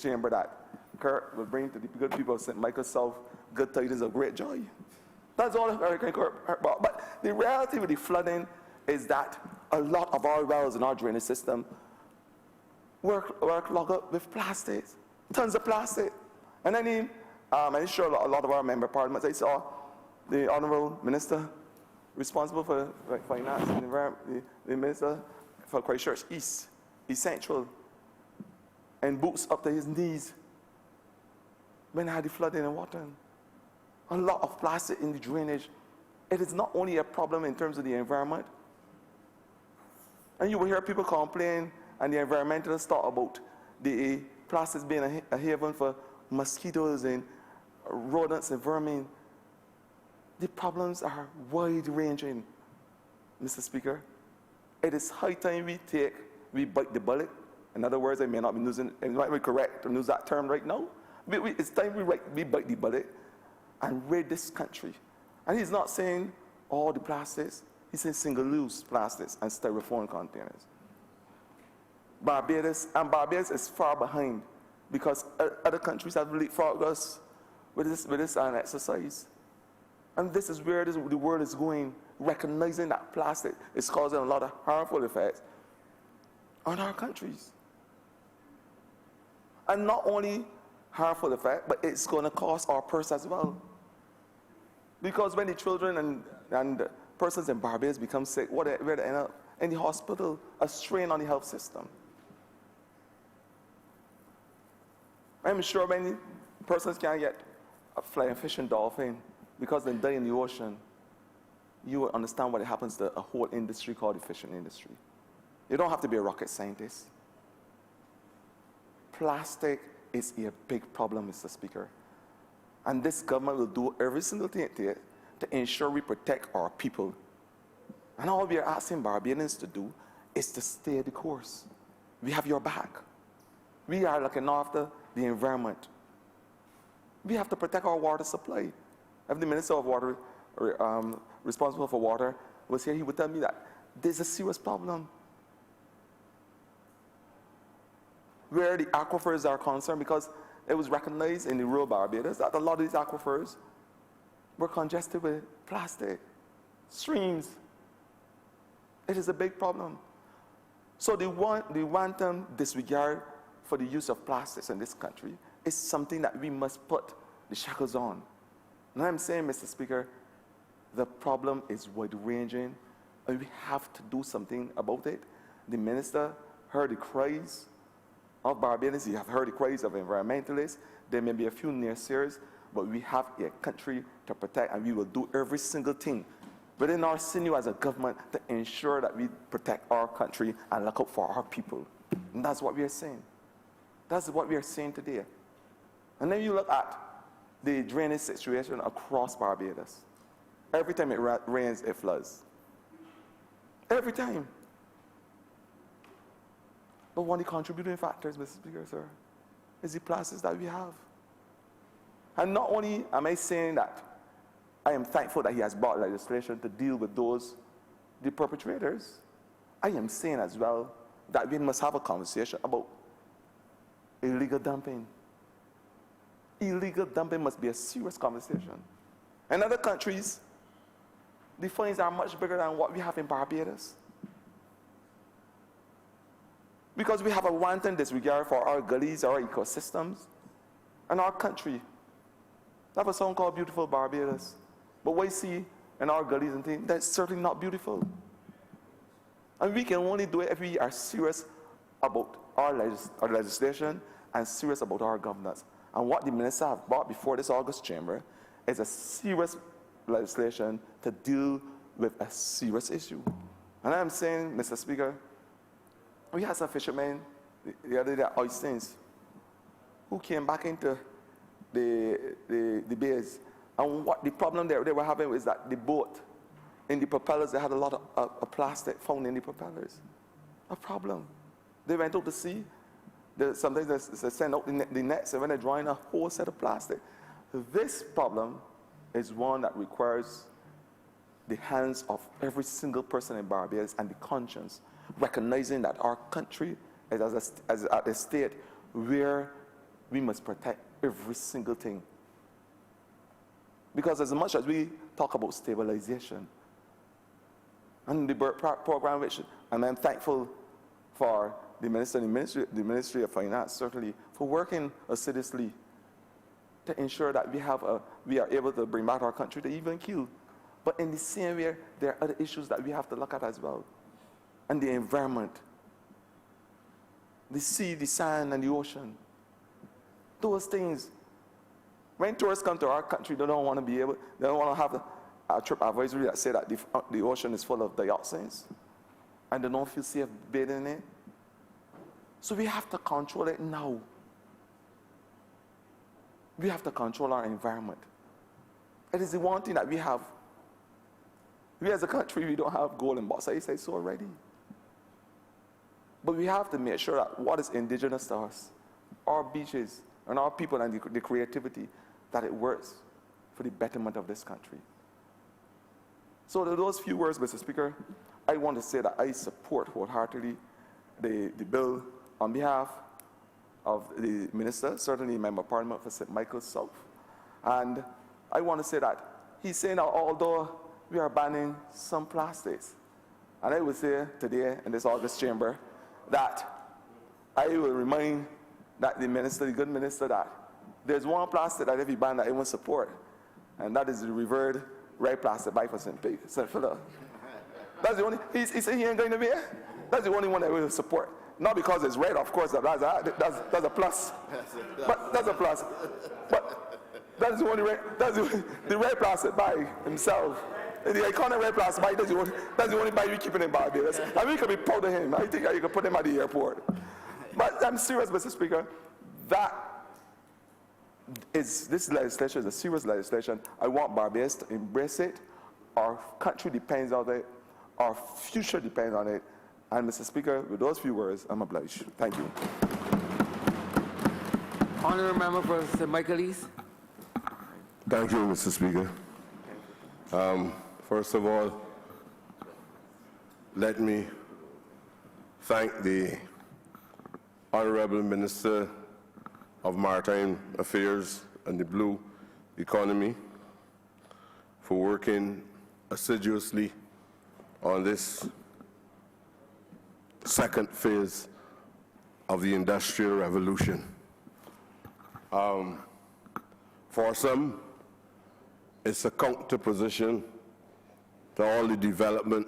Speaker 7: chamber that Kurt will bring to the good people of St. Michael South good tidings of great joy. That's all Hurricane Kurt brought. But the reality with the flooding is that a lot of our wells in our drainage system were clogged up with plastics, tons of plastic. And then I'm sure a lot of our member parliaments, I saw the Honourable Minister responsible for finance and environment, the Minister for Christchurch East Central, and boots up to his knees when I had the flooding and water. A lot of plastic in the drainage. It is not only a problem in terms of the environment. And you will hear people complain, and the environmentalists talk about the plastics being a haven for mosquitoes and rodents and vermin. The problems are wide-ranging, Mr. Speaker. It is high time we bite the bullet In other words, I may not be using, it might be correct to use that term right now. It's time we bite the bullet and rid this country. And he's not saying all the plastics, he's saying single-use plastics and styrofoam containers. Barbados is far behind because other countries have really progressed with this exercise. And this is where the world is going, recognizing that plastic is causing a lot of harmful effects on our countries. And not only harmful effect, but it's going to cost our purse as well. Because when the children and persons in Barbados become sick, where they end up? In the hospital, a strain on the health system. I'm sure many persons can't get a flying fishing dolphin because they die in the ocean. You will understand what happens to a whole industry called the fishing industry. You don't have to be a rocket scientist. Plastic is a big problem, Mr. Speaker. And this government will do every single thing to ensure we protect our people. And all we are asking Barbadians to do is to stay the course. We have your back. We are looking after the environment. We have to protect our water supply. If the Minister of Water, responsible for water, was here, he would tell me that there's a serious problem. Where the aquifers are concerned, because it was recognized in the rural Barbados that a lot of these aquifers were congested with plastic streams. It is a big problem. So the wanton disregard for the use of plastics in this country is something that we must put the shackles on. And I'm saying, Mr. Speaker, the problem is wide-ranging, and we have to do something about it. The minister heard the cries of Barbadians. You have heard the cries of environmentalists. There may be a few naysayers, but we have a country to protect, and we will do every single thing within our sinew as a government to ensure that we protect our country and look out for our people. And that's what we are saying. That's what we are saying today. And then you look at the drainage situation across Barbados. Every time it rains, it floods. Every time. But one of the contributing factors, Mr. Speaker, sir, is the plastics that we have. And not only am I saying that I am thankful that he has brought legislation to deal with the perpetrators, I am saying as well that we must have a conversation about illegal dumping. Illegal dumping must be a serious conversation. In other countries, the fines are much bigger than what we have in Barbados. Because we have a wanton disregard for our gullies, our ecosystems, and our country. We have a song called Beautiful Barbados. But what you see in our gullies and things, that's certainly not beautiful. And we can only do it if we are serious about our legislation and serious about our governance. And what the minister have brought before this August chamber is a serious legislation to deal with a serious issue. And I'm saying, Mr. Speaker, we had some fishermen the other day at Oystins who came back into the bays. And what the problem they were having was that the boat, in the propellers, they had a lot of plastic found in the propellers. A problem. They went out to sea. Sometimes they send out the nets, and when they're drawing a whole set of plastic. This problem is one that requires the hands of every single person in Barbados and the conscience, recognizing that our country is at a state where we must protect every single thing. Because as much as we talk about stabilization, and the BERT program, which, and I'm thankful for the Ministry of Finance, certainly, for working assiduously to ensure that we are able to bring back our country to even keel. But in the same way, there are other issues that we have to look at as well. And the environment, the sea, the sand, and the ocean. Those things. When tourists come to our country, they don't want to have a trip advisory that say that the ocean is full of dioxins, and they don't feel safe bathing in it. So we have to control it now. We have to control our environment. It is the one thing that we have. We as a country, we don't have gold and bauxite so already. But we have to make sure that what is indigenous to us, our beaches and our people and the creativity, that it works for the betterment of this country. So to those few words, Mr. Speaker, I want to say that I support wholeheartedly the bill on behalf of the minister, certainly Member of Parliament for St. Michael South. And I want to say that he's saying that although we are banning some plastics, and I would say today in this August chamber that I will remind that the minister, the good minister, that there's one plastic that every ban that I won't support, and that is the revered red plastic bag for St. Philip. That's the only, he said he ain't going to be here. That's the only one that we will support. Not because it's red, of course, that's a plus. But that's a plus. But that's the only red, the red plastic bag himself. The iconic red plastic bag, that's the only bag we keeping in Barbados. And we can be proud of him. I think you can put him at the airport. But I'm serious, Mr. Speaker. This legislation is a serious legislation. I want Barbados to embrace it. Our country depends on it. Our future depends on it. And Mr. Speaker, with those few words, I'm obliged. Thank you.
Speaker 2: Honourable Member for St. Michael East.
Speaker 8: Thank you, Mr. Speaker. First of all, let me thank the Honourable Minister of Maritime Affairs and the Blue Economy for working assiduously on this second phase of the Industrial Revolution. For some, it's a counterposition to all the development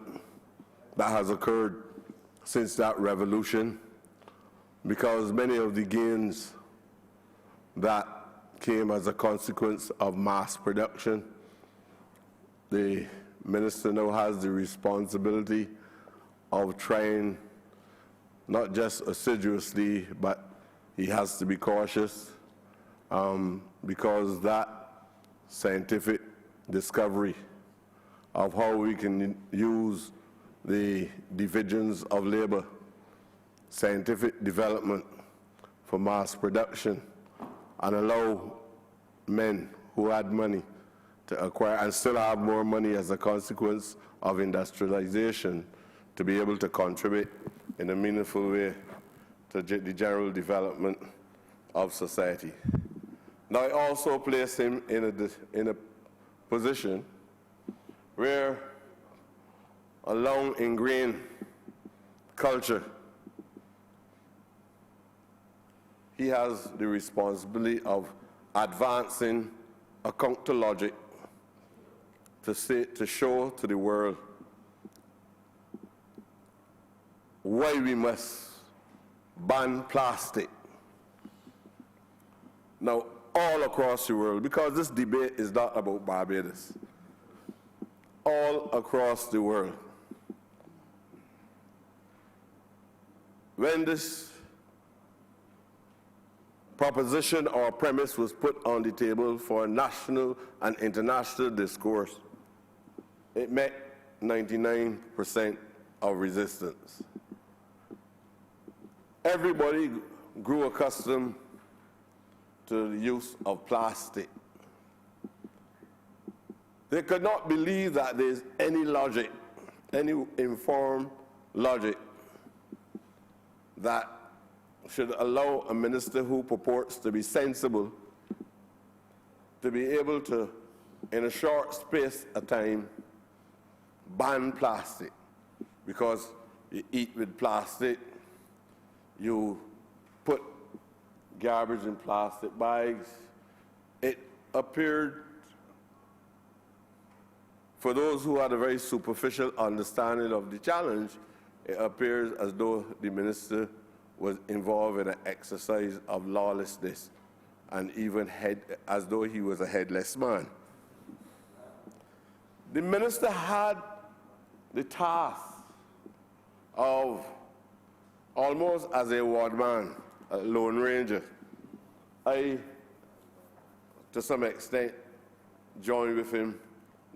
Speaker 8: that has occurred since that revolution, because many of the gains that came as a consequence of mass production, the minister now has the responsibility of trying, not just assiduously, but he has to be cautious, because that scientific discovery of how we can use the divisions of labor, scientific development for mass production, and allow men who had money to acquire and still have more money as a consequence of industrialization to be able to contribute in a meaningful way to the general development of society. Now, I also place him in a position where a long ingrained culture, he has the responsibility of advancing a counter logic to show to the world why we must ban plastic. Now, all across the world, because this debate is not about Barbados, all across the world, when this proposition or premise was put on the table for national and international discourse, it met 99% of resistance. Everybody grew accustomed to the use of plastic. They could not believe that there's any logic, any informed logic that should allow a minister who purports to be sensible to be able to, in a short space of time, ban plastic. Because you eat with plastic, you put garbage in plastic bags. It appeared, for those who had a very superficial understanding of the challenge, it appears as though the minister was involved in an exercise of lawlessness, and even as though he was a headless man. The minister had the task of, almost as a ward man, a lone ranger. I, to some extent, joined with him,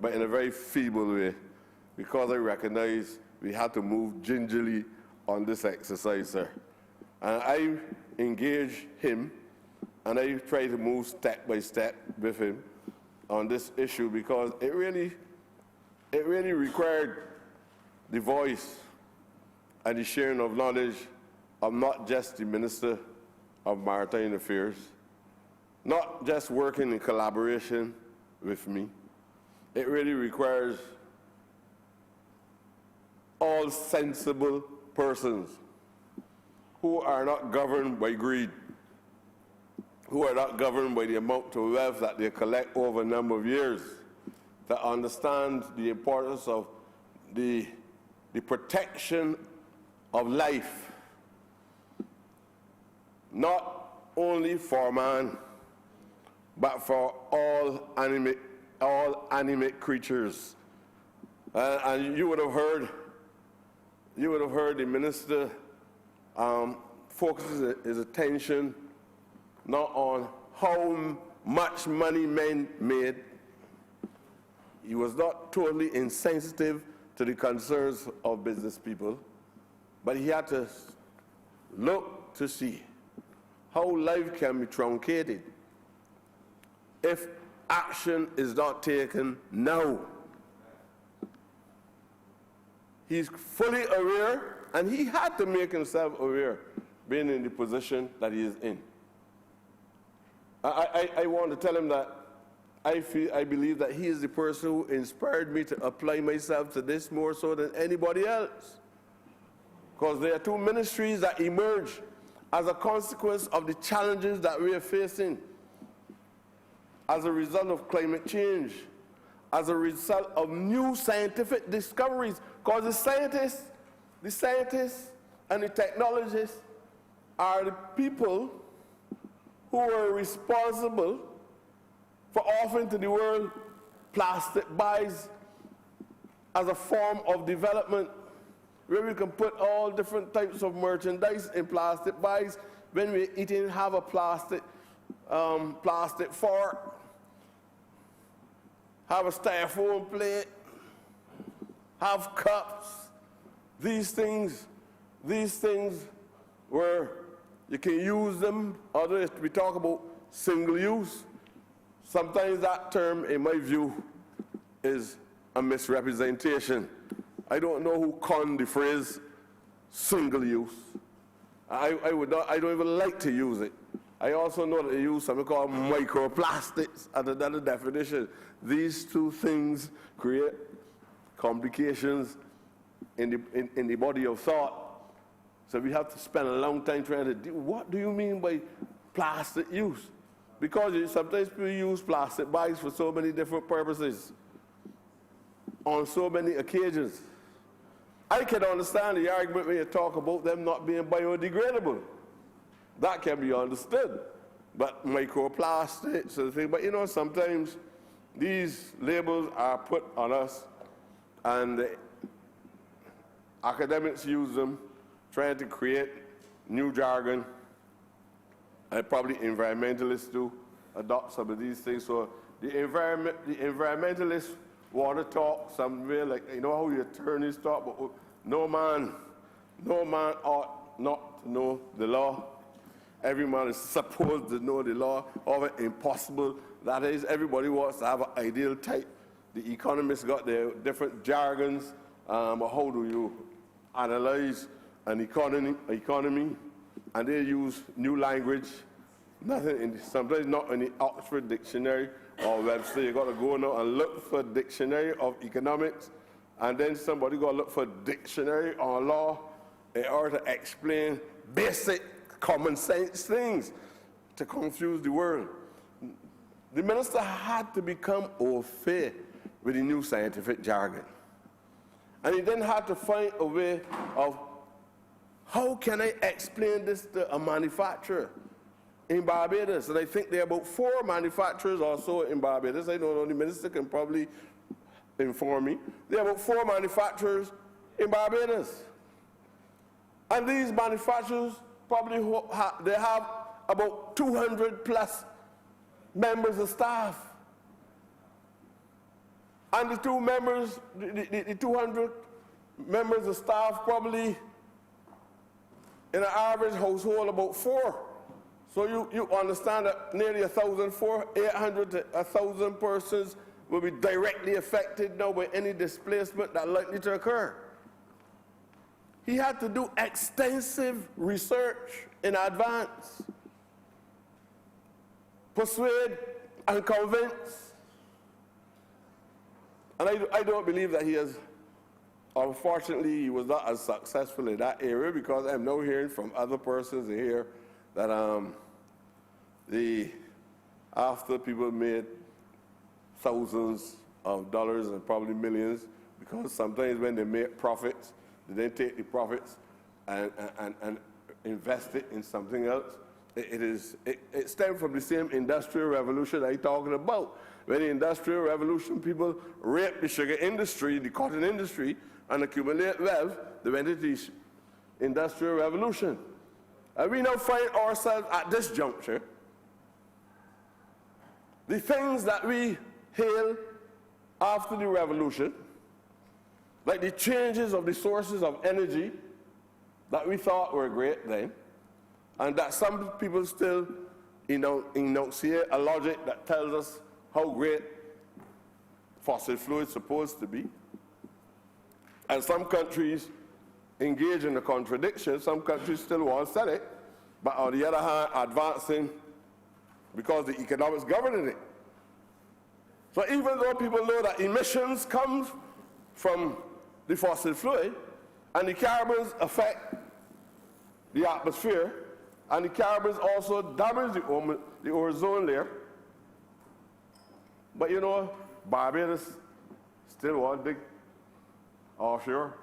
Speaker 8: but in a very feeble way, because I recognized we had to move gingerly on this exercise, sir. And I engage him, and I try to move step by step with him on this issue because it really required the voice and the sharing of knowledge of not just the Minister of Maritime Affairs, not just working in collaboration with me. It really requires all sensible persons who are not governed by greed, who are not governed by the amount of wealth that they collect over a number of years, that understand the importance of the protection of life, not only for man, but for all animate creatures. And you would have heard the minister focuses his attention not on how much money men made. He was not totally insensitive to the concerns of business people, but he had to look to see how life can be truncated if action is not taken now. He's fully aware, and he had to make himself aware, being in the position that he is in. I want to tell him that I believe that he is the person who inspired me to apply myself to this more so than anybody else. Because there are two ministries that emerge as a consequence of the challenges that we are facing as a result of climate change, as a result of new scientific discoveries. Because the scientists and the technologists are the people who are responsible for offering to the world plastic bags as a form of development, where we can put all different types of merchandise in plastic bags. When we're eating, have a plastic fork, have a styrofoam plate, have cups. These things where you can use them, others we talk about single use. Sometimes that term, in my view, is a misrepresentation. I don't know who coined the phrase single use. I don't even like to use it. I also know that they use something called microplastics as another definition. These two things create complications in the body of thought. So we have to spend a long time trying to do, what do you mean by plastic use? Because sometimes people use plastic bags for so many different purposes, on so many occasions. I can understand the argument when you talk about them not being biodegradable. That can be understood. But microplastics and things, but you know, sometimes these labels are put on us, and academics use them, trying to create new jargon, and probably environmentalists do adopt some of these things. So the environmentalists want to talk somewhere like, you know how the attorneys talk, but no man ought not to know the law. Every man is supposed to know the law, however impossible that is. Everybody wants to have an ideal type. The economists got their different jargons. How do you analyze an economy? And they use new language, sometimes not in the Oxford Dictionary or Webster. You got to go now and look for dictionary of economics, and then somebody got to look for dictionary on law in order to explain basic common sense things to confuse the world. The minister had to become au fait with the new scientific jargon. And he then had to find a way of, how can I explain this to a manufacturer in Barbados? And I think there are about 4 manufacturers or so in Barbados. I don't know, the minister can probably inform me. There are about 4 manufacturers in Barbados. And these manufacturers probably they have about 200 plus members of staff. And the 200 members of staff probably in an average household about 4. So you understand that nearly 800 to 1,000 persons will be directly affected now by any displacement that's likely to occur. He had to do extensive research in advance, persuade and convince. And I don't believe that he has, unfortunately, he was not as successful in that area, because I'm now hearing from other persons here that after people made thousands of dollars and probably millions, because sometimes when they make profits, they then take the profits and invest it in something else. It stemmed from the same industrial revolution I'm talking about. When the industrial revolution, people raped the sugar industry, the cotton industry, and accumulate wealth, they went into the industrial revolution. And we now find ourselves at this juncture. The things that we hailed after the revolution, like the changes of the sources of energy that we thought were great then, and that some people still enunciate a logic that tells us how great fossil fuel is supposed to be. And some countries engage in the contradiction. Some countries still want to sell it, but on the other hand, advancing because the economics governing it. So even though people know that emissions come from the fossil fuel, and the carbons affect the atmosphere, and the carbons also damage the ozone layer. But you know, Barbados still want to dig offshore.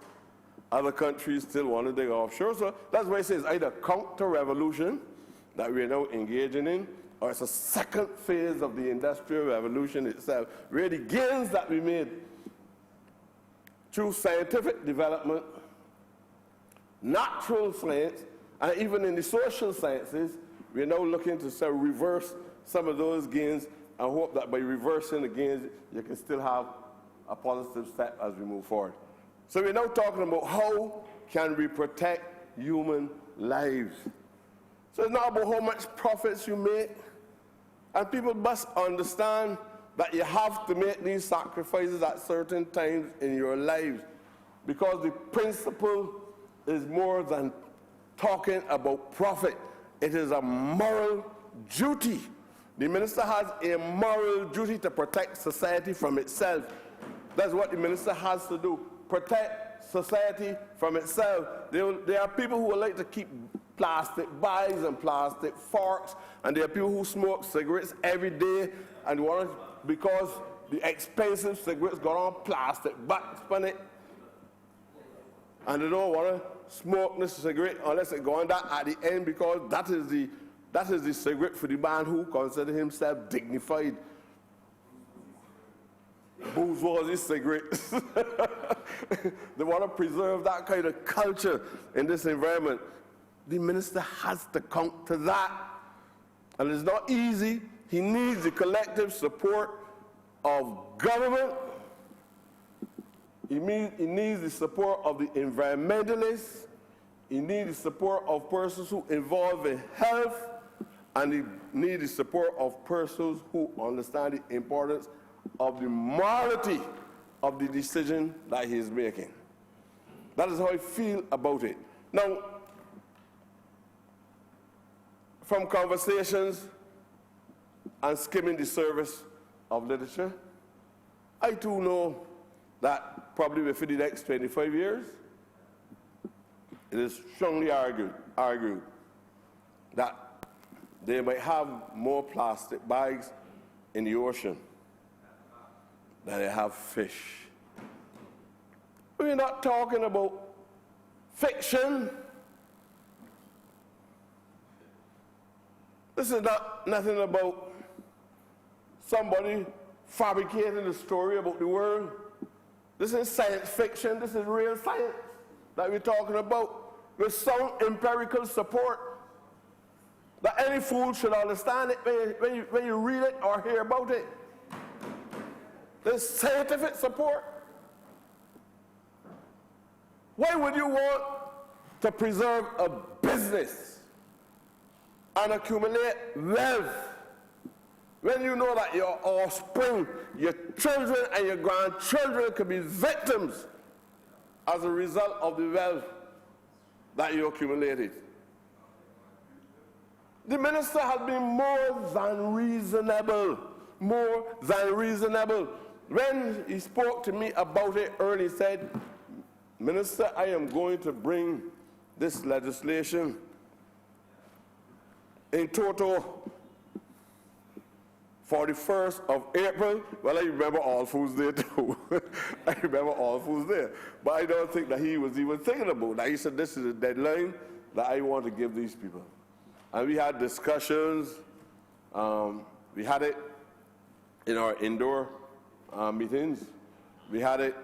Speaker 8: Other countries still want to dig offshore. So that's why it says either counter-revolution that we're now engaging in, or it's a second phase of the Industrial Revolution itself, where the gains that we made through scientific development, natural science, and even in the social sciences, we're now looking to reverse some of those gains, and hope that by reversing the gains, you can still have a positive step as we move forward. So we're now talking about how can we protect human lives. So it's not about how much profits you make. And people must understand that you have to make these sacrifices at certain times in your lives, because the principle is more than talking about profit. It is a moral duty. The minister has a moral duty to protect society from itself. That's what the minister has to do, protect society from itself. There are people who would like to keep plastic bags and plastic forks, and there are people who smoke cigarettes every day, and because the expensive cigarettes got on plastic butts on it, and they don't want to smoke this cigarette unless it go on that at the end, because that is the cigarette for the man who considers himself dignified. Bourgeoisie cigarettes. They want to preserve that kind of culture in this environment. The minister has to come to that. And it's not easy. He needs the collective support of government. He needs the support of the environmentalists. He needs the support of persons who involve in health. And he needs the support of persons who understand the importance of the morality of the decision that he is making. That is how I feel about it. Now, from conversations and skimming the surface of literature, I too know that probably within the next 25 years, it is strongly argued that they might have more plastic bags in the ocean than they have fish. We're not talking about fiction. This is nothing about somebody fabricating a story about the world. This is science fiction. This is real science that we're talking about, with sound empirical support that any fool should understand it when you read it or hear about it. There's scientific support. Why would you want to preserve 1 business and accumulate wealth when you know that your offspring, your children and your grandchildren could be victims as a result of the wealth that you accumulated? The minister has been more than reasonable, When he spoke to me about it earlier, he said, Minister, I am going to bring this legislation in total for the 1st of April. Well, I remember All Fools Day too. I remember All Fools Day. But I don't think that he was even thinking about that. He said, this is a deadline that I want to give these people. And we had discussions. We had it in our indoor meetings. We had it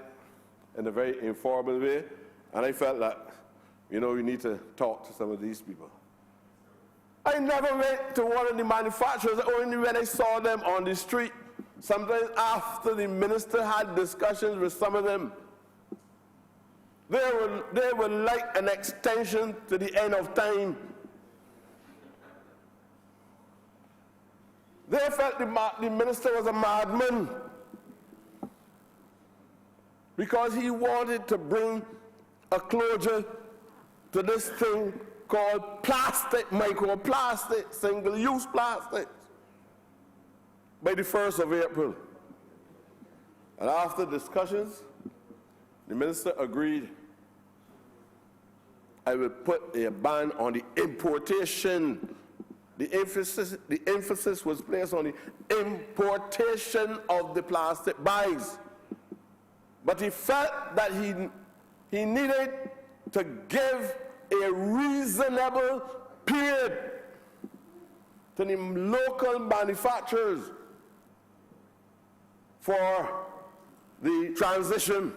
Speaker 8: in a very informal way. And I felt that, we need to talk to some of these people. I never went to one of the manufacturers, only when I saw them on the street. Sometimes after the minister had discussions with some of them, they were like an extension to the end of time. They felt the minister was a madman because he wanted to bring a closure to this thing called plastic, microplastic, single-use plastics by the 1st of April. And after discussions, the minister agreed I would put a ban on the importation. The emphasis was placed on the importation of the plastic bags. But he felt that he needed to give a reasonable period to the local manufacturers for the transition.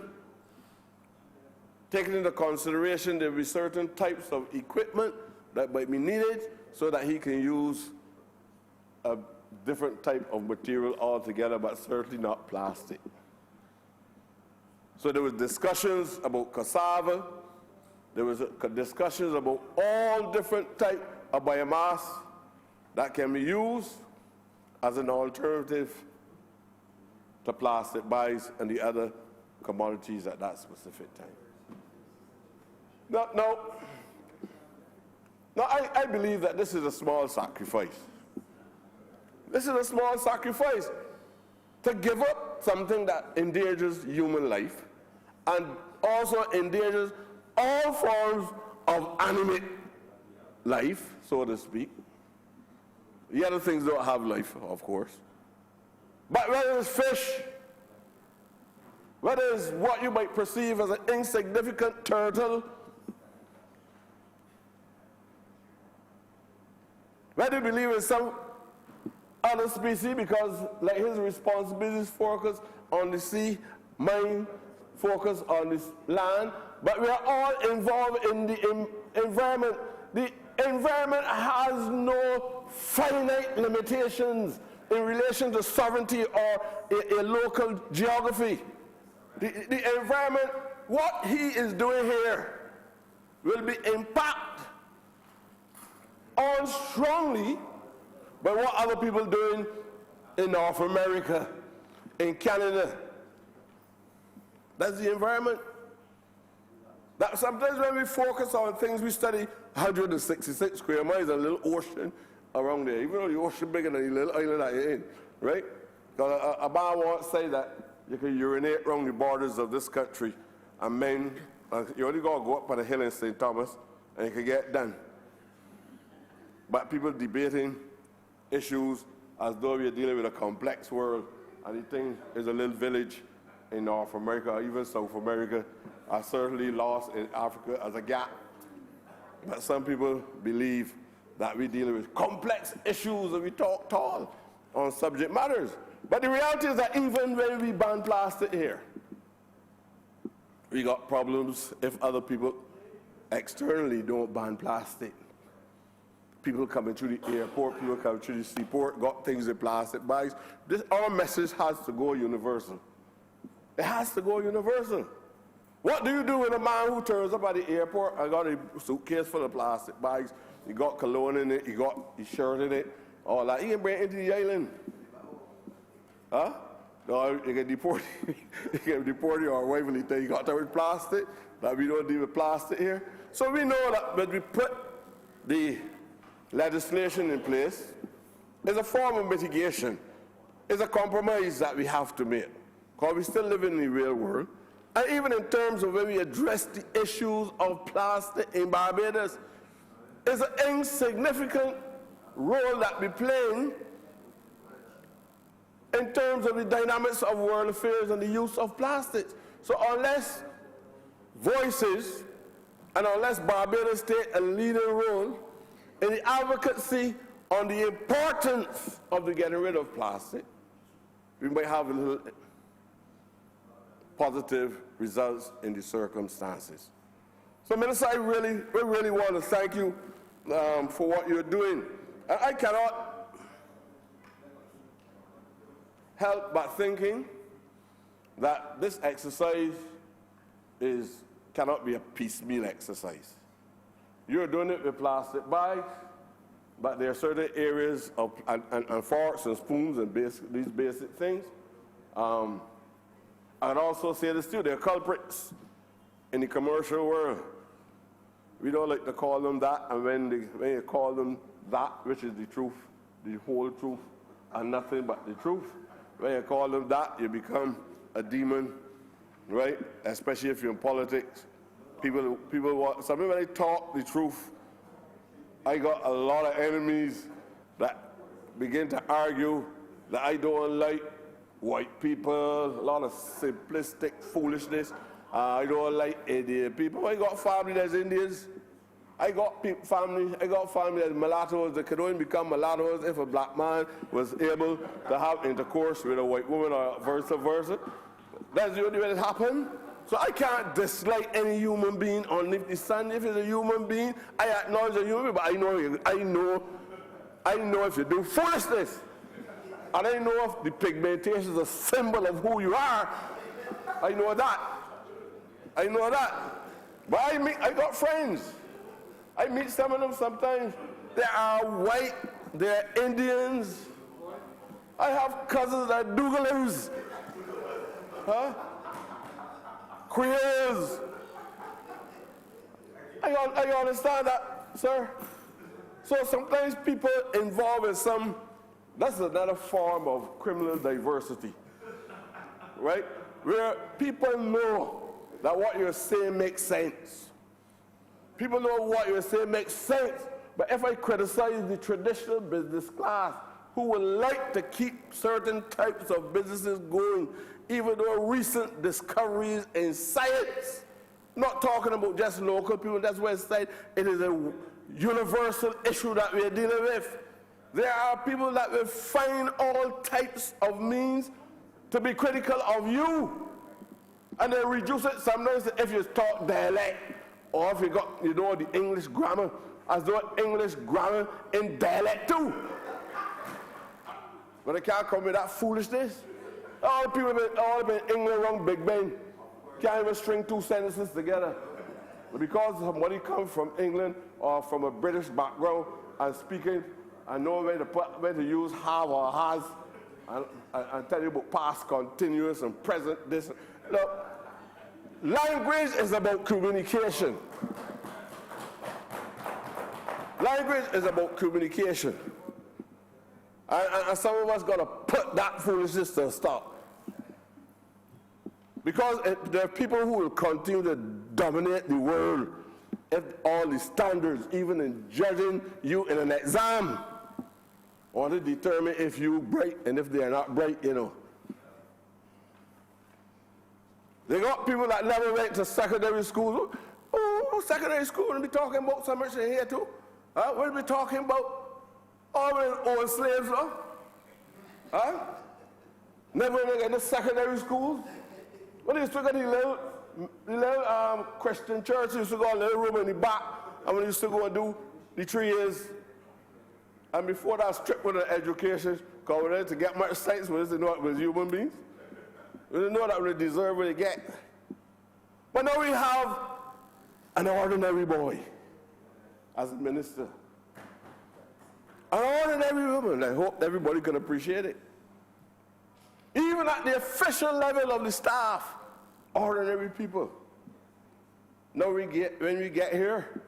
Speaker 8: Taking into consideration there will be certain types of equipment that might be needed so that he can use a different type of material altogether, but certainly not plastic. So there was discussions about cassava. There was discussions about all different types of biomass that can be used as an alternative to plastic bags and the other commodities at that specific time. No, I believe that this is a small sacrifice. This is a small sacrifice to give up something that endangers human life and also endangers all forms of animate life, so to speak. The other things don't have life, of course. But whether it's fish, whether it's what you might perceive as an insignificant turtle, whether you believe in some other species because like his responsibilities focus on the sea, mine focus on this land, but we are all involved in the environment. The environment has no finite limitations in relation to sovereignty or a local geography. The environment, what he is doing here will be impacted on strongly by what other people are doing in North America, in Canada. That's the environment. That sometimes when we focus on things, we study 166 square miles, a little ocean around there, even though the ocean bigger than the little island that you're in, right? Because a man won't say that you can urinate around the borders of this country, and men, you only got to go up on the hill in St. Thomas, and you can get done. But people debating issues as though we're dealing with a complex world, and the thing is a little village in North America, or even South America, are certainly lost in Africa as a gap. But some people believe that we're dealing with complex issues and we talk tall on subject matters. But the reality is that even when we ban plastic here, we got problems if other people externally don't ban plastic. People coming through the airport, people coming through the seaport, got things in plastic bags. Our message has to go universal. It has to go universal. What do you do with a man who turns up at the airport and got a suitcase full of plastic bags? He got cologne in it, he got his shirt in it, all that. He can bring it into the island. Huh? No, you can deport you can deport you or whatever you think. You got to with plastic, that we don't deal with plastic here. So we know that when we put the legislation in place, it's a form of mitigation. It's a compromise that we have to make, because we still live in the real world. And even in terms of when we address the issues of plastic in Barbados, it's an insignificant role that we're playing in terms of the dynamics of world affairs and the use of plastics. So unless voices and unless Barbados take a leading role in the advocacy on the importance of the getting rid of plastic, we might have a little positive results in the circumstances. So, Minister, we really want to thank you for what you're doing. And I cannot help but thinking that this exercise cannot be a piecemeal exercise. You're doing it with plastic bags, but there are certain areas of and forks and spoons and these basic things. I'd also say this too, there are culprits in the commercial world. We don't like to call them that, and when you call them that, which is the truth, the whole truth, and nothing but the truth, when you call them that, you become a demon, right? Especially if you're in politics. People want, some people, when they talk the truth, I got a lot of enemies that begin to argue that I don't like white people, a lot of simplistic foolishness. I don't like Indian people. I got family that's Indians. I got family that's mulattoes that could only become mulattoes if a black man was able to have intercourse with a white woman or vice versa. That's the only way it happened. So I can't dislike any human being underneath the sun. If it's a human being, I acknowledge a human being, but I know if you do foolishness, and I know if the pigmentation is a symbol of who you are, I know that. But I got friends. I meet some of them sometimes. They are white, they're Indians. I have cousins that are Dougalers. Huh? Creoles. I understand that, sir. So sometimes people involved in that's another form of criminal diversity, right? Where people know that what you're saying makes sense. People know what you're saying makes sense. But if I criticize the traditional business class who would like to keep certain types of businesses going, even though recent discoveries in science, not talking about just local people, that's where it's said it is a universal issue that we're dealing with. There are people that will find all types of means to be critical of you. And they reduce it sometimes if you talk dialect, or if you know the English grammar, as though English grammar in dialect too. But they can't come with that foolishness. All the people all in England around Big Ben can't even string two sentences together. But because somebody comes from England or from a British background and speaking and know where to use have or has, and tell you about past continuous and present this. Look, language is about communication. Language is about communication. And some of us got to put that foolishness to a stop. Because there are people who will continue to dominate the world if all the standards, even in judging you in an exam, want to determine if you're bright and if they're not bright, you know. They got people that never went to secondary school. Oh, secondary school, we'll be talking about so much in here too. We'll be talking about all the old slaves, huh? Never went to secondary school. When they used to go to the little Christian church, they used to go a little room in the back, and when they used to go and do the 3 years. And before that stripped with the education, because we didn't to get much sense, we didn't know it was human beings. We didn't know that we deserve what they get. But now we have an ordinary boy as a minister. An ordinary woman. I hope everybody can appreciate it. Even at the official level of the staff, ordinary people. Now when we get here,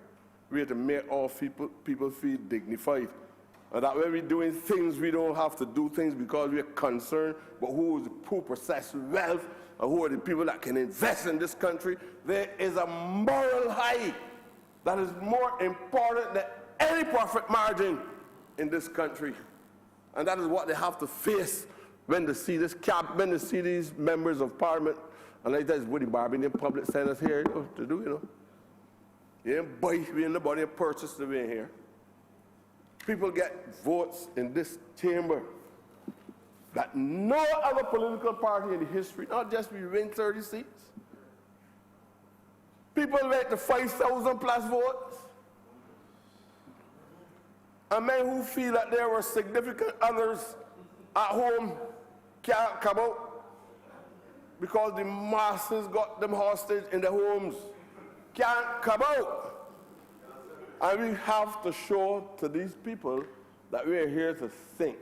Speaker 8: we have to make all people feel dignified. And that when we're doing things, we don't have to do things because we're concerned about who possess wealth and who are the people that can invest in this country. There is a moral high that is more important than any profit margin in this country. And that is what they have to face when they see when they see these members of parliament. And like that's what the Barbadian public sent us here to do, you know. You didn't buy, we didn't nobody purchase to be in here. People get votes in this chamber that no other political party in the history, not just we win 30 seats. People went to 5,000 plus votes. And men who feel that there were significant others at home can't come out because the masses got them hostage in their homes. Can't come out. And we have to show to these people that we are here to think.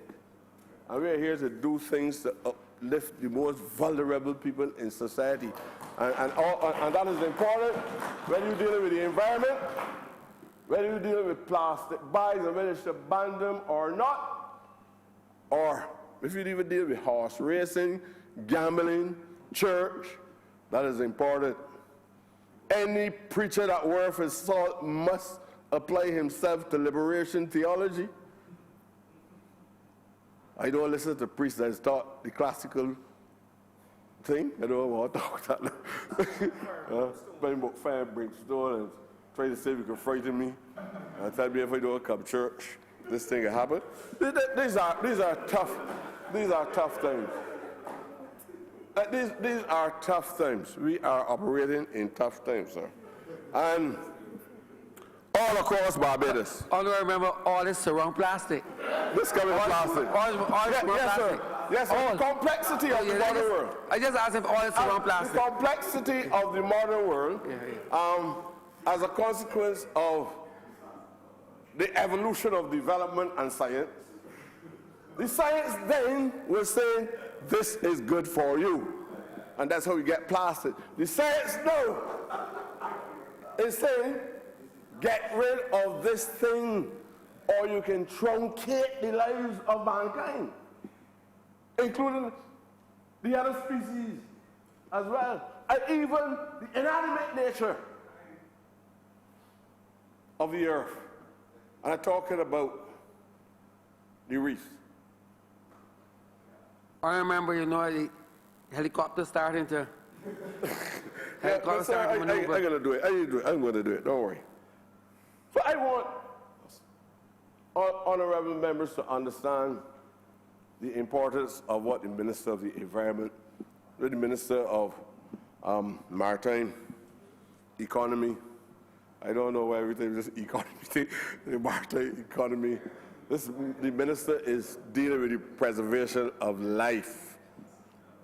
Speaker 8: And we are here to do things to uplift the most vulnerable people in society. And that is important when you're dealing with the environment, whether you're dealing with plastic bags and whether you should ban them or not, or if you even deal with horse racing, gambling, church, that is important. Any preacher that worth his salt must apply himself to liberation theology. I don't listen to priests that taught the classical thing. I don't want to talk that. Playing about fire, brimstone, and try to say you can frighten me. And tell me if I don't come to church, this thing will happen. These are tough. These are tough times. These are tough times. We are operating in tough times, sir. And all across Barbados.
Speaker 2: Although remember, all this surround plastic.
Speaker 8: This coming plastic.
Speaker 2: All
Speaker 8: yes,
Speaker 2: plastic.
Speaker 8: sir. Yes, sir. The complexity of the modern world.
Speaker 2: I just asked if all this surround plastic.
Speaker 8: The complexity of the modern world, as a consequence of the evolution of development and science, the science then will say, this is good for you. And that's how you get plastic. The science now is saying, get rid of this thing, or you can truncate the lives of mankind, including the other species as well, and even the inanimate nature of the earth. And I'm talking about the reefs.
Speaker 2: I remember, you know, the helicopter starting to... helicopter starting to maneuver.
Speaker 8: I'm going to do it. I'm going to do it. Don't worry. So I want honorable members to understand the importance of what the Minister of the Environment, the Minister of Maritime, Economy, I don't know why everything is just economy, the maritime economy. The Minister is dealing with the preservation of life.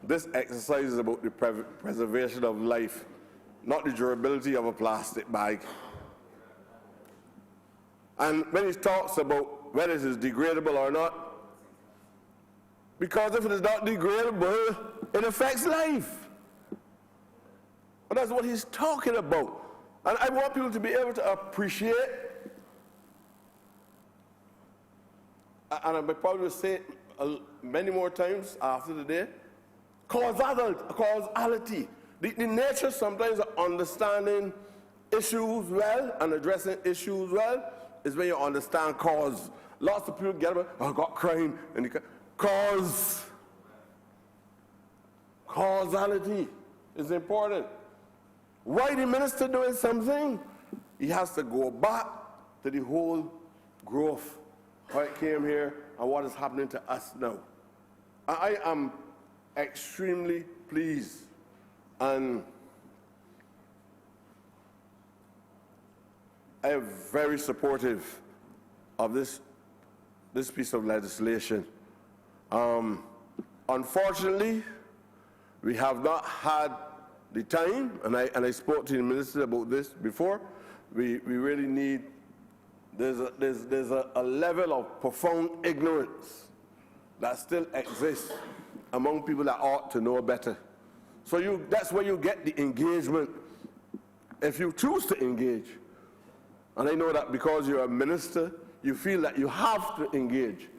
Speaker 8: This exercise is about the preservation of life, not the durability of a plastic bag. And when he talks about whether it is degradable or not, because if it is not degradable, it affects life. And that's what he's talking about. And I want people to be able to appreciate, and I probably will say it many more times after the day, causality. The nature sometimes of understanding issues well and addressing issues well is when you understand cause. Lots of people get about, oh, I got crime, and you causality is important. Why the minister doing something? He has to go back to the whole growth, how it came here, and what is happening to us now. I am extremely pleased and I am very supportive of this piece of legislation. Unfortunately, we have not had the time, and I spoke to the minister about this before, we really need, there's a level of profound ignorance that still exists among people that ought to know better. So that's where you get the engagement, if you choose to engage. And I know that because you're a minister, you feel that you have to engage.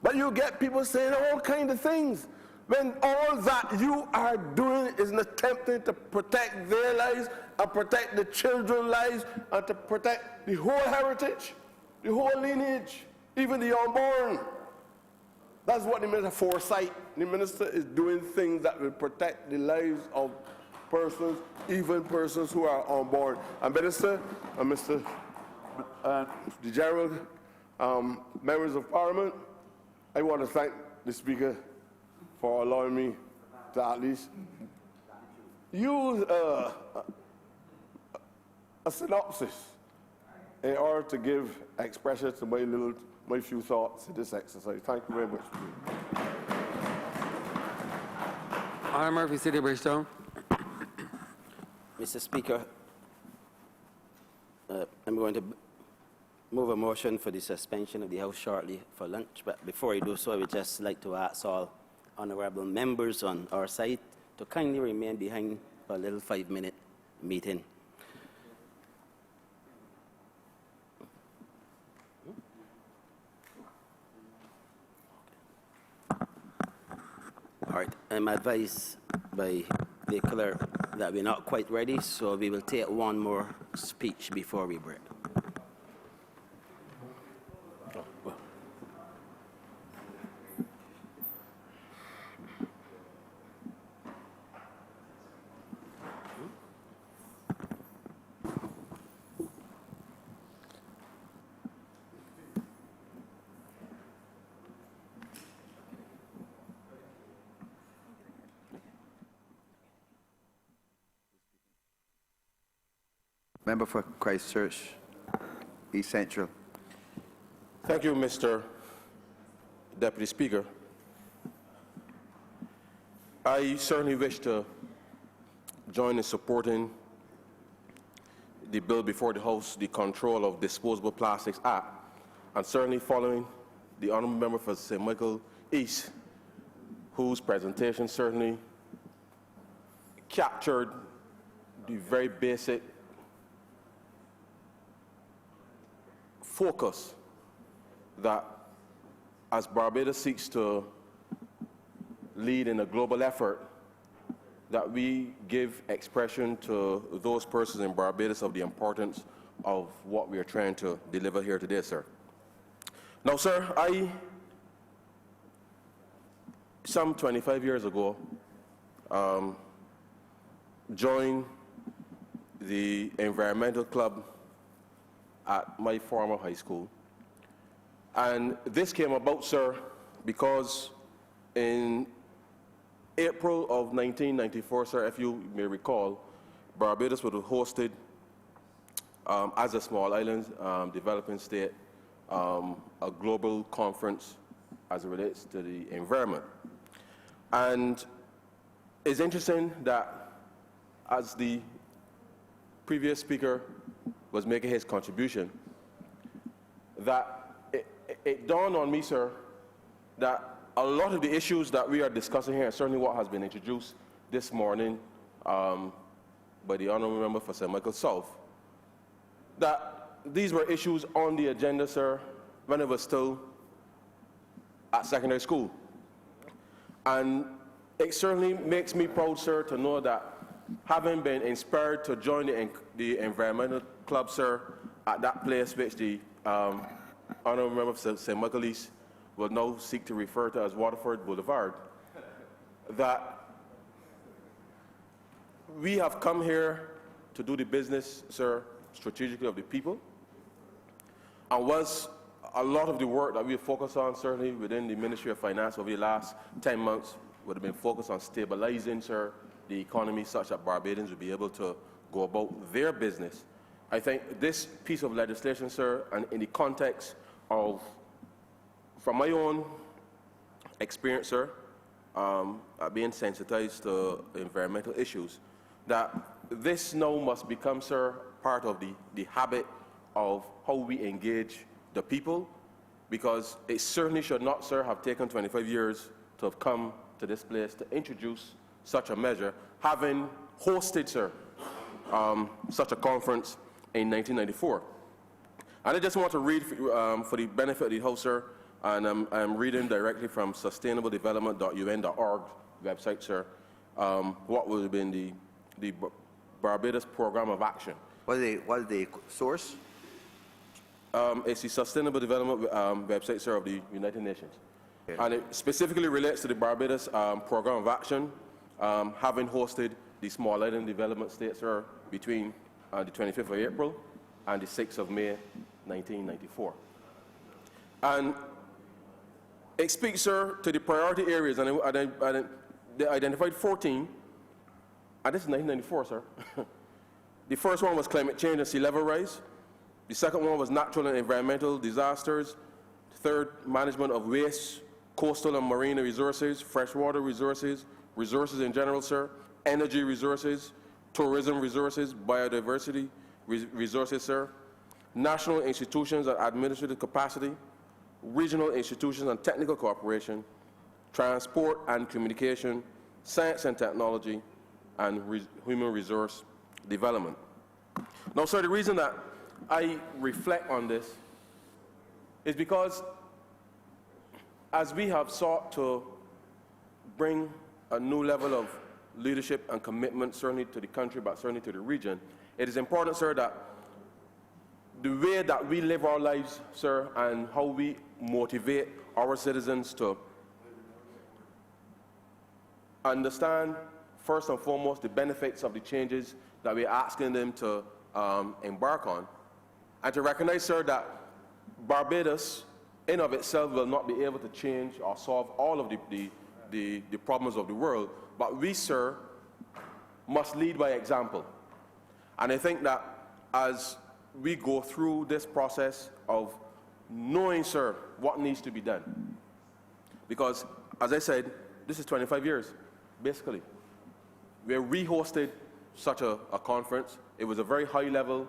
Speaker 8: But you get people saying all kinds of things, when all that you are doing is attempting to protect their lives and protect the children's lives and to protect the whole heritage, the whole lineage, even the unborn. That's what the minister foresight. The minister is doing things that will protect the lives of persons, even persons who are unborn. And Minister, and Mr. The General, members of Parliament, I want to thank the Speaker for allowing me to at least use a synopsis in order to give expression to my few thoughts in this exercise. Thank you very much.
Speaker 2: Honourable Murphy, City of Bridgetown.
Speaker 3: Mr. Speaker, I'm going to move a motion for the suspension of the House shortly for lunch, but before I do so, I would just like to ask all honourable members on our side to kindly remain behind for a little 5-minute meeting. All right, I'm advised by the clerk that we're not quite ready, so we will take one more speech before we break.
Speaker 9: Member for Christchurch, East Central.
Speaker 10: Thank you, Mr. Deputy Speaker. I certainly wish to join in supporting the bill before the House, the Control of Disposable Plastics Act, and certainly following the Honourable Member for St. Michael East, whose presentation certainly captured the very basic focus that as Barbados seeks to lead in a global effort, that we give expression to those persons in Barbados of the importance of what we are trying to deliver here today, sir. Now, sir, some 25 years ago, joined the environmental club at my former high school. And this came about, sir, because in April of 1994, sir, if you may recall, Barbados was hosted as a small island developing state, a global conference as it relates to the environment. And it's interesting that as the previous speaker was making his contribution, that it dawned on me, sir, that a lot of the issues that we are discussing here, certainly what has been introduced this morning by the Honourable Member for St. Michael South, that these were issues on the agenda, sir, when it was still at secondary school. And it certainly makes me proud, sir, to know that having been inspired to join the environmental club, sir, at that place which the Honourable Member for St. Michael East will now seek to refer to as Waterford Boulevard, that we have come here to do the business, sir, strategically of the people. And was a lot of the work that we focused on, certainly within the Ministry of Finance over the last 10 months, would have been focused on stabilizing, sir, the economy such that Barbadians would be able to go about their business. I think this piece of legislation, sir, and in the context of, from my own experience, sir, being sensitized to environmental issues, that this now must become, sir, part of the habit of how we engage the people, because it certainly should not, sir, have taken 25 years to have come to this place to introduce such a measure, having hosted, sir, such a conference in 1994. And I just want to read for the benefit of the House, sir, and I'm reading directly from sustainabledevelopment.un.org website, sir, what would have been the Barbados Program of Action.
Speaker 9: What is the source?
Speaker 10: It's the Sustainable Development website, sir, of the United Nations. Okay. And it specifically relates to the Barbados Program of Action, having hosted the Small Island Development States, sir, between the 25th of April and the 6th of May, 1994. And it speaks, sir, to the priority areas, and they identified 14, and this is 1994, sir. The first one was climate change and sea level rise. The second one was natural and environmental disasters. Third, management of waste, coastal and marine resources, freshwater resources, resources in general, sir, energy resources, tourism resources, biodiversity resources, sir, national institutions and administrative capacity, regional institutions and technical cooperation, transport and communication, science and technology, and human resource development. Now, sir, the reason that I reflect on this is because as we have sought to bring a new level of leadership and commitment, certainly to the country, but certainly to the region, it is important, sir, that the way that we live our lives, sir, and how we motivate our citizens to understand, first and foremost, the benefits of the changes that we're asking them to embark on, and to recognize, sir, that Barbados, in of itself, will not be able to change or solve all of the problems of the world, but we, sir, must lead by example. And I think that as we go through this process of knowing, sir, what needs to be done, because, as I said, this is 25 years, basically, where we hosted such a conference. It was a very high-level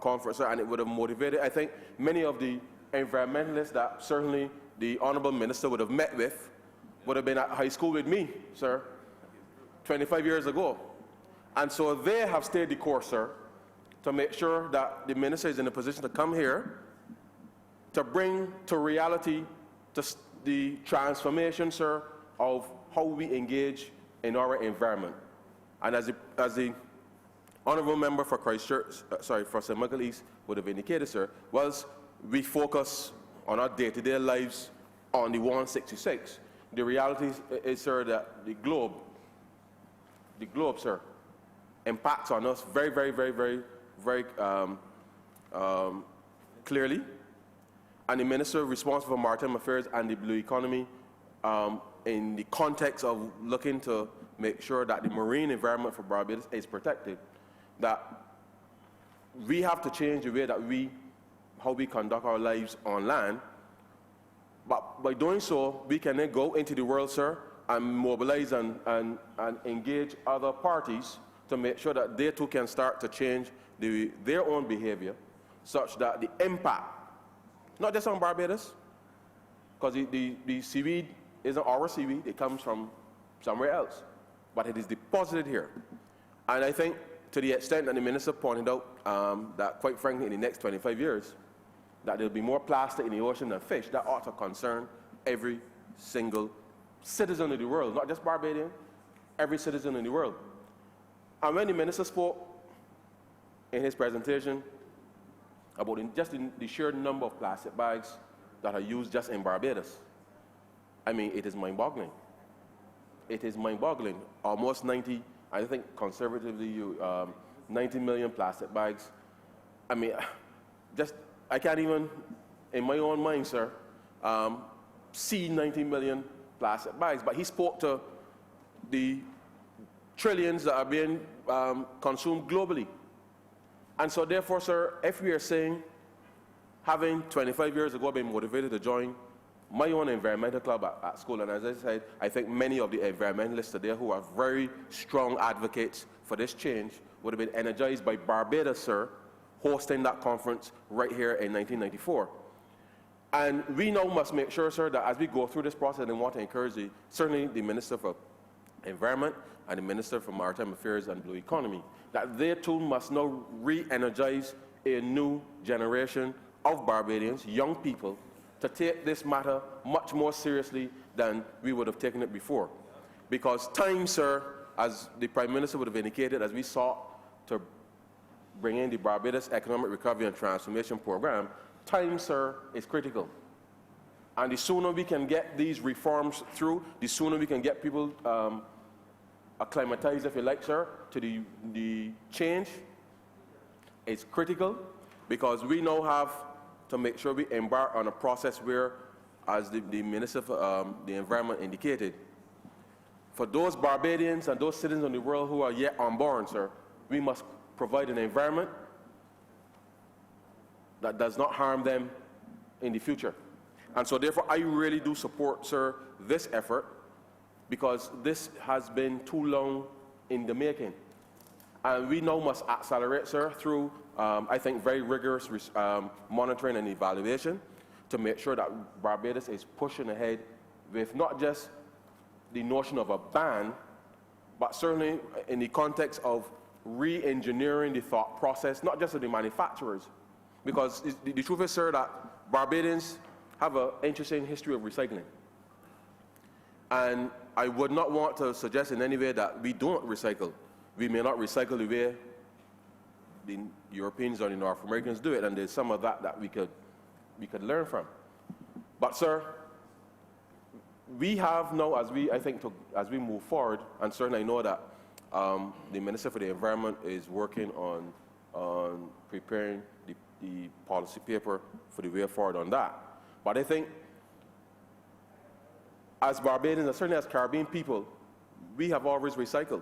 Speaker 10: conference, sir, and it would have motivated, I think, many of the environmentalists that certainly the Honourable Minister would have met with, would have been at high school with me, sir, 25 years ago. And so they have stayed the course, sir, to make sure that the Minister is in a position to come here to bring to reality the transformation, sir, of how we engage in our environment. And as the Honourable Member for Christchurch, for St. Michael East would have indicated, sir, was we focus on our day-to-day lives on the 166. The reality is, sir, that the globe, sir, impacts on us very, very, very, very, very clearly. And the Minister responsible for Maritime Affairs and the Blue Economy, in the context of looking to make sure that the marine environment for Barbados is protected, that we have to change the way that how we conduct our lives on land. But by doing so, we can then go into the world, sir, and mobilize and engage other parties to make sure that they too can start to change their own behavior, such that the impact, not just on Barbados, because the seaweed isn't our seaweed, it comes from somewhere else, but it is deposited here. And I think to the extent that the Minister pointed out that, quite frankly, in the next 25 years, that there'll be more plastic in the ocean than fish, that ought to concern every single citizen of the world, not just Barbadian, every citizen in the world. And when the Minister spoke in his presentation about just the sheer number of plastic bags that are used just in Barbados, I mean, it is mind-boggling. It is mind-boggling. Almost 90, I think conservatively, 90 million plastic bags. I mean, I can't even, in my own mind, sir, see 90 million plastic bags. But he spoke to the trillions that are being consumed globally. And so therefore, sir, if we are saying, having 25 years ago been motivated to join my own environmental club at school, and as I said, I think many of the environmentalists today who are very strong advocates for this change would have been energized by Barbados, sir, hosting that conference right here in 1994. And we now must make sure, sir, that as we go through this process, and want to encourage certainly the Minister for Environment and the Minister for Maritime Affairs and Blue Economy, that they too must now re-energize a new generation of Barbadians, young people, to take this matter much more seriously than we would have taken it before. Because time, sir, as the Prime Minister would have indicated, as we sought to bring in the Barbados Economic Recovery and Transformation Program, time, sir, is critical. And the sooner we can get these reforms through, the sooner we can get people acclimatized, if you like, sir, to the change, it's critical, because we now have to make sure we embark on a process where, as the Minister for the Environment indicated, for those Barbadians and those citizens of the world who are yet unborn, sir, we must provide an environment that does not harm them in the future. And so therefore, I really do support, sir, this effort, because this has been too long in the making. And we now must accelerate, sir, through, I think, very rigorous monitoring and evaluation to make sure that Barbados is pushing ahead with not just the notion of a ban, but certainly in the context of re-engineering the thought process, not just of the manufacturers. Because the truth is, sir, that Barbadians have an interesting history of recycling. And I would not want to suggest in any way that we don't recycle. We may not recycle the way the Europeans or the North Americans do it, and there's some of that we could learn from. But, sir, we have now, as we move forward, and certainly I know that the Minister for the Environment is working on preparing the policy paper for the way forward on that. But I think as Barbadians, and certainly as Caribbean people, we have always recycled,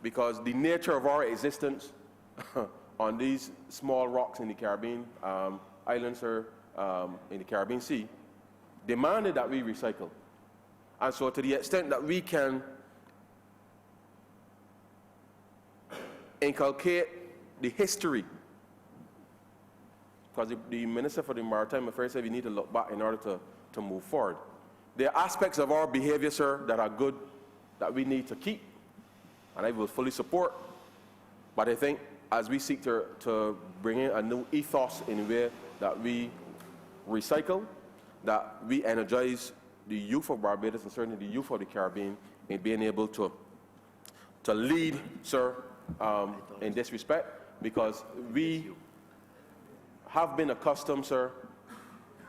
Speaker 10: because the nature of our existence on these small rocks in the Caribbean islands, or in the Caribbean Sea, demanded that we recycle. And so to the extent that we can inculcate the history, because the Minister for the Maritime Affairs said we need to look back in order to move forward. There are aspects of our behavior, sir, that are good, that we need to keep, and I will fully support. But I think as we seek to bring in a new ethos in a way that we recycle, that we energize the youth of Barbados and certainly the youth of the Caribbean in being able to lead, sir, in this respect, because we have been accustomed, sir,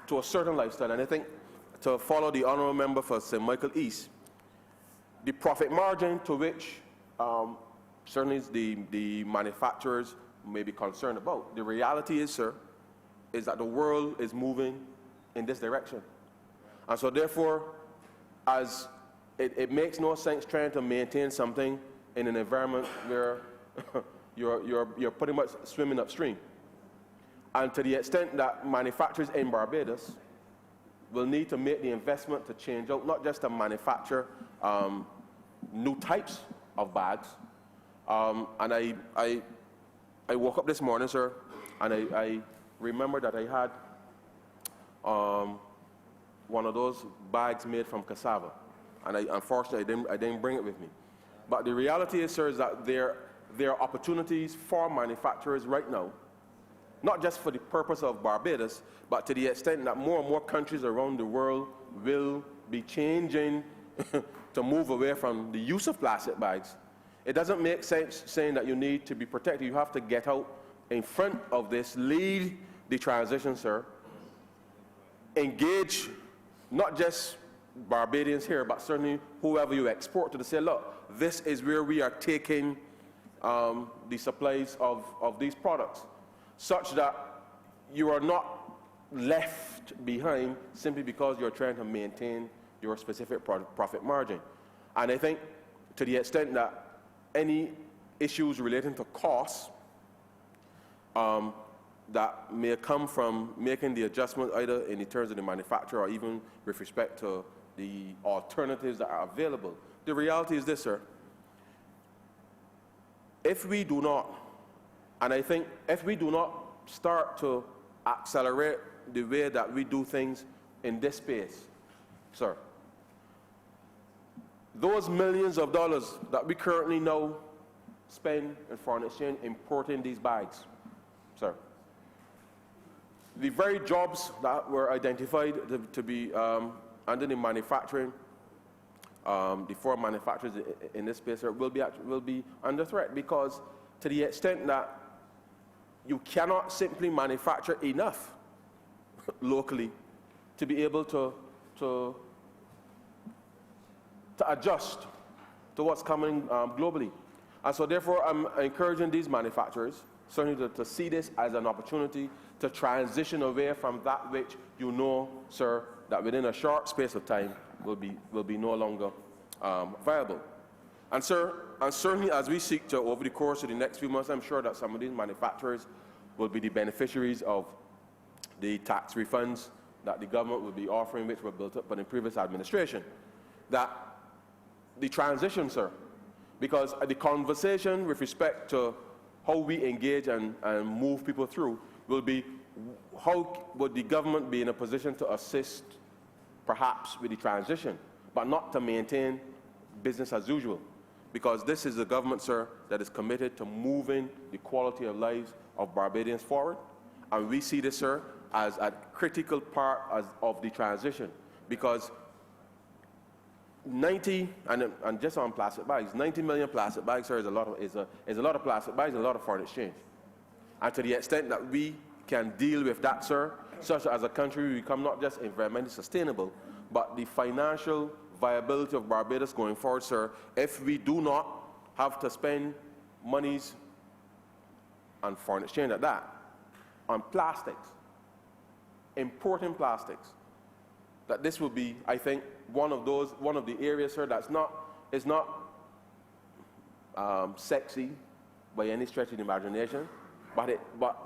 Speaker 10: to a certain lifestyle. And I think, to follow the Honourable Member for St. Michael East, the profit margin to which certainly the manufacturers may be concerned about, the reality is, sir, is that the world is moving in this direction. And so therefore, as it makes no sense trying to maintain something in an environment where you're pretty much swimming upstream. And to the extent that manufacturers in Barbados will need to make the investment to change out, not just to manufacture new types of bags. And I woke up this morning, sir, and I remember that I had one of those bags made from cassava. And unfortunately, I didn't bring it with me. But the reality is, sir, is that there are opportunities for manufacturers right now, not just for the purpose of Barbados, but to the extent that more and more countries around the world will be changing to move away from the use of plastic bags. It doesn't make sense saying that you need to be protected. You have to get out in front of this, lead the transition, sir. Engage not just Barbadians here, but certainly whoever you export to say, look, this is where we are taking the supplies of these products, such that you are not left behind simply because you're trying to maintain your specific profit margin. And I think to the extent that any issues relating to costs that may come from making the adjustment either in the terms of the manufacturer or even with respect to the alternatives that are available. The reality is this, sir. If we do not, and I think if we do not start to accelerate the way that we do things in this space, sir, those millions of dollars that we currently now spend in foreign exchange importing these bags, sir, the very jobs that were identified to be under the manufacturing, the foreign manufacturers in this space, sir, will be under threat, because to the extent that you cannot simply manufacture enough locally to be able to adjust to what's coming globally. And so therefore, I'm encouraging these manufacturers certainly to see this as an opportunity to transition away from that which you know, sir, that within a short space of time will be no longer viable. And sir, and certainly as we seek to, over the course of the next few months, I'm sure that some of these manufacturers will be the beneficiaries of the tax refunds that the government will be offering, which were built up by the previous administration. That the transition, sir, because the conversation with respect to how we engage and move people through will be how would the government be in a position to assist perhaps with the transition, but not to maintain business as usual. Because this is a government, sir, that is committed to moving the quality of lives of Barbadians forward. And we see this, sir, as a critical part of the transition. Because 90, and just on plastic bags, 90 million plastic bags, sir, is a lot of plastic bags and a lot of foreign exchange. And to the extent that we can deal with that, sir, such as a country we become not just environmentally sustainable, but the financial viability of Barbados going forward, sir, if we do not have to spend monies on foreign exchange at that, on plastics, importing plastics, that this will be, I think, one of the areas, sir, is not sexy by any stretch of the imagination, but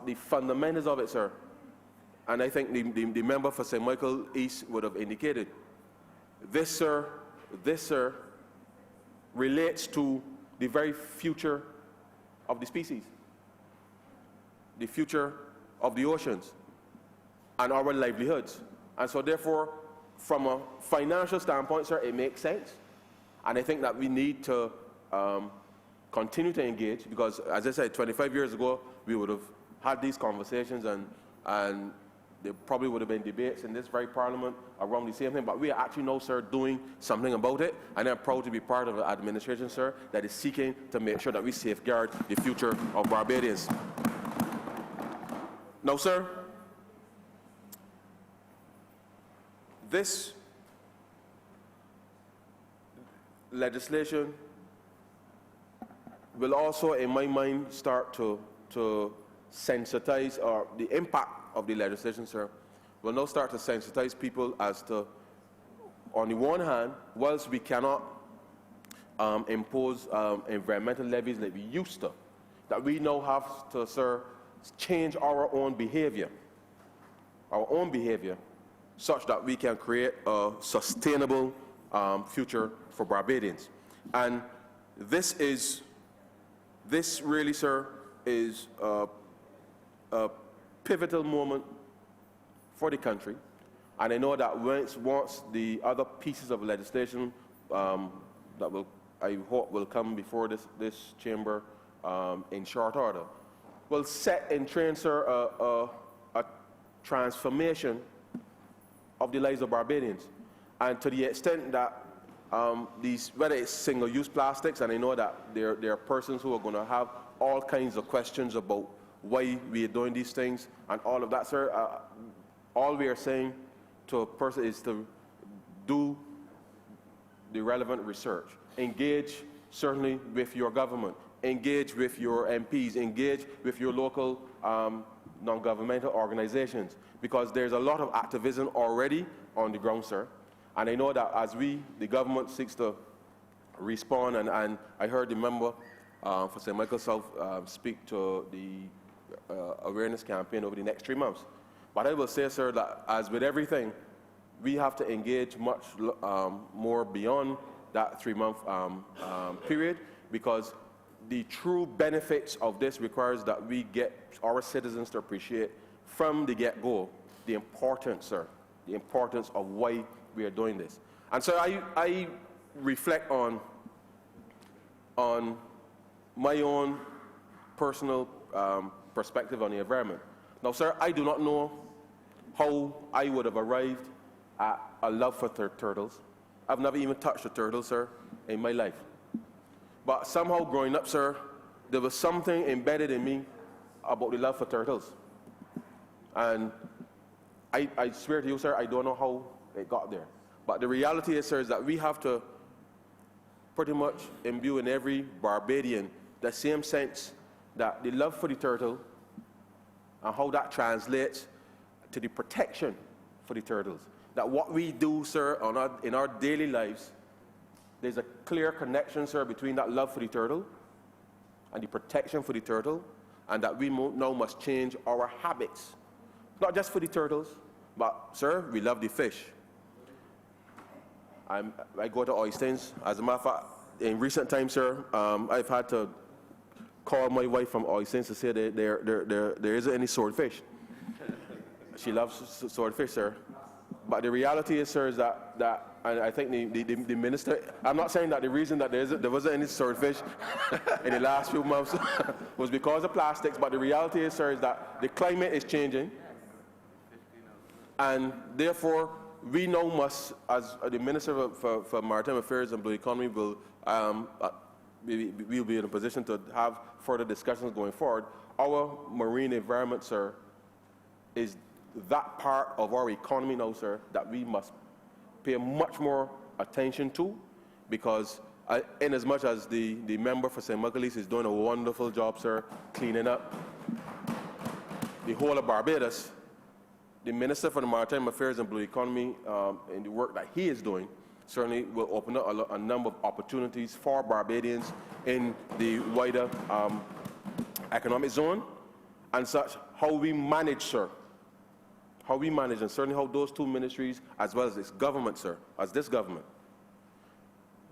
Speaker 10: the fundamentals of it, sir, and I think the member for St. Michael East would have indicated, this, sir, relates to the very future of the species, the future of the oceans, and our livelihoods. And so therefore, from a financial standpoint, sir, it makes sense. And I think that we need to continue to engage, because, as I said, 25 years ago, we would have had these conversations, and there probably would have been debates in this very parliament around the same thing. But we are actually now, sir, doing something about it. And I'm proud to be part of an administration, sir, that is seeking to make sure that we safeguard the future of Barbadians. Now, sir, this legislation will also, in my mind, start to sensitize, or the impact of the legislation, sir, will now start to sensitize people as to, on the one hand, whilst we cannot impose environmental levies like we used to, that we now have to, sir, change our own behavior, such that we can create a sustainable future for Barbadians. And this really, sir, is a pivotal moment for the country. And I know that once the other pieces of legislation that I hope will come before this chamber in short order, will set in train, sir, a transformation of the lives of Barbadians. And to the extent that whether it's single-use plastics, and I know that there are persons who are going to have all kinds of questions about why we are doing these things and all of that, sir. All we are saying to a person is to do the relevant research. Engage, certainly, with your government. Engage with your MPs. Engage with your local non-governmental organizations, because there's a lot of activism already on the ground, sir. And I know that as the government seeks to respond, and I heard the member for St. Michael South speak to the awareness campaign over the next 3 months. But I will say, sir, that as with everything, we have to engage much more beyond that 3-month period, because the true benefits of this requires that we get our citizens to appreciate from the get-go the importance, sir, the importance of why we are doing this. And so I reflect on my own personal perspective on the environment. Now, sir, I do not know how I would have arrived at a love for turtles. I've never even touched a turtle, sir, in my life. But somehow growing up, sir, there was something embedded in me about the love for turtles. And I swear to you, sir, I don't know how it got there. But the reality is, sir, is that we have to pretty much imbue in every Barbadian the same sense that the love for the turtle and how that translates to the protection for the turtles. That what we do, sir, in our daily lives, there's a clear connection, sir, between that love for the turtle and the protection for the turtle, and that we now must change our habits. Not just for the turtles, but, sir, we love the fish. I go to Oystins. As a matter of fact, in recent times, sir, I've had to call my wife from Oystins to say that there isn't any swordfish. She loves swordfish, sir. But the reality is, sir, is that and I think the minister, I'm not saying that the reason that there wasn't any swordfish in the last few months was because of plastics, but the reality is, sir, is that the climate is changing. And therefore, we now must, as the Minister for Maritime Affairs and Blue Economy will we'll be in a position to have further discussions going forward. Our marine environment, sir, is that part of our economy now, sir, that we must pay much more attention to, because in as much as the member for St. Michaelis is doing a wonderful job, sir, cleaning up the whole of Barbados, the Minister for the Maritime Affairs and Blue Economy, in the work that he is doing, certainly will open up a number of opportunities for Barbadians in the wider economic zone, and such. How we manage, sir, how we manage, and certainly how those two ministries, as well as this government, sir, as this government,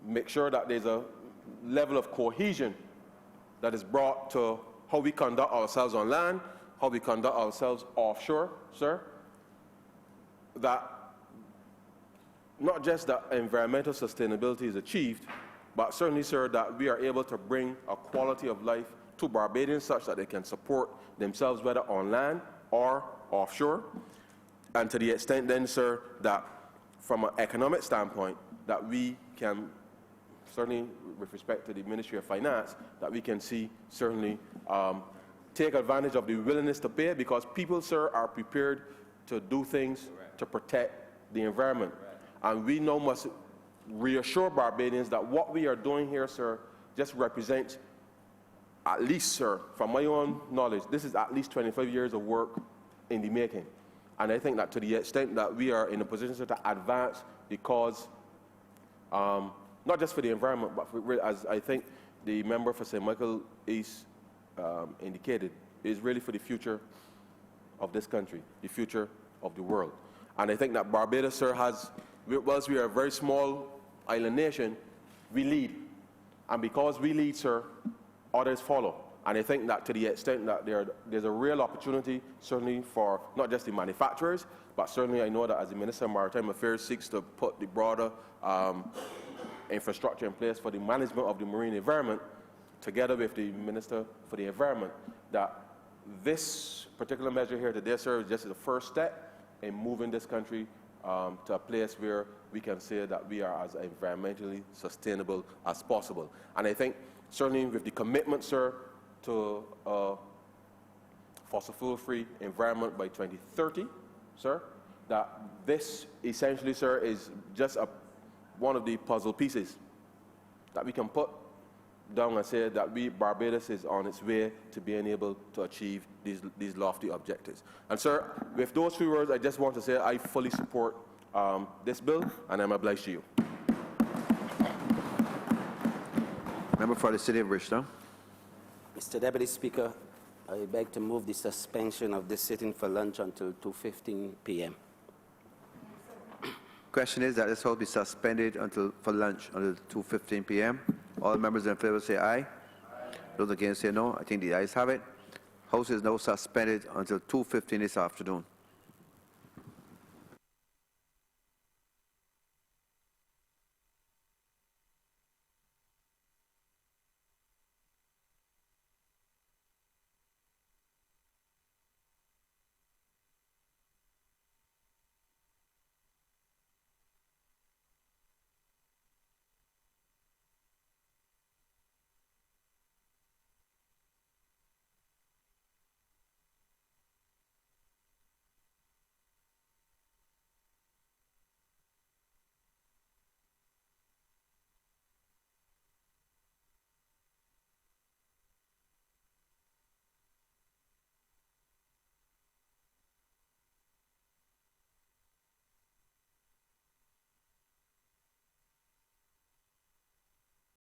Speaker 10: make sure that there's a level of cohesion that is brought to how we conduct ourselves on land, how we conduct ourselves offshore, sir, that not just that environmental sustainability is achieved, but certainly, sir, that we are able to bring a quality of life to Barbadians such that they can support themselves whether on land or offshore. And to the extent then, sir, that from an economic standpoint, that we can, certainly with respect to the Ministry of Finance, that we can see certainly take advantage of the willingness to pay, because people, sir, are prepared to do things to protect the environment. And we now must reassure Barbadians that what we are doing here, sir, just represents, at least, sir, from my own knowledge, this is at least 25 years of work in the making. And I think that to the extent that we are in a position, sir, to advance the cause, not just for the environment, but for, as I think the member for St. Michael East indicated, is really for the future of this country, the future of the world. And I think that Barbados, sir, has, whilst we are a very small island nation, we lead. And because we lead, sir, others follow. And I think that to the extent that there's a real opportunity, certainly for not just the manufacturers, but certainly I know that as the Minister of Maritime Affairs seeks to put the broader infrastructure in place for the management of the marine environment, together with the Minister for the Environment, that this particular measure here today, sir, is just the first step in moving this country to a place where we can say that we are as environmentally sustainable as possible. And I think certainly with the commitment, sir, to a fossil fuel-free environment by 2030, sir, that this essentially, sir, is just one of the puzzle pieces that we can put down and say that Barbados is on its way to being able to achieve these lofty objectives. And sir, with those few words, I just want to say I fully support this bill, and I'm obliged to you.
Speaker 9: Member for the City of Bridgetown.
Speaker 3: Mr. Deputy Speaker, I beg to move the suspension of this sitting for lunch until 2:15 p.m.
Speaker 9: Question is that this House be suspended for lunch until 2:15 p.m. All members in favor say aye. Those against say no. I think the ayes have it. House is now suspended until 2:15 this afternoon.